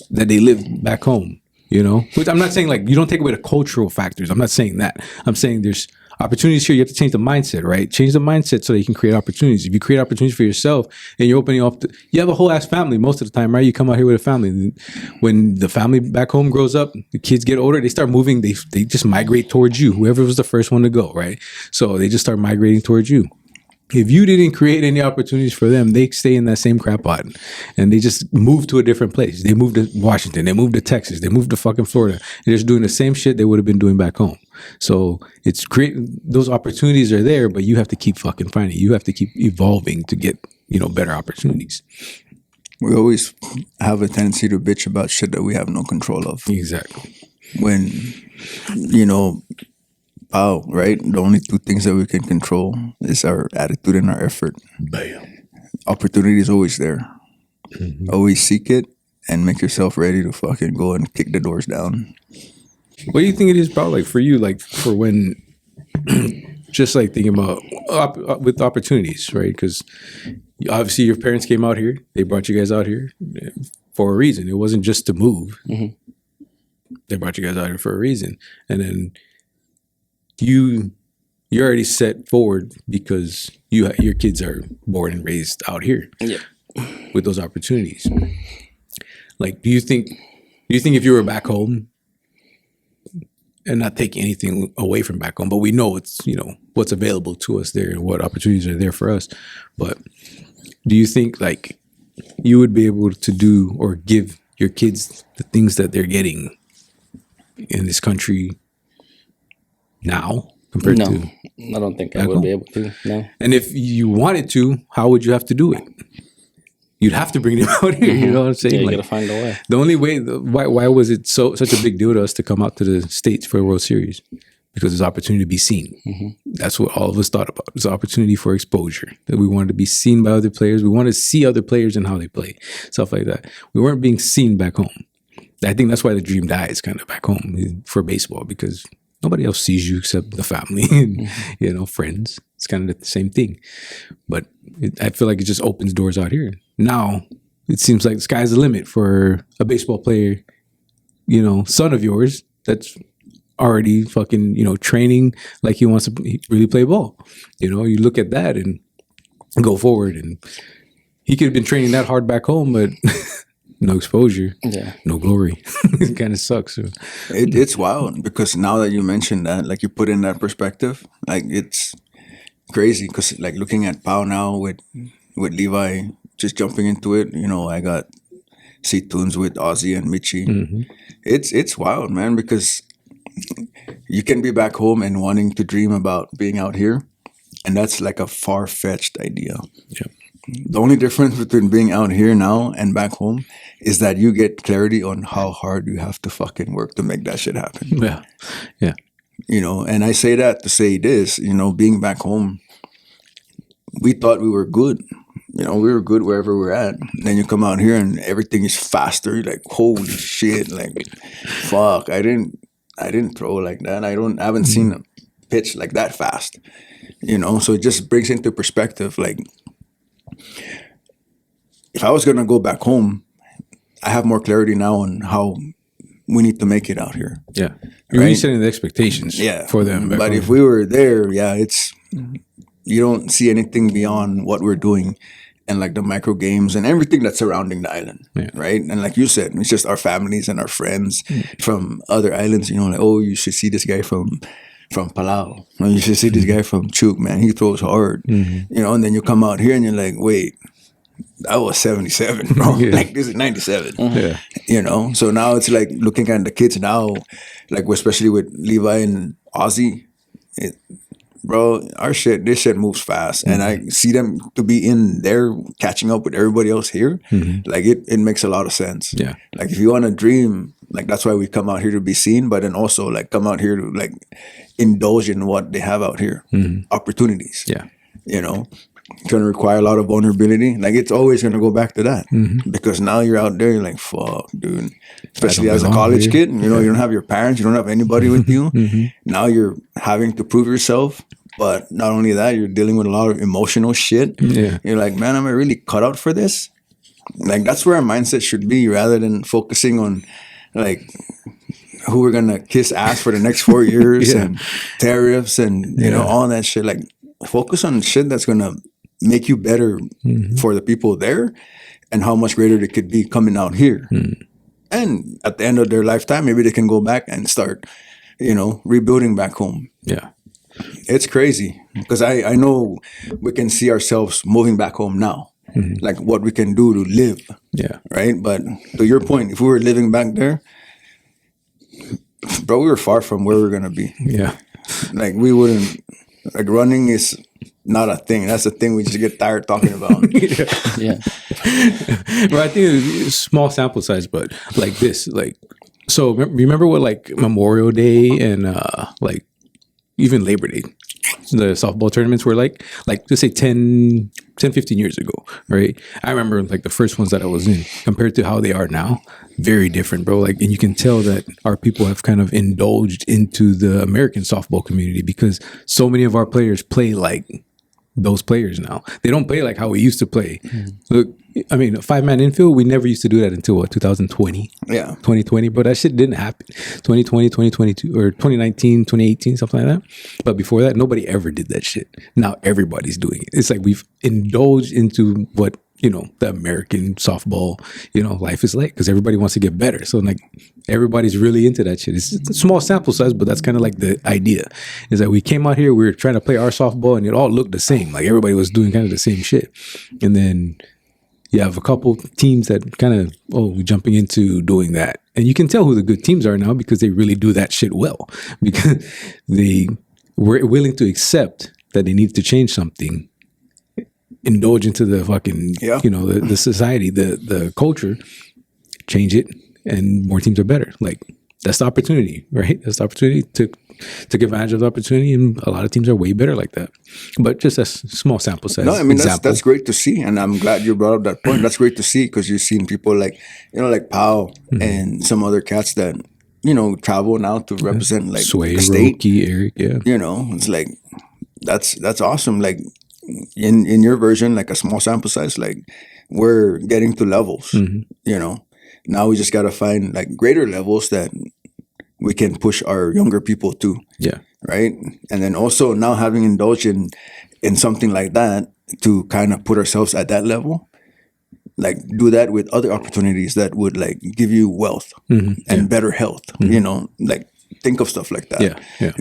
S1: that they live back home, Which I'm not saying like you don't take away the cultural factors. I'm not saying that. I'm saying there's opportunities here. You have to change the mindset, right? Change the mindset so that you can create opportunities. If you create opportunities for yourself and you're opening up, you have a whole ass family most of the time, right? You come out here with a family. When the family back home grows up, the kids get older, they start moving. They just migrate towards you. Whoever was the first one to go, right? So they just start migrating towards you. If you didn't create any opportunities for them, they stay in that same crap pot and they just move to a different place. They moved to Washington, they moved to Texas, they moved to fucking Florida. They're just doing the same shit they would have been doing back home. So it's those opportunities are there, but you have to keep fucking finding it. You have to keep evolving to get, better opportunities.
S2: We always have a tendency to bitch about shit that we have no control of.
S1: Exactly.
S2: When, right? The only two things that we can control is our attitude and our effort.
S1: Bam.
S2: Opportunity is always there. Mm-hmm. Always seek it and make yourself ready to fucking go and kick the doors down.
S1: What do you think it is about, like, for you, like, for when, just like thinking about with opportunities, right? Because obviously your parents came out here. They brought you guys out here for a reason. It wasn't just to move. Mm-hmm. They brought you guys out here for a reason. And then you're already set forward because your kids are born and raised out here with those opportunities. Like, do you think if you were back home, and not taking anything away from back home, but we know it's, what's available to us there and what opportunities are there for us. But do you think like you would be able to do or give your kids the things that they're getting in this country now compared to?
S4: No, I don't think I would be able to. No.
S1: And if you wanted to, how would you have to do it? You'd have to bring them out here. You know what I'm saying?
S4: Yeah, you gotta find a way.
S1: The only way, why was it such a big deal to us to come out to the States for a World Series? Because there's opportunity to be seen. Mm-hmm. That's what all of us thought about. There's opportunity for exposure. That we wanted to be seen by other players. We wanted to see other players and how they play, stuff like that. We weren't being seen back home. I think that's why the dream dies kind of back home for baseball, because nobody else sees you except the family and friends. It's kind of the same thing. But I feel like it just opens doors out here. Now, it seems like the sky's the limit for a baseball player, son of yours that's already fucking, training like he wants to really play ball. You look at that and go forward. And he could have been training that hard back home, but no exposure,
S4: Yeah.
S1: no glory. It kind of sucks. So.
S2: It's wild because now that you mentioned that, like you put in that perspective, like it's crazy because like looking at Pau now with Levi just jumping into it, you know, I got C-Tunes with Ozzy and Michi. It's wild, man, because you can be back home and wanting to dream about being out here, and that's like a far-fetched idea.
S1: Yeah.
S2: The only difference between being out here now and back home is that you get clarity on how hard you have to fucking work to make that shit happen.
S1: Yeah. Yeah.
S2: You know, and I say that to say this, you know, being back home, we thought we were good. You know, we were good wherever we're at. And then you come out here and everything is faster. You're like, holy shit, like, fuck, I didn't throw like that. I haven't seen a pitch like that fast. You know, so it just brings into perspective, like, if I was gonna go back home, I have more clarity now on how we need to make it out here.
S1: Yeah. You're really setting the expectations for them.
S2: But if we were there, it's you don't see anything beyond what we're doing and like the micro games and everything that's surrounding the island.
S1: Yeah.
S2: Right. And like you said, it's just our families and our friends from other islands, you know, like, oh, you should see this guy from Palau. Or you should see this guy from Chuk, man. He throws hard. You know, and then you come out here and you're like, wait, that was 77, bro. Like this is 97.
S1: Yeah.
S2: You know, so now it's like looking at the kids now, like especially with Levi and Ozzy, bro, this shit moves fast, and I see them to be in there catching up with everybody else here. Like it makes a lot of sense.
S1: Yeah,
S2: like if you want to dream, like that's why we come out here to be seen, but then also like come out here to like indulge in what they have out here, opportunities.
S1: Yeah,
S2: you know. It's going to require a lot of vulnerability. Like, it's always going to go back to that. Because now you're out there, you're like, fuck, dude. Especially as a college kid, you know, you don't have your parents, you don't have anybody with you. Now you're having to prove yourself. But not only that, you're dealing with a lot of emotional shit.
S1: Yeah.
S2: You're like, man, am I really cut out for this? Like, that's where our mindset should be rather than focusing on, like, who we're going to kiss ass for the next 4 years and tariffs and, you know, all that shit. Like, focus on shit that's going to make you better for the people there and how much greater they could be coming out here. And at the end of their lifetime, maybe they can go back and start, you know, rebuilding back home.
S1: Yeah.
S2: It's crazy because I know we can see ourselves moving back home now, like what we can do to live.
S1: Yeah.
S2: Right. But to your point, if we were living back there, bro, we were far from where we're going to be.
S1: Yeah.
S2: Like we wouldn't, like running is not a thing. That's a thing we just get tired talking about.
S4: Yeah.
S1: But I think it's small sample size, but like this, like, so remember what like Memorial Day and like even Labor Day, the softball tournaments were like let's say 10, 15 years ago, right? I remember like the first ones that I was in compared to how they are now, very different, bro. Like, and you can tell that our people have kind of indulged into the American softball community because so many of our players play like those players now. They don't play like how we used to play. Look, I mean, a 5-man infield, we never used to do that until what, 2020?
S2: Yeah.
S1: 2020, but that shit didn't happen. 2020, 2022, or 2019, 2018, something like that. But before that, nobody ever did that shit. Now everybody's doing it. It's like we've indulged into what, you know, the American softball, you know, life is like, because everybody wants to get better. So like everybody's really into that shit. It's a small sample size, but that's kind of like the idea is that we came out here, we were trying to play our softball and it all looked the same. Like everybody was doing kind of the same shit. And then you have a couple teams that kind of, we're jumping into doing that. And you can tell who the good teams are now because they really do that shit well. Because they were willing to accept that they need to change something, indulge into the fucking, you know, the society, the culture, change it, and more teams are better. Like, that's the opportunity, right? That's the opportunity to take advantage of the opportunity, and a lot of teams are way better like that. But just a small sample size.
S2: No, I mean, that's great to see, and I'm glad you brought up that point. That's great to see because you've seen people like, you know, like Pau and some other cats that, you know, travel now to represent like
S1: Sway,
S2: the state.
S1: Roki, Eric,
S2: You know, it's like, that's awesome. Like, in your version, like a small sample size, like we're getting to levels, you know. Now we just got to find like greater levels that we can push our younger people to. Yeah. Right. And then also now having indulged in something like that to kind of put ourselves at that level, like do that with other opportunities that would like give you wealth and better health. You know, like think of stuff like that.
S1: Yeah.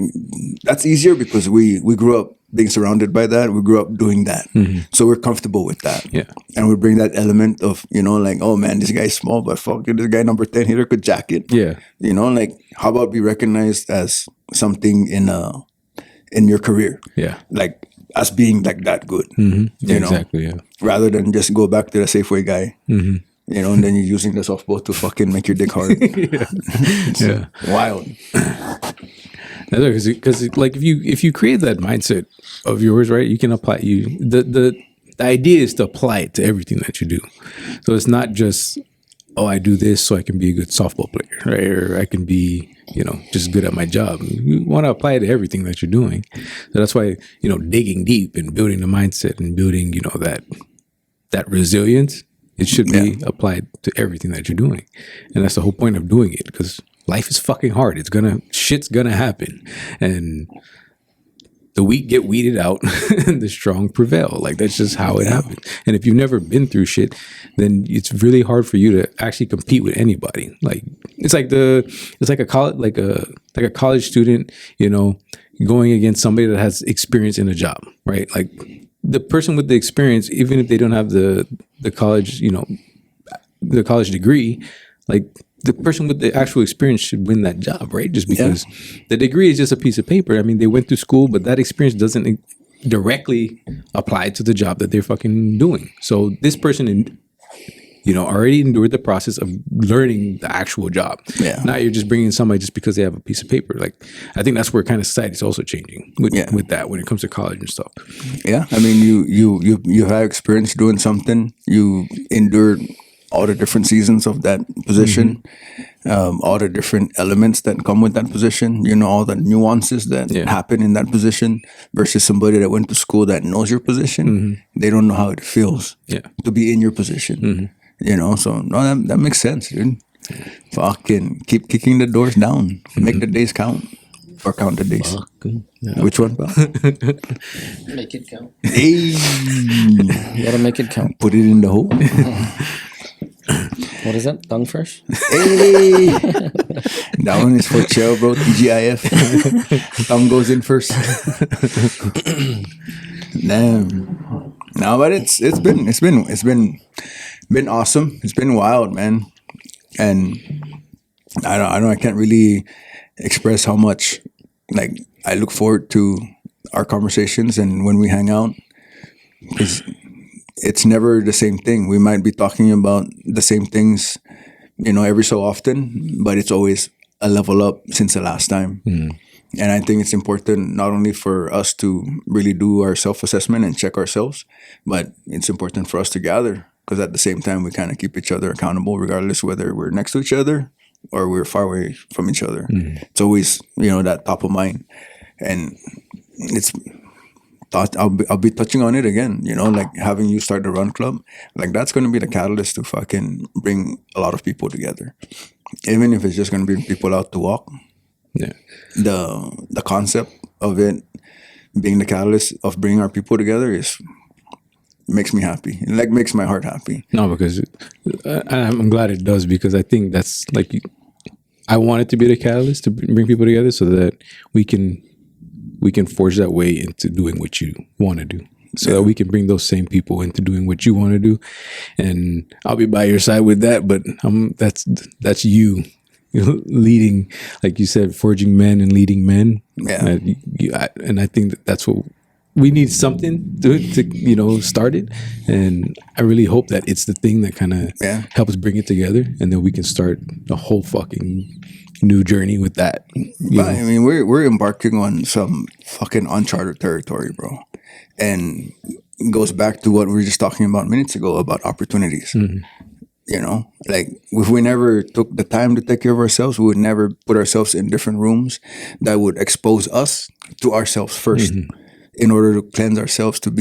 S2: That's easier because we grew up being surrounded by that. We grew up doing that, so we're comfortable with that.
S1: Yeah.
S2: And we bring that element of, you know, like, oh man, this guy's small, but fuck it, this guy number 10 hitter could jack it.
S1: Yeah.
S2: You know, like how about be recognized as something in your career?
S1: Yeah.
S2: Like as being like that good.
S1: Yeah,
S2: You know,
S1: exactly. Yeah.
S2: rather than just go back to the Safeway guy. You know, and then you're using the softball to fucking make your dick hard.
S1: Yeah.
S2: Wild.
S1: Because like if you create that mindset of yours, right, you can apply the idea is to apply it to everything that you do. So it's not just, oh, I do this so I can be a good softball player, right? Or I can be, you know, just good at my job. You want to apply it to everything that you're doing. So that's why, you know, digging deep and building the mindset and building, you know, that resilience, it should be applied to everything that you're doing. And that's the whole point of doing it, because life is fucking hard. Shit's gonna happen. And the weak get weeded out and the strong prevail. Like that's just how it happens. And if you've never been through shit, then it's really hard for you to actually compete with anybody. Like it's like a college student, you know, going against somebody that has experience in a job, right? Like the person with the experience, even if they don't have the college, you know, the college degree, like the person with the actual experience should win that job, right? Just because the degree is just a piece of paper. I mean, they went through school, but that experience doesn't directly apply to the job that they're fucking doing. So this person, you know, already endured the process of learning the actual job.
S2: Yeah.
S1: Now you're just bringing somebody just because they have a piece of paper. Like, I think that's where kind of society is also changing with that when it comes to college and stuff.
S2: Yeah, I mean, you have experience doing something. You endured all the different seasons of that position, all the different elements that come with that position. You know, all the nuances that happen in that position versus somebody that went to school that knows your position. They don't know how it feels to be in your position. You know, so no, that makes sense, dude. Fucking keep kicking the doors down. Make the days count. Or count the days. Which one, pal?
S4: Make it count.
S2: Hey.
S4: You gotta make it count.
S2: Put it in the hole.
S4: What is that? Tongue first?
S2: Hey. That one is for chill, bro. TGIF. Thumb goes in first. Damn. No, but it's been awesome. It's been wild, man. And I can't really express how much like I look forward to our conversations and when we hang out, because it's never the same thing. We might be talking about the same things, you know, every so often, but it's always a level up since the last time. And I think it's important not only for us to really do our self-assessment and check ourselves, but it's important for us to gather, because at the same time we kind of keep each other accountable, regardless whether we're next to each other or we're far away from each other. It's always, you know, that top of mind. And it's thought I'll be touching on it again, you know, like having you start the run club, like that's going to be the catalyst to fucking bring a lot of people together, even if it's just going to bring people out to walk. The concept of it being the catalyst of bringing our people together makes me happy. It like makes my heart happy.
S1: No, because I'm glad it does, because I think that's like, I want it to be the catalyst to bring people together so that we can forge that way into doing what you want to do, so that we can bring those same people into doing what you want to do. And I'll be by your side with that, but that's you leading, like you said, forging men and leading men. And I think that's what we need, something to you know, start it. And I really hope that it's the thing that kind of helps bring it together, and then we can start a whole fucking new journey with that.
S2: I mean, we're embarking on some fucking uncharted territory, bro. And it goes back to what we were just talking about minutes ago about opportunities. You know, like if we never took the time to take care of ourselves, we would never put ourselves in different rooms that would expose us to ourselves first, in order to cleanse ourselves to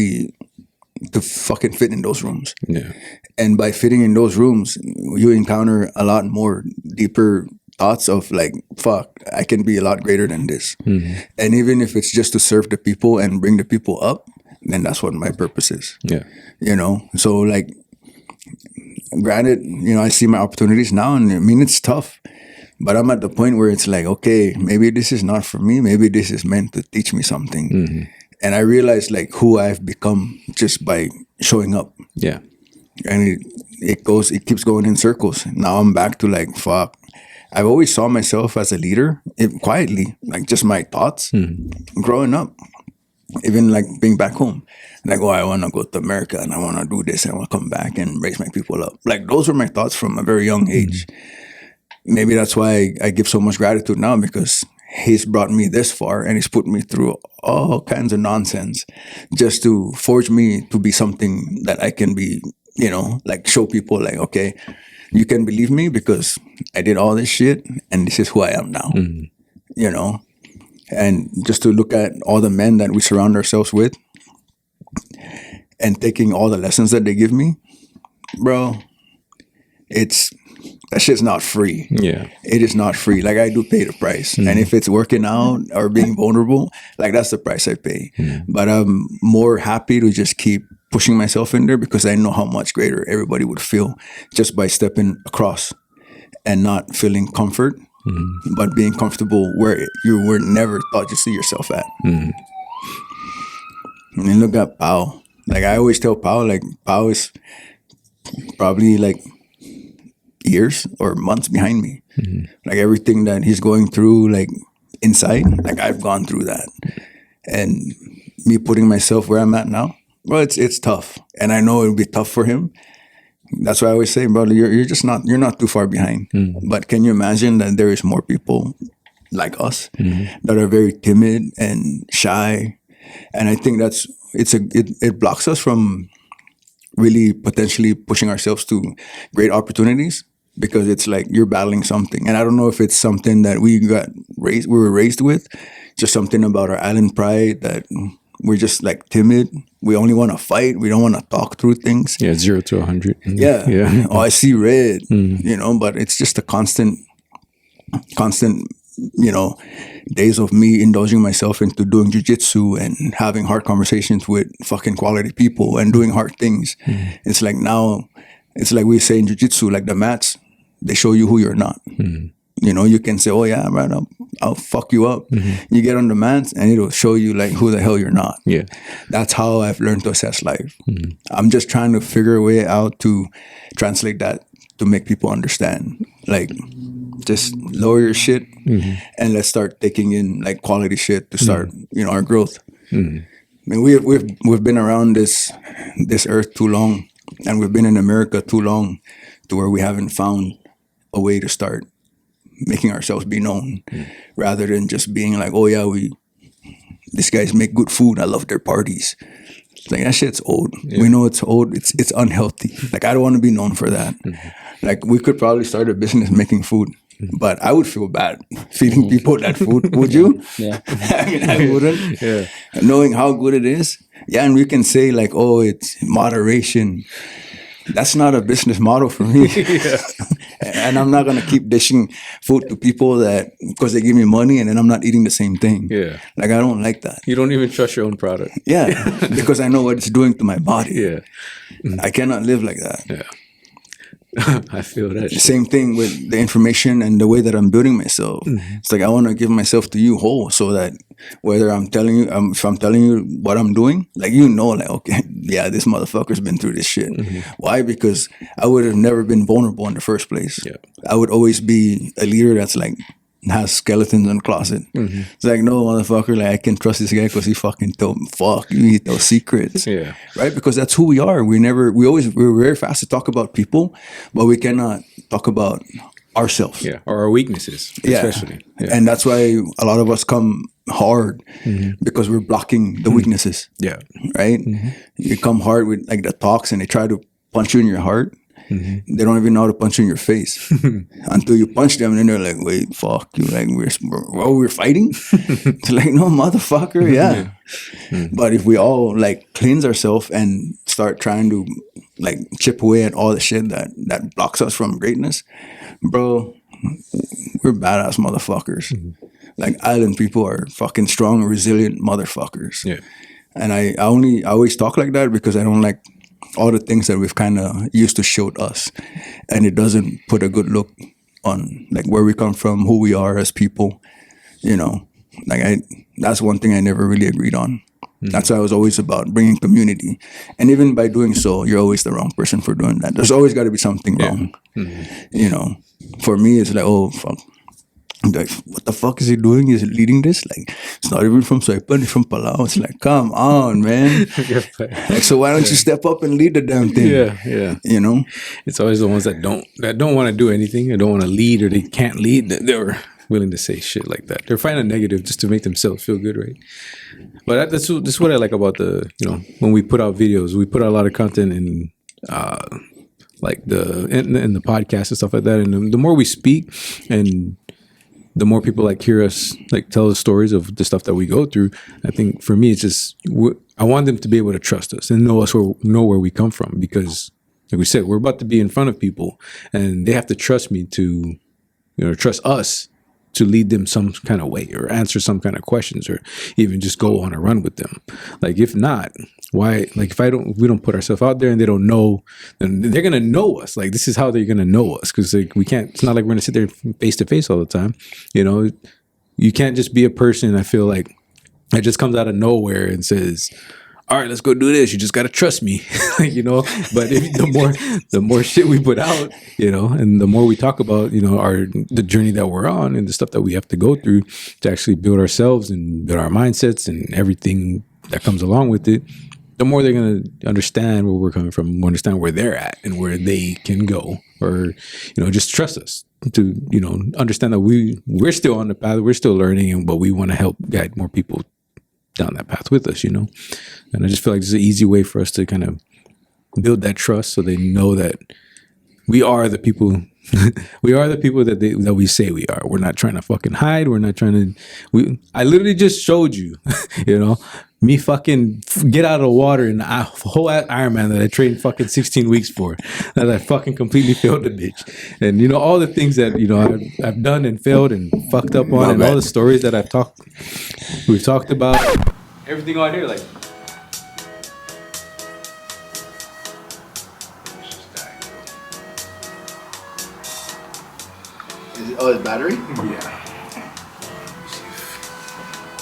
S2: fucking fit in those rooms. And by fitting in those rooms, you encounter a lot more deeper thoughts of like, fuck, I can be a lot greater than this. And even if it's just to serve the people and bring the people up, then that's what my purpose is. You know, so like granted, I see my opportunities now, and I mean, it's tough. But I'm at the point where it's like, okay, maybe this is not for me. Maybe this is meant to teach me something. Mm-hmm. And I realized like who I've become just by showing up.
S1: Yeah.
S2: And it keeps going in circles. Now I'm back to like, fuck. I've always saw myself as a leader, quietly, like just my thoughts growing up. Even like being back home, like, I want to go to America and I want to do this and I want to come back and raise my people up. Like those were my thoughts from a very young age. Maybe that's why I give so much gratitude now, because he's brought me this far and he's put me through all kinds of nonsense just to forge me to be something that I can be, like show people like, okay, you can believe me because I did all this shit and this is who I am now, And just to look at all the men that we surround ourselves with and taking all the lessons that they give me, bro, that shit's not free.
S1: Yeah.
S2: It is not free. Like I do pay the price. And if it's working out or being vulnerable, like that's the price I pay. But I'm more happy to just keep pushing myself in there because I know how much greater everybody would feel just by stepping across and not feeling comfort. But being comfortable where you were never thought you see yourself at. And look at Pao. Like I always tell Pao, like Pao is probably like years or months behind me. Like everything that he's going through, like inside, like I've gone through that. And me putting myself where I'm at now, well, it's tough. And I know it'll be tough for him. That's why I always say, brother, you're not too far behind. But can you imagine that there is more people like us that are very timid and shy? And I think it blocks us from really potentially pushing ourselves to great opportunities because it's like you're battling something. And I don't know if it's something that we were raised with, just something about our island pride that we're just like timid. We only want to fight. We don't want to talk through things.
S1: Yeah, 0 to 100.
S2: Yeah. Oh, I see red, but it's just a constant, days of me indulging myself into doing jiu-jitsu and having hard conversations with fucking quality people and doing hard things. It's like now, it's like we say in jiu-jitsu, like the mats, they show you who you're not. You can say, oh yeah, right, I'll fuck you up. You get on the mats and it'll show you like who the hell you're not.
S1: Yeah.
S2: That's how I've learned to assess life. I'm just trying to figure a way out to translate that to make people understand. Like, just lower your shit and let's start taking in like quality shit to start, our growth. I mean, we've been around this earth too long, and we've been in America too long to where we haven't found a way to start making ourselves be known rather than just being like, oh yeah, these guys make good food. I love their parties. It's like that shit's old. Yeah. We know it's old. It's unhealthy. Like I don't want to be known for that. Like we could probably start a business making food, but I would feel bad feeding people that food. Would you?
S4: Yeah.
S2: I mean, I wouldn't.
S1: Yeah.
S2: Knowing how good it is. Yeah, and we can say like, oh, it's moderation. That's not a business model for me. And I'm not going to keep dishing food to people that because they give me money and then I'm not eating the same thing.
S1: Yeah.
S2: Like, I don't like that.
S1: You don't even trust your own product.
S2: Yeah. Because I know what it's doing to my body.
S1: Yeah.
S2: I cannot live like that.
S1: Yeah. I feel that.
S2: Same thing with the information and the way that I'm building myself. It's like I want to give myself to you whole, so that whether I'm telling you, if I'm telling you what I'm doing, like like okay, yeah, this motherfucker's been through this shit. Why? Because I would have never been vulnerable in the first place.
S1: Yeah.
S2: I would always be a leader that's like has skeletons in the closet. It's like, no, motherfucker, like I can trust this guy because he fucking told he tells secrets.
S1: Yeah.
S2: Right? Because that's who we are. We're very fast to talk about people, but we cannot talk about ourselves.
S1: Yeah. Or our weaknesses, especially.
S2: Yeah. And that's why a lot of us come hard because we're blocking the weaknesses.
S1: Yeah.
S2: Right? You come hard with like the talks and they try to punch you in your heart. They don't even know how to punch you in your face until you punch them, and then they're like, "Wait, fuck you!" Like we're fighting. It's like, no, motherfucker, yeah. But if we all like cleanse ourselves and start trying to like chip away at all the shit that blocks us from greatness, bro, we're badass motherfuckers. Like island people are fucking strong, resilient motherfuckers.
S1: Yeah.
S2: And I always talk like that because I don't like all the things that we've kind of used to show us, and it doesn't put a good look on like where we come from, who we are as people. You know, like that's one thing I never really agreed on. That's why I was always about bringing community. And even by doing so, you're always the wrong person for doing that. There's always got to be something wrong. You know, for me, it's like, oh, fuck. Like, what the fuck is he doing? He's leading this? Like, it's not even from Saipan, it's from Palau. It's like, come on, man. Like, so why don't you step up and lead the damn thing?
S1: Yeah.
S2: You know?
S1: It's always the ones that don't want to do anything or don't want to lead or they can't lead. They're willing to say shit like that. They're finding a negative just to make themselves feel good, right? But this is what I like about when we put out videos, we put out a lot of content in like in the podcast and stuff like that. And the more we speak and the more people like hear us like tell the stories of the stuff that we go through, I think for me, it's just, I want them to be able to trust us and know where we come from, because like we said, we're about to be in front of people and they have to trust me to, trust us to lead them some kind of way or answer some kind of questions or even just go on a run with them. Like, if not, why, like, if we don't put ourselves out there and they don't know, then they're going to know us. Like, this is how they're going to know us. Cause like, we can't, it's not like we're going to sit there face to face all the time. You can't just be a person, I feel like, that just comes out of nowhere and says, all right, let's go do this. You just got to trust me, but the more shit we put out, and the more we talk about, the journey that we're on and the stuff that we have to go through to actually build ourselves and build our mindsets and everything that comes along with it, the more they're going to understand where we're coming from, understand where they're at and where they can go, or, just trust us to, understand that we're still on the path, we're still learning, but we want to help guide more people down that path with us, And I just feel like it's an easy way for us to kind of build that trust, so they know that we are the people. We are the people that we say we are. We're not trying to fucking hide. We're not trying to. I literally just showed you, me fucking get out of the water in the whole Ironman that I trained fucking 16 weeks for, that I fucking completely failed the bitch, and all the things that I've done and failed and fucked up on, and all the stories that we've talked about, everything on here, like.
S2: Oh, his battery?
S1: Yeah.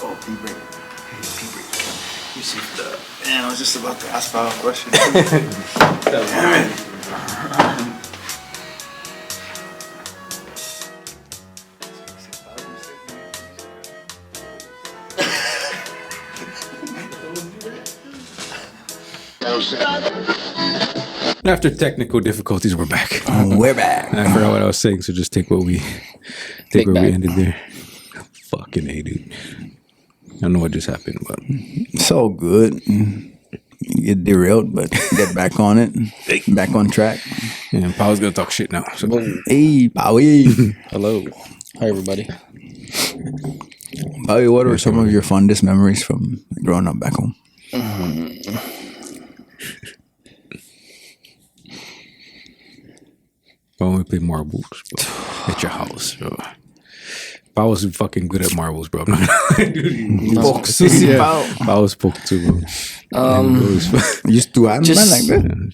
S2: Oh, P-break. You see the... Man, I was just about to ask Paul a question. Damn it.
S1: After technical difficulties, we're back.
S2: We're back.
S1: I forgot what I was saying, so just take where we ended there. Fucking A, dude. I don't know what just happened, but
S2: it's all good. You get derailed, but get back on it. Back on track.
S1: Yeah, Paul's gonna talk shit now. So.
S2: Hey, Paui.
S4: Hello. Hi, everybody.
S2: Paui, what are some of your fondest memories from growing up back home?
S1: When we play marbles, bro, at your house, bro. I was fucking good at marbles, bro. I'm not gonna I was spoke to, bro.
S2: Used to hand
S4: just,
S2: like that.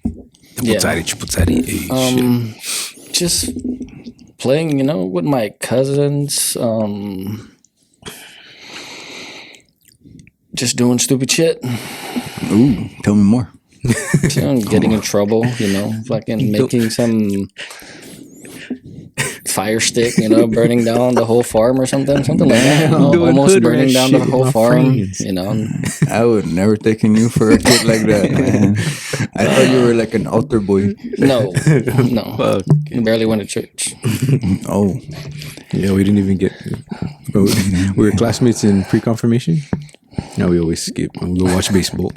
S4: Just playing, with my cousins. Just doing stupid shit.
S2: Ooh, tell me more.
S4: Getting in trouble, fucking making some fire stick, burning down the whole farm or something like that. Almost burning down the whole farm,
S2: I would never taken you for a kid like that, man. I thought you were like an altar boy.
S4: No. Barely went to church.
S2: Oh.
S1: Yeah, we didn't even get... We were classmates in pre-confirmation. Now we always skip and we go watch baseball.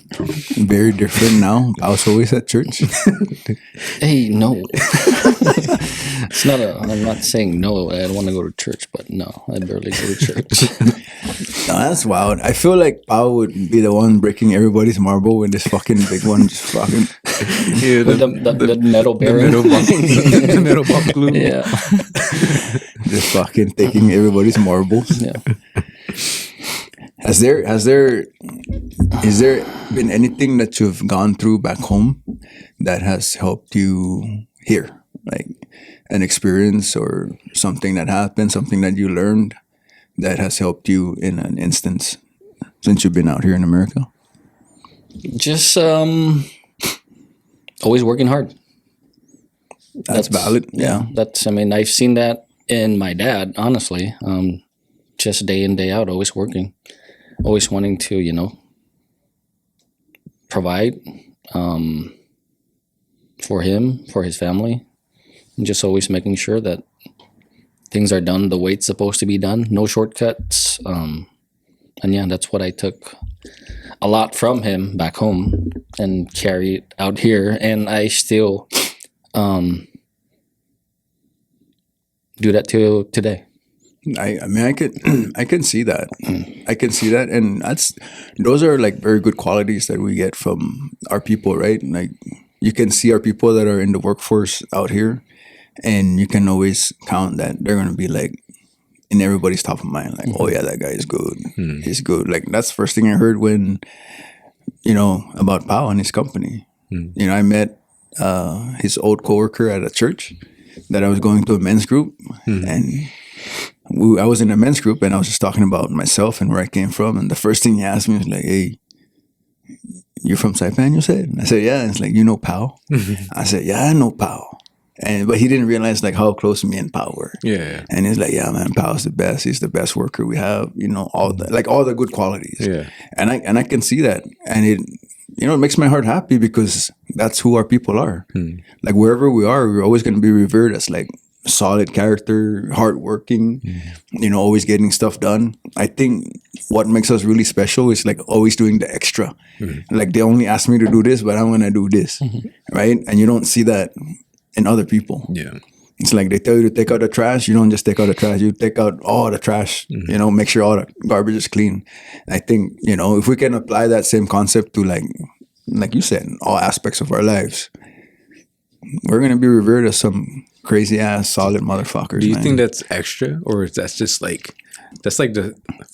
S2: Very different now. I was always at church.
S4: Hey, no. It's not I'm not saying no, I don't want to go to church, but no, I barely go to church.
S2: No, that's wild. I feel like Pao would be the one breaking everybody's marble with this fucking big one, just fucking...
S4: Yeah, the metal bearing.
S1: The metal box glue.
S4: Yeah.
S2: Just fucking taking everybody's marbles.
S4: Yeah.
S2: Has there been anything that you've gone through back home that has helped you here? Like an experience or something that happened, something that you learned that has helped you in an instance since you've been out here in America?
S4: Just always working hard.
S2: That's valid. Yeah.
S4: I mean, I've seen that in my dad, honestly. Just day in, day out, always working, always wanting to, provide for him, for his family, and just always making sure that things are done the way it's supposed to be done. No shortcuts. And yeah, that's what I took a lot from him back home and carried out here. And I still do that till today.
S2: I mean, I can see that. I can see that, and those are like very good qualities that we get from our people, right? Like you can see our people that are in the workforce out here, and you can always count that they're gonna be like in everybody's top of mind. Like, oh yeah, that guy is good. He's good. Like that's the first thing I heard when about Pao and his company. I met his old coworker at a church that I was going to a men's group, and I was in a men's group, and I was just talking about myself and where I came from. And the first thing he asked me was like, "Hey, you're from Saipan?" You said. And I said, "Yeah." And it's like, "You know Pao?" I said, "Yeah, I know Pao." But he didn't realize like how close me and Pao were. Yeah. And he's like, "Yeah, man, Pao's the best. He's the best worker we have. All the good qualities." Yeah. And I can see that, and it makes my heart happy because that's who our people are. Like wherever we are, we're always going to be revered as like solid character, hardworking, always getting stuff done. I think what makes us really special is like always doing the extra. Like they only ask me to do this, but I'm going to do this. Right. And you don't see that in other people. Yeah. It's like they tell you to take out the trash. You don't just take out the trash. You take out all the trash, make sure all the garbage is clean. I think, if we can apply that same concept to like you said, all aspects of our lives, we're going to be revered as some crazy ass solid motherfuckers.
S1: Do you think that's extra, or is that's just like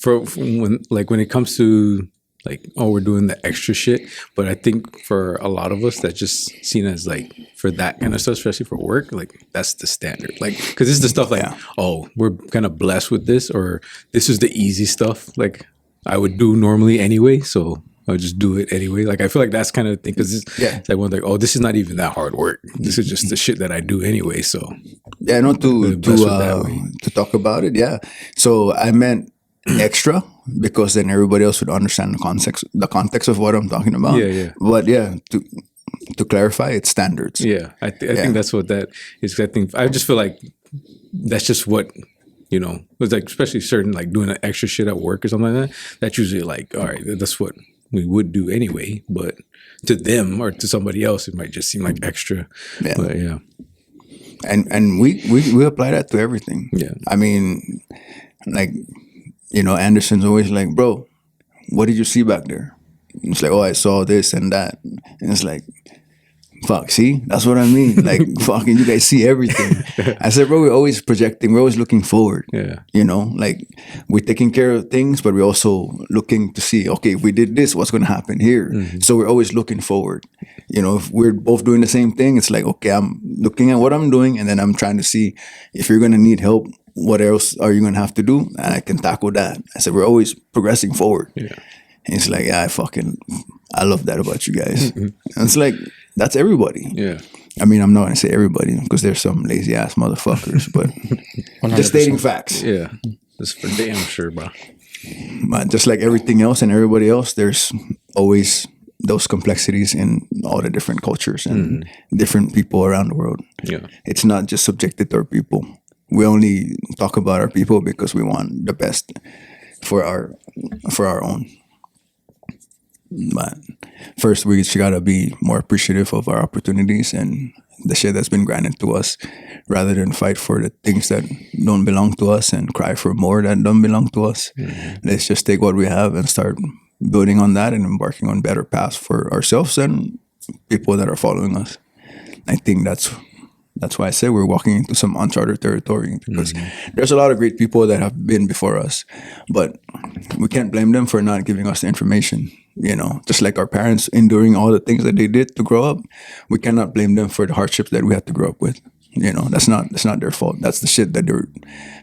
S1: when it comes to like, oh, we're doing the extra shit? But I think for a lot of us, that's just seen as like for that kind of stuff, especially for work, like that's the standard. Like, because this is the stuff like, oh, we're kind of blessed with this, or this is the easy stuff like I would do normally anyway, so I'll just do it anyway. Like I feel like that's kind of the thing, because it's like one like, oh, this is not even that hard work. This is just the shit that I do anyway. So
S2: yeah, to talk about it. Yeah. So I meant extra because then everybody else would understand the context of what I'm talking about. Yeah, yeah. But yeah, to clarify, it's standards.
S1: Yeah, I think that's what that is. I just feel like that's just what. It's like, especially certain like doing an extra shit at work or something like that. That's usually like, all right, that's what we would do anyway. But to them or to somebody else, it might just seem like extra. Yeah. But yeah.
S2: And we apply that to everything. Yeah. I mean, like, Anderson's always like, bro, what did you see back there? And it's like, oh, I saw this and that. And it's like, fuck, see? That's what I mean. Like, fucking, you guys see everything. I said, bro, we're always projecting. We're always looking forward. Yeah. Like, we're taking care of things, but we're also looking to see, okay, if we did this, what's going to happen here? So we're always looking forward. If we're both doing the same thing, it's like, okay, I'm looking at what I'm doing, and then I'm trying to see if you're going to need help, what else are you going to have to do? And I can tackle that. I said, we're always progressing forward. Yeah. And it's like, yeah, I love that about you guys. And it's like, that's everybody. Yeah. I mean, I'm not going to say everybody because there's some lazy ass motherfuckers, but 100%. Just stating facts.
S1: Yeah. That's for damn sure, bro.
S2: But just like everything else and everybody else, there's always those complexities in all the different cultures and different people around the world. Yeah. It's not just subjected to our people. We only talk about our people because we want the best for our own. But first, we just gotta be more appreciative of our opportunities and the shit that's been granted to us, rather than fight for the things that don't belong to us and cry for more that don't belong to us. Let's just take what we have and start building on that and embarking on better paths for ourselves and people that are following us. I think that's That's why I say we're walking into some uncharted territory, because there's a lot of great people that have been before us, but we can't blame them for not giving us the information. Just like our parents enduring all the things that they did to grow up, we cannot blame them for the hardships that we had to grow up with. That's not their fault. That's the shit that they were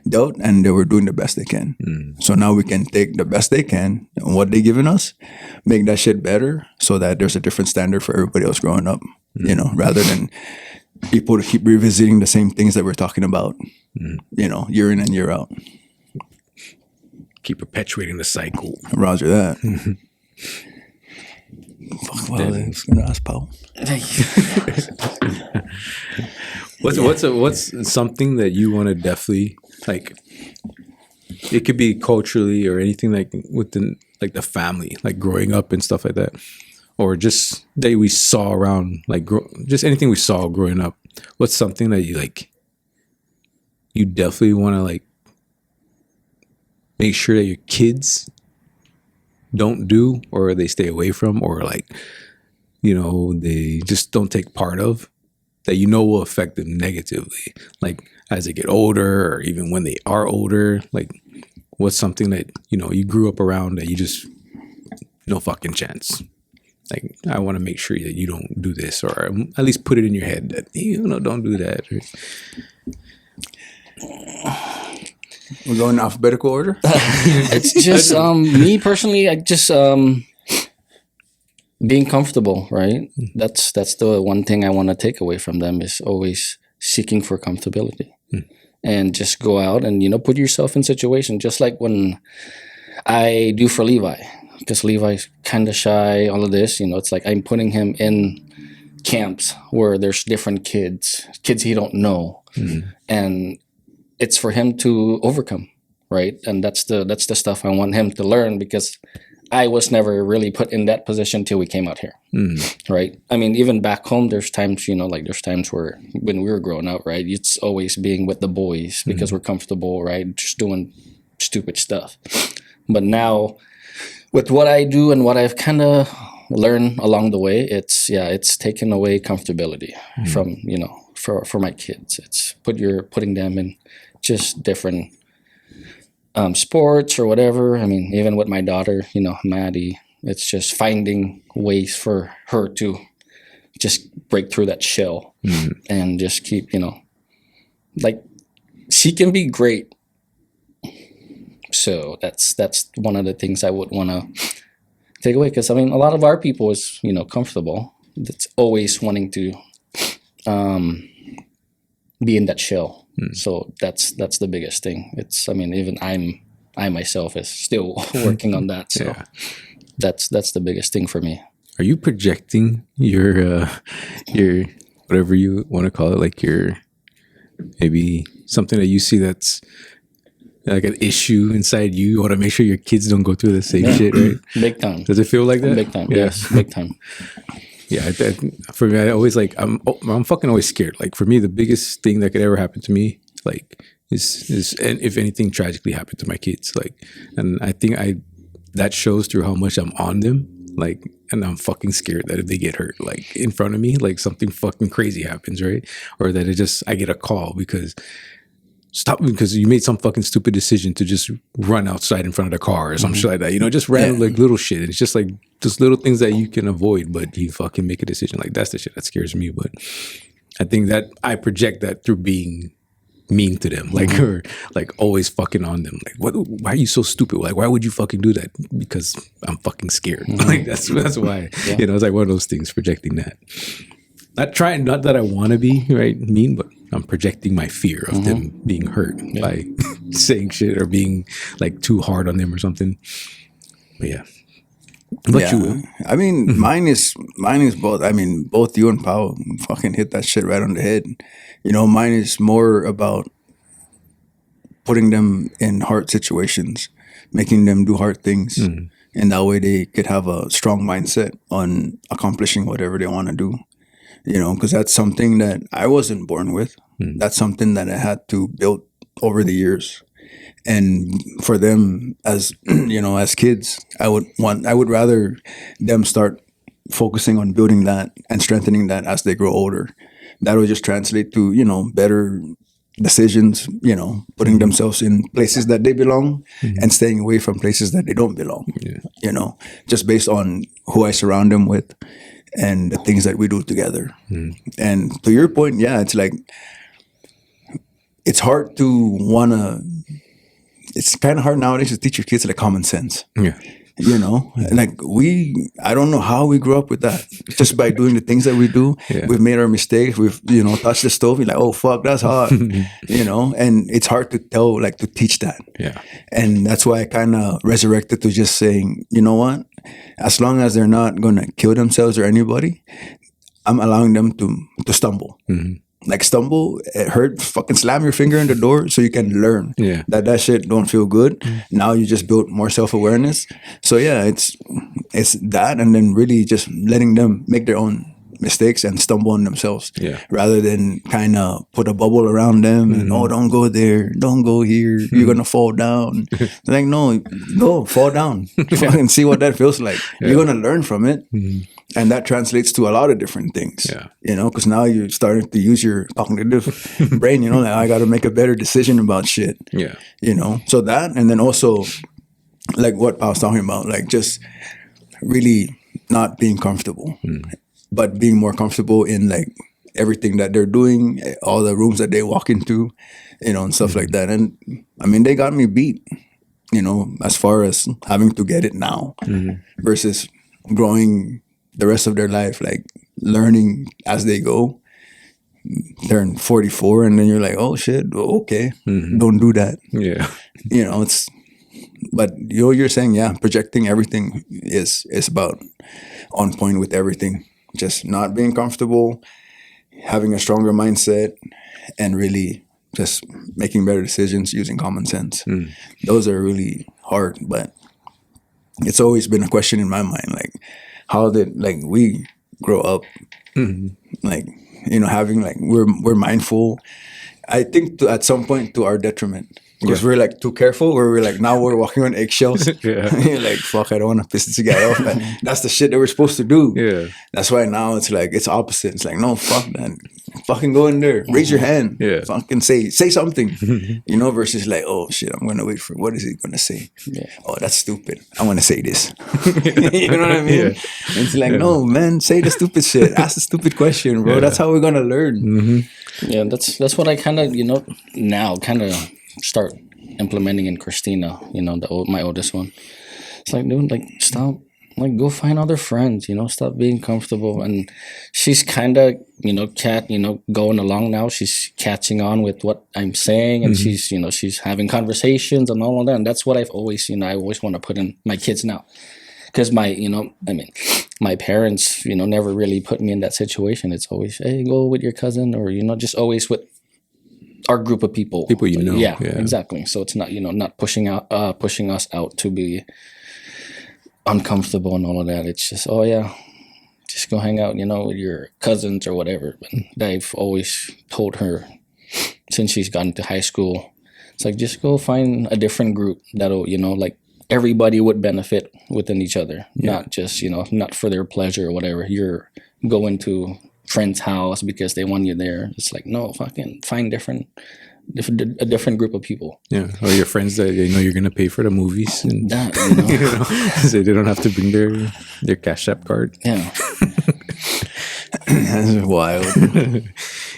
S2: dealt, and they were doing the best they can. So now we can take the best they can and what they given us, make that shit better, so that there's a different standard for everybody else growing up. Rather than people to keep revisiting the same things that we're talking about, year in and year out.
S1: Keep perpetuating the cycle.
S2: Roger that. Fuck, well, I was gonna ask Paul.
S1: What's something that you want to definitely, like, it could be culturally or anything, like within like the family, like growing up and stuff like that, or just that we saw around, like just anything we saw growing up. What's something that you definitely want to like make sure that your kids don't do, or they stay away from, or like, they just don't take part of, that will affect them negatively, like as they get older, or even when they are older? Like, what's something that you grew up around that you just, no fucking chance? Like, I want to make sure that you don't do this, or at least put it in your head that don't do that.
S2: We're going in alphabetical order.
S4: It's just me personally. I just being comfortable, right? That's the one thing I want to take away from them, is always seeking for comfortability, and just go out and put yourself in situations, just like when I do for Levi, because Levi's kind of shy. All of this, it's like I'm putting him in camps where there's different kids he don't know, and it's for him to overcome, right? And that's the stuff I want him to learn, because I was never really put in that position till we came out here, right? I mean, even back home, there's times, there's times where when we were growing up, right, it's always being with the boys because we're comfortable, right, just doing stupid stuff. But now, with what I do and what I've kind of learned along the way, it's taken away comfortability from, for my kids. It's putting them in just different sports or whatever. I mean, even with my daughter, Maddie, it's just finding ways for her to just break through that shell and just keep, like, she can be great. So that's one of the things I would want to take away, because I mean, a lot of our people is comfortable. That's always wanting to be in that shell. So that's the biggest thing. Even I myself is still working on that. So that's the biggest thing for me.
S1: Are you projecting your whatever you want to call it, like your, maybe something that you see that's like an issue inside you? You want to make sure your kids don't go through the same shit, right?
S4: Big time.
S1: Does it feel like that?
S4: Big time. Yeah. Yes, big time.
S1: Yeah, for me, I always I'm fucking always scared. Like, for me, the biggest thing that could ever happen to me, like, is and if anything tragically happened to my kids, like, and I think that shows through how much I'm on them, like, and I'm fucking scared that if they get hurt, like, in front of me, like, something fucking crazy happens, right? Or that I get a call because you made some fucking stupid decision to just run outside in front of the car or some shit like that. Just random like little shit. It's just like just little things that you can avoid, but you fucking make a decision. Like, that's the shit that scares me. But I think that I project that through being mean to them, like, or like always fucking on them. Like, why are you so stupid? Like, why would you fucking do that? Because I'm fucking scared. Like, that's why. It's like one of those things, projecting that. Not that I want to be mean, but I'm projecting my fear of them being hurt by saying shit or being like too hard on them or something. But yeah. But you will.
S2: I mean, mine is both. I mean, both you and Pao fucking hit that shit right on the head. Mine is more about putting them in hard situations, making them do hard things. And that way they could have a strong mindset on accomplishing whatever they want to do. Because that's something that I wasn't born with. That's something that I had to build over the years. And for them, as as kids, I would rather them start focusing on building that and strengthening that as they grow older, that will just translate to, better decisions, putting themselves in places that they belong and staying away from places that they don't belong, just based on who I surround them with and the things that we do together. And to your point, yeah, it's like, it's hard to it's kind of hard nowadays to teach your kids like common sense.
S1: Yeah.
S2: Like I don't know how we grew up with that. Just by doing the things that we do, we've made our mistakes. We've, touched the stove. You're like, oh fuck, that's hot. And it's hard to to teach that.
S1: Yeah.
S2: And that's why I kind of resurrected to just saying, you know what? As long as they're not going to kill themselves or anybody, I'm allowing them to stumble. Like stumble, it hurt, fucking slam your finger in the door so you can learn that shit don't feel good. Now you just built more self-awareness. So yeah, it's that, and then really just letting them make their own mistakes and stumble on themselves rather than kind of put a bubble around them and don't go there, don't go here, you're gonna fall down. Like, no, go fall down. Fucking see what that feels like. You're gonna learn from it. And that translates to a lot of different things, because now you're starting to use your cognitive brain, like I got to make a better decision about shit, so that, and then also like what I was talking about, like just really not being comfortable, but being more comfortable in like everything that they're doing, all the rooms that they walk into, and stuff like that. And I mean, they got me beat, as far as having to get it now versus growing the rest of their life, like learning as they go. They're 44 and then you're like, oh shit, okay, don't do that.
S1: Yeah.
S2: But you're saying, projecting everything is about on point with everything. Just not being comfortable, having a stronger mindset, and really just making better decisions using common sense. Those are really hard, but it's always been a question in my mind, like, how did we grow up, having we're mindful. I think at some point to our detriment because we're too careful. Where we're now we're walking on eggshells. You're like, fuck, I don't want to piss this guy off. And that's the shit that we're supposed to do. Yeah, that's why now it's it's opposite. It's like, no, fuck that. Fucking go in there, raise your hand. Yeah, fucking say something. Versus oh shit, I'm gonna wait for what is he gonna say? Yeah. Oh, that's stupid. I want to say this. You know what I mean? Yeah. And it's like, no, man, say the stupid shit. Ask the stupid question, bro. That's how we're gonna learn.
S4: Yeah, that's what I kind of now kind of start implementing in Christina. My oldest one. It's like, dude, stop. Go find other friends, stop being comfortable. And she's kind of, going along now. She's catching on with what I'm saying. And she's, she's having conversations and all of that. And that's what I've always, I always want to put in my kids now. Because my parents, never really put me in that situation. It's always, hey, go with your cousin or, just always with our group of people.
S1: People
S4: Yeah, exactly. So it's not, not pushing us out to be uncomfortable and all of that. It's just, oh yeah, just go hang out, with your cousins or whatever. But I've always told her since she's gotten to high school, it's like, just go find a different group that'll, everybody would benefit within each other, not just, not for their pleasure or whatever. You're going to friend's house because they want you there. It's like, no, fucking find a different group of people. Yeah,
S1: or your friends that you're gonna pay for the movies, and that so they don't have to bring their Cash App card.
S2: Yeah, that's wild.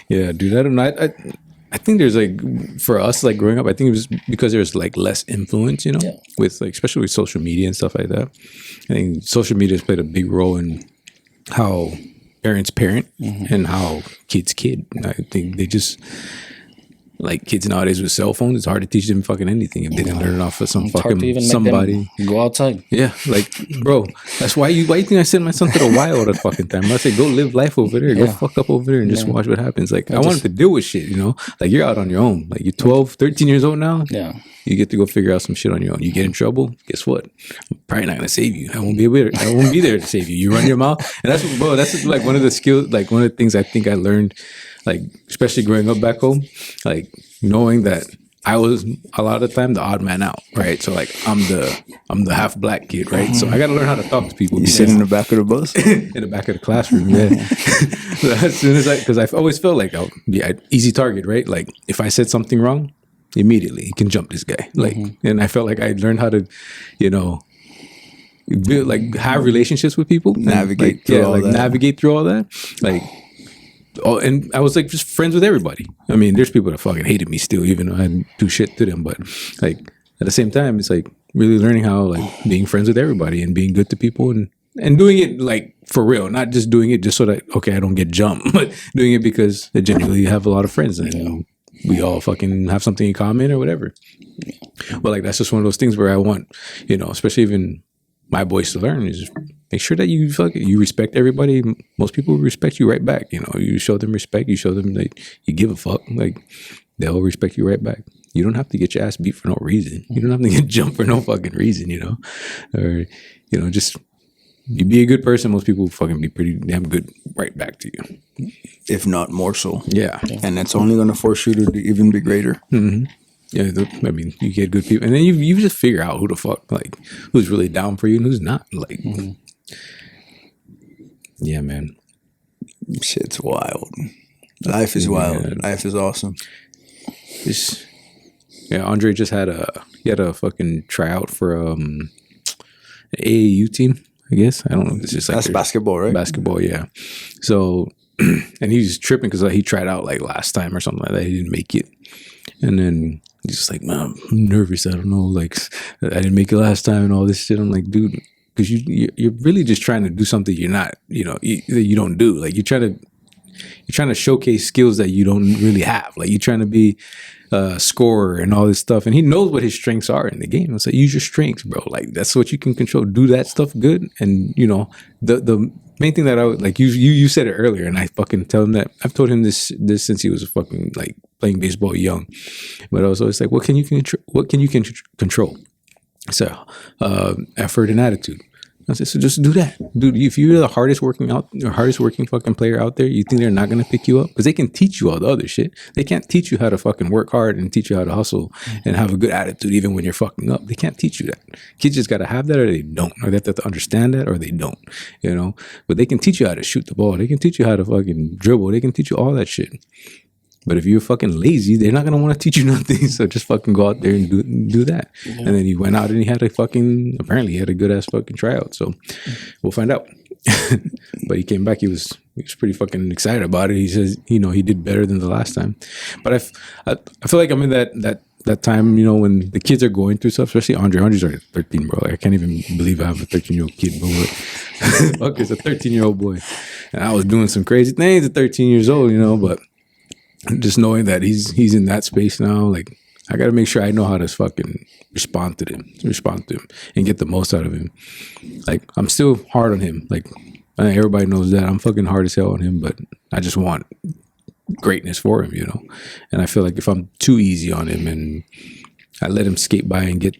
S1: Yeah, dude. I don't know. I think there's for us growing up, I think it was because there's less influence, with especially with social media and stuff like that. I think social media has played a big role in how parents parent and how kids kid. I think they just. Kids nowadays with cell phones, it's hard to teach them fucking anything if they didn't learn it off of somebody.
S4: Go outside.
S1: Yeah, bro, that's why you think I send my son to the wild all the fucking time. I say, go live life over there, go fuck up over there and just watch what happens. I wanted to deal with shit, you're out on your own. You're 12, 13 years old now. Yeah. You get to go figure out some shit on your own. You get in trouble, guess what? I'm probably not gonna save you. I won't be there to save you. You run your mouth. And that's one of the skills, one of the things I think I learned, especially growing up back home, knowing that I was a lot of the time the odd man out, right? So like I'm the half black kid, right? So I got to learn how to talk to people.
S2: You sit in the back of the bus?
S1: In the back of the classroom, yeah. So as soon as because I've always felt like I'll be an easy target, right? Like if I said something wrong, immediately he can jump this guy. Like, and I felt like I learned how to, you know, build, like have relationships with people,
S2: navigate
S1: navigate through all that, like. Oh, and I was like just friends with everybody. I mean, there's people that fucking hated me still, even though I didn't do shit to them. But like at the same time, it's like really learning how like being friends with everybody and being good to people and doing it like for real, not just doing it just so that okay I don't get jumped, but doing it because I genuinely have a lot of friends and we all fucking have something in common or whatever. But like that's just one of those things where I want, you know, especially even my boys to learn is make sure that you respect everybody. Most people respect you right back. You know, you show them respect. You show them that you give a fuck. Like they'll respect you right back. You don't have to get your ass beat for no reason. You don't have to get jumped for no fucking reason. You know, or you know, just you be a good person. Most people fucking be pretty damn good right back to you,
S2: if not more so.
S1: Yeah,
S2: and that's only going to force you to even be greater.
S1: Mm-hmm. Yeah, I mean, you get good people, and then you just figure out who the fuck, like, who's really down for you and who's not. Like, yeah, man,
S2: shit's wild. Life is wild. Yeah. Life is awesome.
S1: Andre just had a fucking tryout for an AAU team. I guess I don't know. It's just like
S2: that's basketball, right?
S1: Basketball, yeah. So, and he's tripping because he tried out like last time or something like that. He didn't make it, and then. He's just like, man, I'm nervous. I don't know. Like, I didn't make it last time and all this shit. I'm like, dude, because you're really just trying to do something you're not, you know, that you don't do. Like, you're trying to showcase skills that you don't really have. Like, you're trying to be a scorer and all this stuff. And he knows what his strengths are in the game. It's like, use your strengths, bro. Like, that's what you can control. Do that stuff good. And, you know, the main thing that I would, like, you said it earlier, and I fucking tell him that. I've told him this since he was a fucking, like, playing baseball young. But I was always like, what can you control? So, effort and attitude. I said, so just do that. Dude, if you're the hardest working fucking player out there, you think they're not going to pick you up? Because they can teach you all the other shit. They can't teach you how to fucking work hard and teach you how to hustle and have a good attitude even when you're fucking up. They can't teach you that. Kids just got to have that or they don't. Or they have to understand that or they don't, you know? But they can teach you how to shoot the ball. They can teach you how to fucking dribble. They can teach you all that shit. But if you're fucking lazy, they're not going to want to teach you nothing. So just fucking go out there and do that. Yeah. And then he went out and he had apparently he had a good ass fucking tryout. So we'll find out. But he came back. He was pretty fucking excited about it. He says, you know, he did better than the last time. But I feel like I'm in that time, you know, when the kids are going through stuff, especially Andre. Andre's already 13, bro. Like, I can't even believe I have a 13-year-old kid, bro. Fuck, it's a 13-year-old boy. And I was doing some crazy things at 13 years old, you know, but just knowing that he's in that space now, like I got to make sure I know how to fucking respond to him and get the most out of him. Like I'm still hard on him. Like everybody knows that I'm fucking hard as hell on him, but I just want greatness for him, you know? And I feel like if I'm too easy on him and I let him skate by and get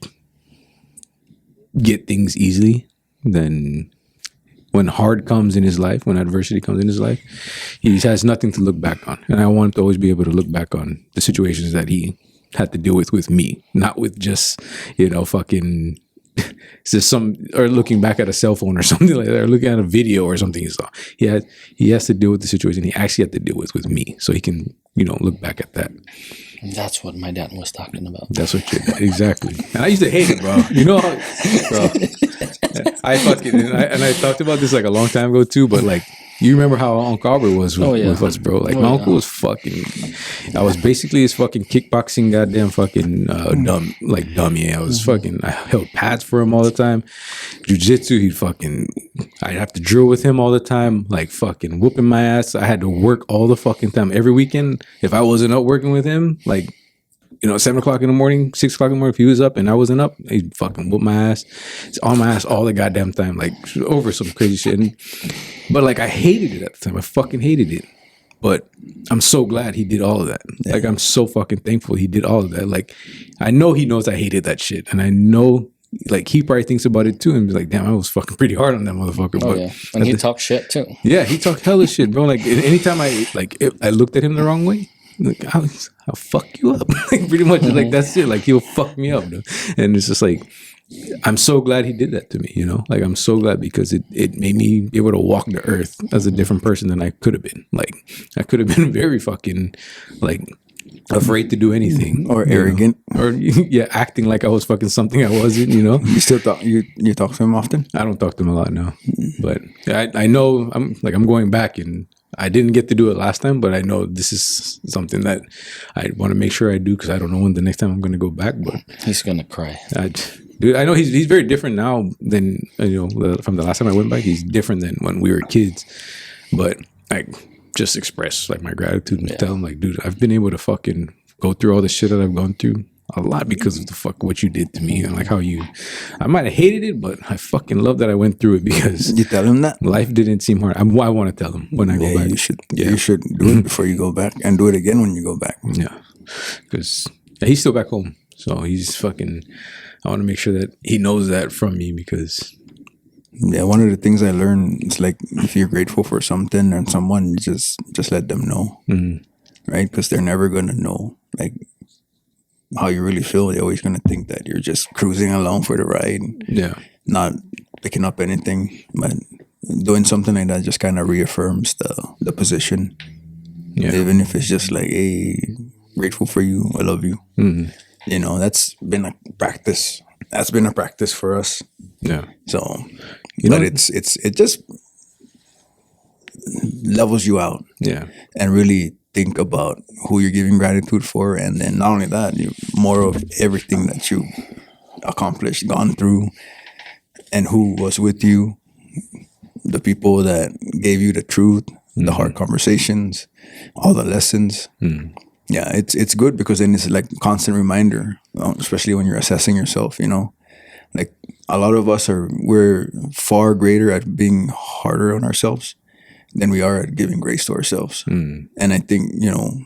S1: things easily, then when hard comes in his life, when adversity comes in his life, he has nothing to look back on. And I want him to always be able to look back on the situations that he had to deal with me, not with just, you know, fucking just or looking back at a cell phone or something like that, or looking at a video or something he saw. He has to deal with the situation he actually had to deal with me, so he can, you know, look back at that.
S4: That's what my dad was talking about.
S1: That's what exactly. And I used to hate it, bro. You know how, bro. I talked about this like a long time ago too, but like, you remember how Uncle Albert was with us, bro? Like my uncle was fucking. I was basically his fucking kickboxing goddamn fucking dummy. I held pads for him all the time. Jiu-jitsu, I'd have to drill with him all the time, like fucking whooping my ass. I had to work all the fucking time. Every weekend, if I wasn't up working with him, like, you know, 7 o'clock in the morning, 6 o'clock in the morning, if he was up and I wasn't up, he'd fucking whoop my ass. It's on my ass all the goddamn time, like over some crazy shit. But like, I hated it at the time. I fucking hated it. But I'm so glad he did all of that. Yeah. Like, I'm so fucking thankful he did all of that. Like, I know he knows I hated that shit. And I know, like, he probably thinks about it too and be like, damn, I was fucking pretty hard on that motherfucker.
S4: Oh, but yeah. And he talked shit too.
S1: Yeah, he talked hella shit, bro. Like, anytime I looked at him the wrong way, like, I'll fuck you up. Like, pretty much, like, that's it. Like, he'll fuck me up, dude. And it's just like, I'm so glad he did that to me, you know? Like, I'm so glad because it made me able to walk the earth as a different person than I could have been. Like, I could have been very fucking, like, afraid to do anything.
S2: Or arrogant.
S1: Or, yeah, acting like I was fucking something I wasn't, you know?
S2: You still talk, you talk to him often?
S1: I don't talk to him a lot now. But I know, I'm going back, and I didn't get to do it last time, but I know this is something that I want to make sure I do because I don't know when the next time I'm going to go back. But
S4: he's going to cry.
S1: Dude, I know he's very different now than, you know, from the last time I went back. He's different than when we were kids. But I just express like my gratitude and tell him like, dude, I've been able to fucking go through all the shit that I've gone through a lot because of the fuck what you did to me and like how I might have hated it, but I fucking love that I went through it because
S2: you tell him that
S1: life didn't seem hard. I want to tell him when I go back.
S2: You should do it before you go back and do it again when you go back.
S1: Yeah, because he's still back home, so he's fucking. I want to make sure that he knows that from me because.
S2: Yeah, one of the things I learned is like if you're grateful for something or someone, you just let them know, right? Because they're never gonna know like how you really feel. They're always gonna think that you're just cruising along for the ride, not picking up anything. But doing something like that just kind of reaffirms the position, even if it's just like, hey, grateful for you, I love you. You know, that's been a practice. That's been a practice for us. Yeah. So, but it just levels you out. Yeah. And really think about who you're giving gratitude for, and then not only that, more of everything that you accomplished, gone through, and who was with you, the people that gave you the truth, the hard conversations, all the lessons. Yeah, it's good because then it's like a constant reminder, especially when you're assessing yourself, you know. Like a lot of us we're far greater at being harder on ourselves than we are at giving grace to ourselves. And I think, you know,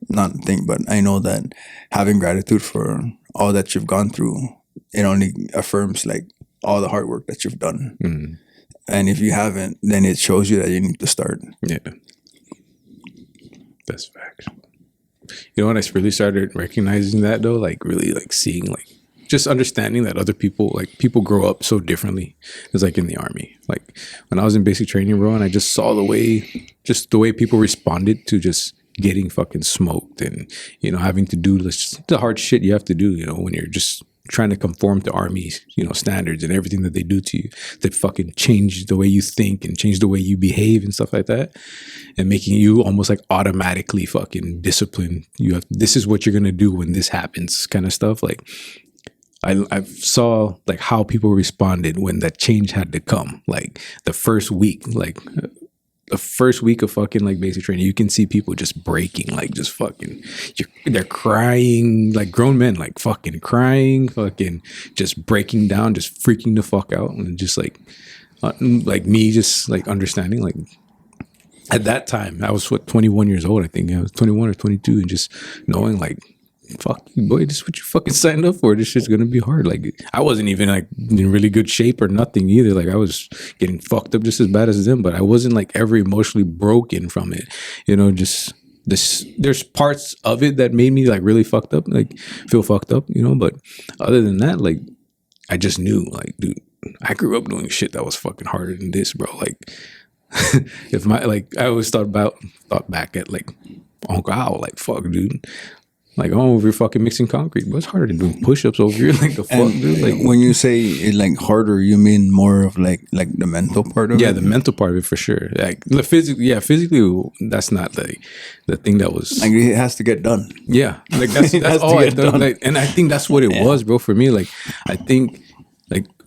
S2: but I know that having gratitude for all that you've gone through, it only affirms like all the hard work that you've done. And if you haven't, then it shows you that you need to start. Yeah. That's facts. You know when I really started recognizing that though, like really like seeing like just understanding that other people, like people grow up so differently. It's like in the army. Like when I was in basic training, bro, and I just saw the way people responded to just getting fucking smoked and, you know, having to do the hard shit you have to do, you know, when you're just trying to conform to Army's, you know, standards and everything that they do to you that fucking change the way you think and change the way you behave and stuff like that, and making you almost like automatically fucking disciplined. This is what you're gonna do when this happens, kind of stuff. Like I saw like how people responded when that change had to come. Like the first week, of fucking like basic training, you can see people just breaking, like just fucking, they're crying, like grown men, like fucking crying, fucking just breaking down, just freaking the fuck out, and just like me, just like understanding, like at that time, I was 21 years old, I think I was 21 or 22, and just knowing like, fuck you, boy, this is what you fucking signed up for. This shit's gonna be hard. Like I wasn't even like in really good shape or nothing either. Like I was getting fucked up just as bad as them, but I wasn't like ever emotionally broken from it. You know, just there's parts of it that made me like really fucked up, like feel fucked up, you know, but other than that, like I just knew, like, dude, I grew up doing shit that was fucking harder than this, bro. Like if I always thought back at like, oh wow, like fuck, dude. Like, oh, we're fucking mixing concrete. But it's harder than doing push-ups over here. Like, the fuck, dude? Like, when you say it like harder, you mean more of like the mental part of it?
S1: Yeah, the mental part of it for sure. Like, physically, that's not like the thing that was.
S2: Like, it has to get done.
S1: Yeah, like that's all I done. Like, and I think that's what it was, bro. For me, like, I think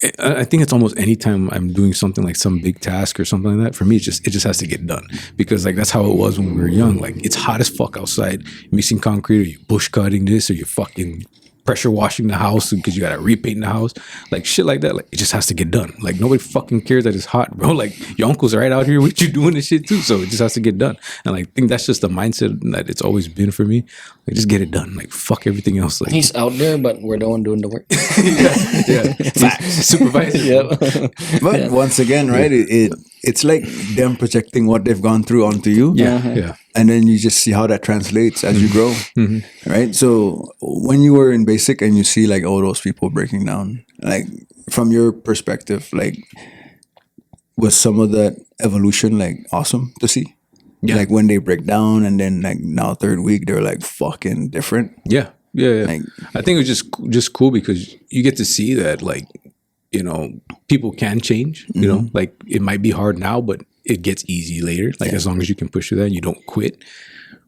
S1: it's almost any time I'm doing something like some big task or something like that. For me, it just has to get done, because like that's how it was when we were young. Like it's hot as fuck outside, mixing concrete, or you bush cutting this, or you fucking pressure washing the house because you gotta repaint the house, like shit like that. Like it just has to get done. Like nobody fucking cares that it's hot, bro. Like your uncle's right out here with you doing this shit too, so it just has to get done. And like I think that's just the mindset that it's always been for me. Like just get it done. Like fuck everything else. Like
S4: he's out there, but we're the one doing the work.
S1: Supervisor.
S4: Yeah.
S2: But once again, right? It's like them projecting what they've gone through onto you.
S1: Yeah.
S2: and then you just see how that translates as you grow, right? So when you were in basic and you see like all those people breaking down, like from your perspective, like was some of that evolution like awesome to see?
S1: Yeah.
S2: Like when they break down and then like now third week they're like fucking different.
S1: Yeah. Like, I think it was just cool because you get to see that, like, you know, people can change. You know, like it might be hard now, but it gets easy later. Like as long as you can push through that, and you don't quit.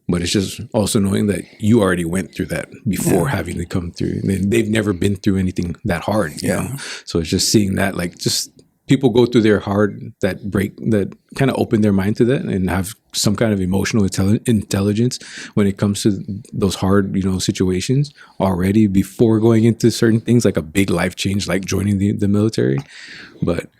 S1: But it's just also knowing that you already went through that before having to come through. And they've never been through anything that hard. You know? So it's just seeing that, like, just people go through their hard, that kind of open their mind to that and have some kind of emotional intelligence when it comes to those hard, you know, situations already before going into certain things, like a big life change, like joining the military. But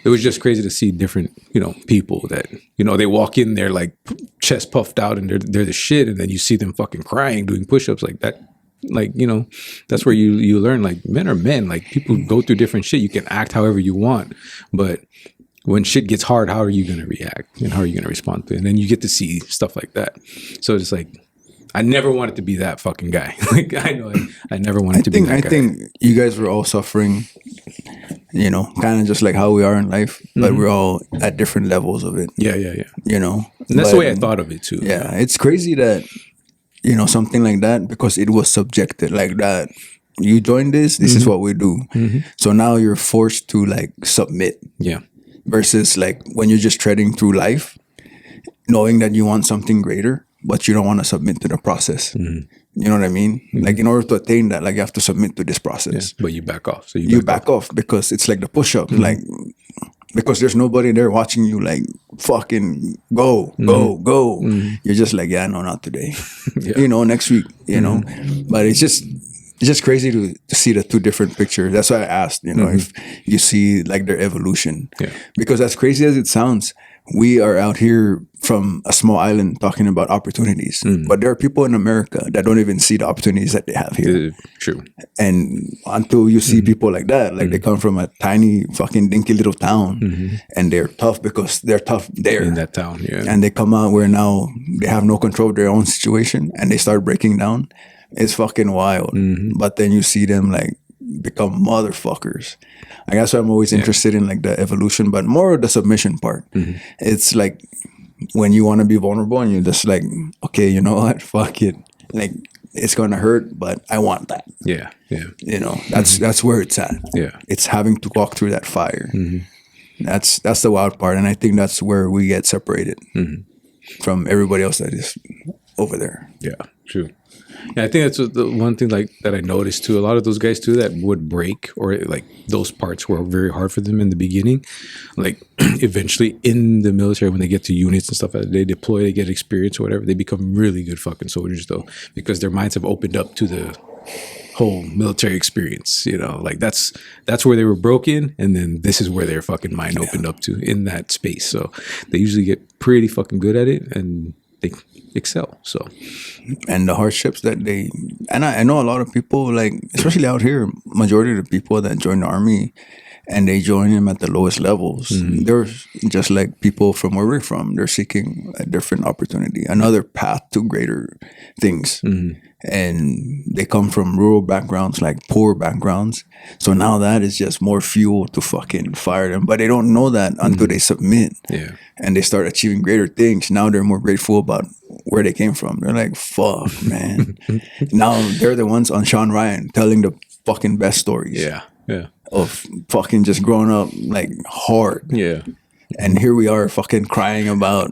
S1: it was just crazy to see different, you know, people that, you know, they walk in there like chest puffed out and they're the shit, and then you see them fucking crying, doing push-ups like that. Like, you know, that's where you learn, like, men are men. Like, people go through different shit. You can act however you want, but when shit gets hard, how are you going to react and how are you going to respond to it? And then you get to see stuff like that. So it's like, I never wanted to be that fucking guy. Like, I know I never wanted to be that guy.
S2: I think you guys were all suffering, you know, kind of just like how we are in life, but we're all at different levels of it.
S1: Yeah.
S2: You know,
S1: and that's the way I thought of it too.
S2: Yeah, it's crazy that, you know, something like that, because it was subjected like that. You join this is what we do. So now you're forced to like submit. Yeah. Versus like when you're just treading through life, knowing that you want something greater, but you don't want to submit to the process. You know what I mean? Like in order to attain that, like you have to submit to this process.
S1: But you back off. So
S2: you back off because it's like the push-up. Like, because there's nobody there watching you like fucking go. You're just like, yeah, no, not today. You know, next week, you know. But it's just crazy to see the two different pictures. That's why I asked, you know, if you see like their evolution. Yeah. Because as crazy as it sounds, we are out here from a small island talking about opportunities. But there are people in America that don't even see the opportunities that they have here.
S1: True.
S2: And until you see people like that, like they come from a tiny fucking dinky little town and they're tough because they're tough there.
S1: In that town, yeah.
S2: And they come out where now they have no control of their own situation and they start breaking down. It's fucking wild. But then you see them like become motherfuckers. I guess I'm always interested in like the evolution, but more of the submission part. It's like when you want to be vulnerable and you're just like, okay, you know what? Fuck it. Like, it's going to hurt, but I want that. Yeah. You know, that's where it's at. Yeah. It's having to walk through that fire. That's the wild part. And I think that's where we get separated from everybody else that is over there.
S1: Yeah, true. Yeah, I think that's the one thing like that I noticed too. A lot of those guys too that would break, or like those parts were very hard for them in the beginning. Like eventually in the military, when they get to units and stuff, they deploy, they get experience or whatever, they become really good fucking soldiers though, because their minds have opened up to the whole military experience. You know, like that's where they were broken, and then this is where their fucking mind opened up to in that space. So they usually get pretty fucking good at it, and they excel. So,
S2: and the hardships that I know a lot of people, like especially out here, majority of the people that join the army and they join them at the lowest levels, they're just like people from where we're from. They're seeking a different opportunity, another path to greater things. And they come from rural backgrounds, like poor backgrounds. So now that is just more fuel to fucking fire them. But they don't know that until they submit. Yeah. And they start achieving greater things. Now they're more grateful about where they came from. They're like, fuck, man. Now they're the ones on Sean Ryan telling the fucking best stories. Yeah. Of fucking just growing up like hard. Yeah. And here we are fucking crying about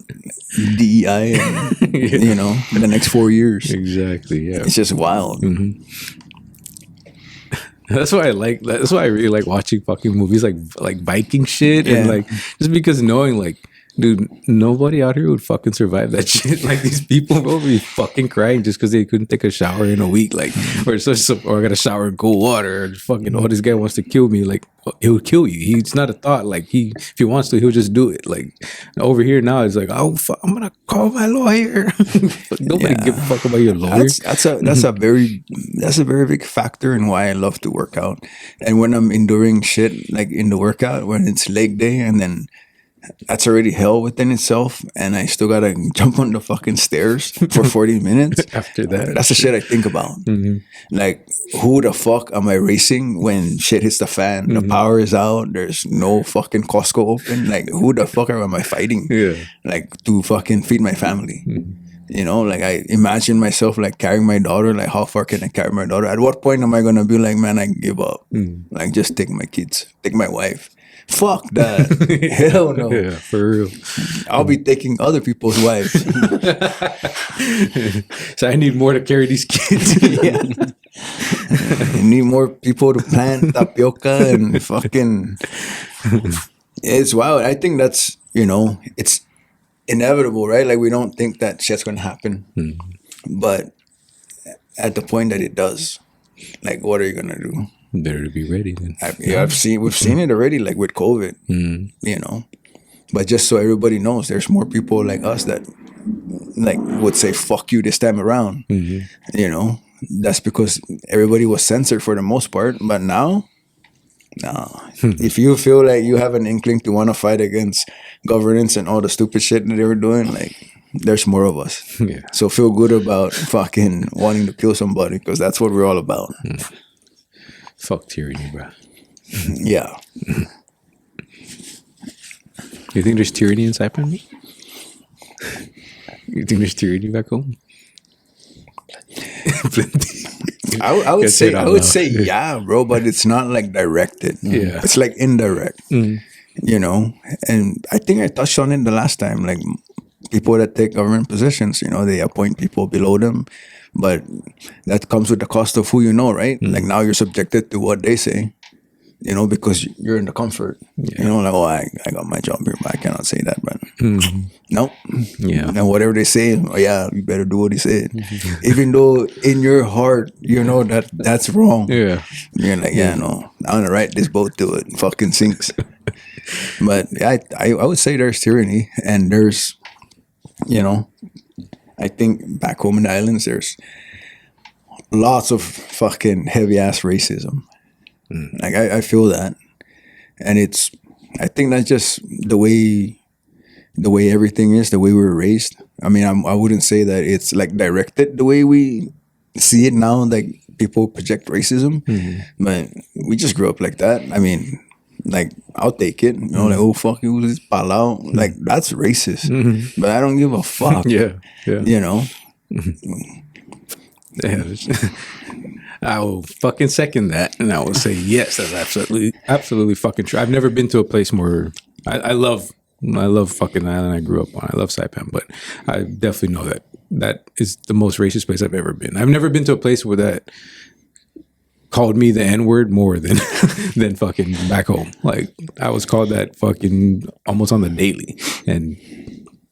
S2: DEI and, you know, in the next 4 years.
S1: Exactly, yeah.
S2: It's just wild.
S1: That's why I really like watching fucking movies like Viking shit. And like, just because knowing like, dude, nobody out here would fucking survive that shit. Like these people will be fucking crying just because they couldn't take a shower in a week, like, or I got to shower in cold water, or fucking, oh, this guy wants to kill me. Like, he'll kill you. It's not a thought. Like if he wants to, he'll just do it. Like over here now, it's like, oh, fuck, I'm gonna call my lawyer. Nobody give a fuck about your lawyer.
S2: That's a very big factor in why I love to work out. And when I'm enduring shit like in the workout, when it's leg day, and then that's already hell within itself, and I still gotta jump on the fucking stairs for 40 minutes.
S1: After that,
S2: that's the shit I think about. Like, who the fuck am I racing when shit hits the fan? The power is out. There's no fucking Costco open. Like, who the fuck am I fighting? Like, to fucking feed my family. You know, like, I imagine myself like carrying my daughter. Like, how far can I carry my daughter? At what point am I gonna be like, man, I give up? Like, just take my kids, take my wife. Fuck that. Hell no.
S1: Yeah, for real.
S2: I'll be taking other people's wives.
S1: So I need more to carry these kids.
S2: You need more people to plant tapioca and fucking. It's wild. I think that's, you know, it's inevitable, right? Like, we don't think that shit's gonna happen, but at the point that it does, like, what are you gonna do?
S1: Better to be ready then.
S2: We've seen it already, like with COVID, you know. But just so everybody knows, there's more people like us that like would say "fuck you" this time around. You know, that's because everybody was censored for the most part. But now, no. If you feel like you have an inkling to want to fight against governance and all the stupid shit that they were doing, like, there's more of us. So feel good about fucking wanting to kill somebody, because that's what we're all about.
S1: Fuck tyranny, bro.
S2: Yeah.
S1: You think there's tyranny in Saipan? You think there's tyranny back home?
S2: I would say yeah, bro, but it's not like directed.
S1: Yeah.
S2: It's like indirect. You know? And I think I touched on it the last time. Like, people that take government positions, you know, they appoint people below them. But that comes with the cost of who you know, right? Like, now you're subjected to what they say, you know, because you're in the comfort. You know, like, oh, I got my job here, but I cannot say that. But no.
S1: Yeah.
S2: And whatever they say, oh, yeah, you better do what he said. Even though in your heart, you know that that's wrong.
S1: Yeah.
S2: You're like, yeah, no, I'm going to ride this boat till it fucking sinks. But I would say there's tyranny, and there's, you know, I think back home in the islands, there's lots of fucking heavy ass racism. Like, I feel that, and I think that's just the way everything is, the way we were raised. I mean, I wouldn't say that it's like directed the way we see it now. Like, people project racism, but we just grew up like that. I mean, like, I'll take it. You know, like, oh, fuck you, this palao. Like, that's racist. But I don't give a fuck.
S1: Yeah.
S2: You know?
S1: I will fucking second that, and I will say yes, that's absolutely fucking true. I've never been to a place more. I love fucking the island I grew up on. I love Saipan, but I definitely know that is the most racist place I've ever been. I've never been to a place where that called me the N-word more than than fucking back home. Like, I was called that fucking almost on the daily, and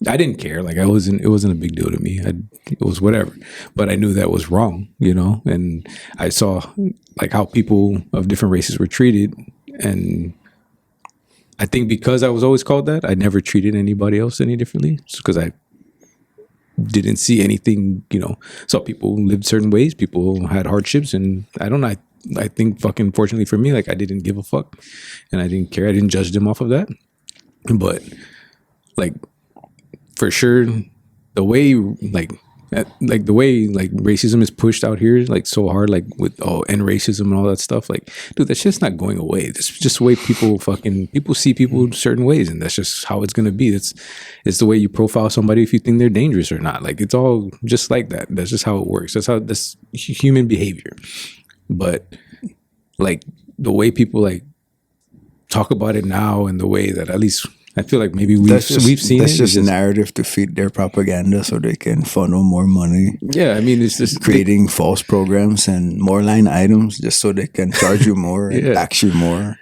S1: I didn't care. Like, it wasn't a big deal to me. It was whatever. But I knew that was wrong, you know? And I saw, like, how people of different races were treated. And I think because I was always called that, I never treated anybody else any differently. Just because I didn't see anything, you know. Saw people lived certain ways. People had hardships. And I don't know. I think fucking fortunately for me, like, I didn't give a fuck. And I didn't care. I didn't judge them off of that. But, like, for sure, the way the way racism is pushed out here, like, so hard, like, with end racism and all that stuff, like, dude, that shit's not going away. It's just the way people see people certain ways, and that's just how it's gonna be. It's the way you profile somebody if you think they're dangerous or not. Like, it's all just like that. That's just how it works. That's human behavior. But, like, the way people, like, talk about it now, and the way that, at least I feel like maybe we've seen
S2: that's just narrative to feed their propaganda so they can funnel more money.
S1: Yeah, I mean, it's just
S2: creating false programs and more line items just so they can charge you more and tax you more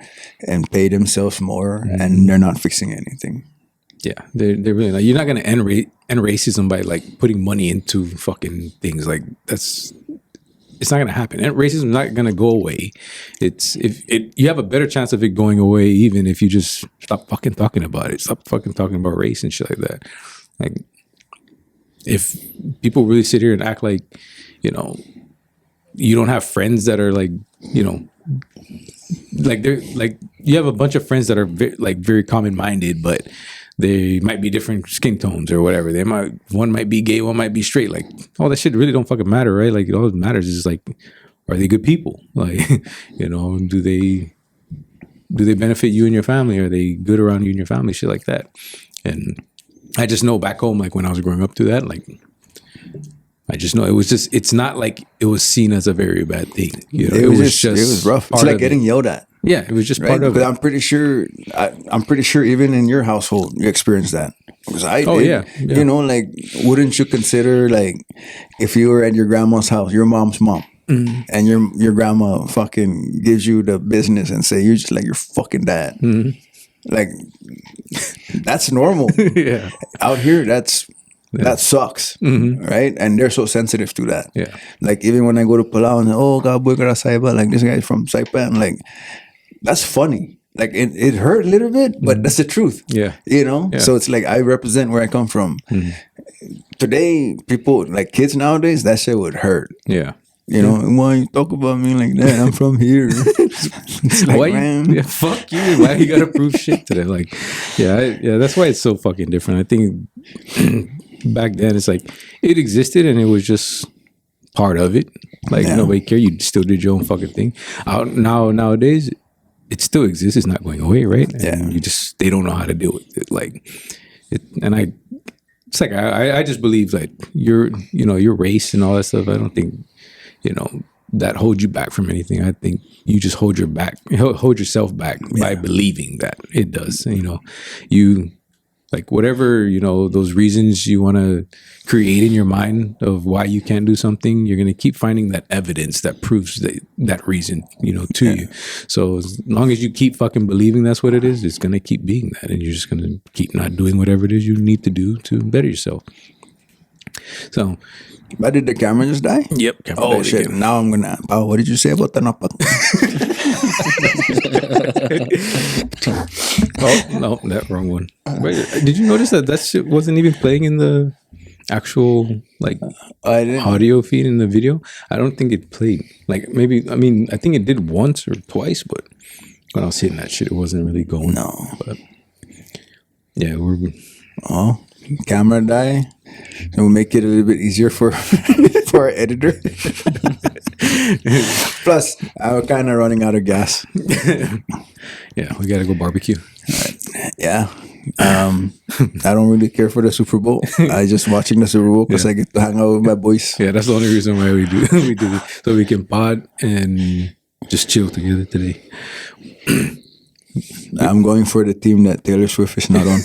S2: and pay themselves more, and they're not fixing anything.
S1: Yeah, they're really not. You're not going to end racism by, like, putting money into fucking things. Like, it's not going to happen. And racism is not going to go away. You have a better chance of it going away even if you just stop fucking talking about it. Stop fucking talking about race and shit like that. Like, if people really sit here and act like, you know, you don't have friends that are, like, you know, like, they're like, you have a bunch of friends that are very common minded, but they might be different skin tones or whatever. One might be gay, one might be straight. Like all that shit really don't fucking matter, right? Like all that matters is like, are they good people? Like, you know, do they benefit you and your family? Are they good around you and your family? Shit like that. And I just know back home, like when I was growing up through that, like I just know it's not like it was seen as a very bad thing. You know,
S2: it was rough. It's like getting yelled at.
S1: Yeah, it was just
S2: right?
S1: part of
S2: but
S1: it.
S2: I'm pretty sure even in your household you experienced that. Because I did.
S1: Yeah.
S2: You know, like wouldn't you consider like if you were at your grandma's house, your mom's mom, and your grandma fucking gives you the business and say you're just like your fucking dad. Like that's normal.
S1: Yeah.
S2: Out here that sucks, right? And they're so sensitive to that.
S1: Yeah.
S2: Like even when I go to Palau and oh God, boy, Saipa, like this guy's from Saipan, like that's funny. Like it hurt a little bit, but that's the truth.
S1: Yeah.
S2: You know?
S1: Yeah.
S2: So it's like I represent where I come from. Today, people like kids nowadays, that shit would hurt.
S1: Yeah.
S2: You know, why you talk about me like that? I'm from here. It's like,
S1: Why
S2: man.
S1: yeah, fuck you. Why you gotta prove shit to them? Like, yeah, that's why it's so fucking different. I think back then it's like it existed and it was just part of it. Like nobody cared. You still did your own fucking thing. Nowadays, it still exists. It's not going away, right? And they don't know how to deal with it. Like, it's like I just believe like your race and all that stuff. I don't think that holds you back from anything. I think you just hold yourself back by believing that it does. You like whatever, those reasons you want to create in your mind of why you can't do something, you're going to keep finding that evidence that proves that reason, to you. So as long as you keep fucking believing that's what it is, it's going to keep being that. And you're just going to keep not doing whatever it is you need to do to better yourself. So,
S2: but did the camera just die?
S1: Yep.
S2: Oh shit! Again. Now I'm gonna. Oh, what did you say about the napak?
S1: Oh no, that wrong one. Wait, did you notice that shit wasn't even playing in the actual audio feed in the video? I don't think it played. Like maybe I think it did once or twice, but when I was hitting that shit, it wasn't really going.
S2: No,
S1: but yeah,
S2: camera die. It will make it a little bit easier for our editor. Plus, I'm kind of running out of gas.
S1: Yeah, we gotta go barbecue.
S2: Right. Yeah. I don't really care for the Super Bowl. I just watching the Super Bowl because I get to hang out with my boys.
S1: Yeah, that's the only reason why we do it. So we can pod and just chill together today.
S2: I'm going for the team that Taylor Swift is not on.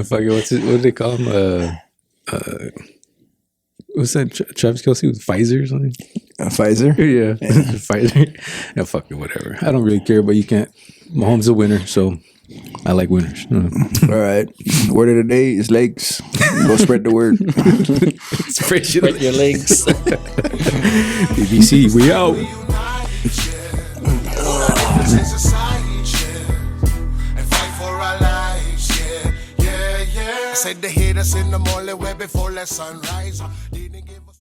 S1: Fucking what do they call him? What's that? Travis Kelce with Pfizer or something?
S2: Pfizer?
S1: Yeah. Pfizer. Yeah, fucking whatever. I don't really care, but you can't. Mahomes a winner, so I like winners.
S2: All right. Word of the day is legs. Go spread the word.
S4: Spread your legs.
S1: BBC, we out.
S3: Said the haters in the morning way before the sunrise. Didn't give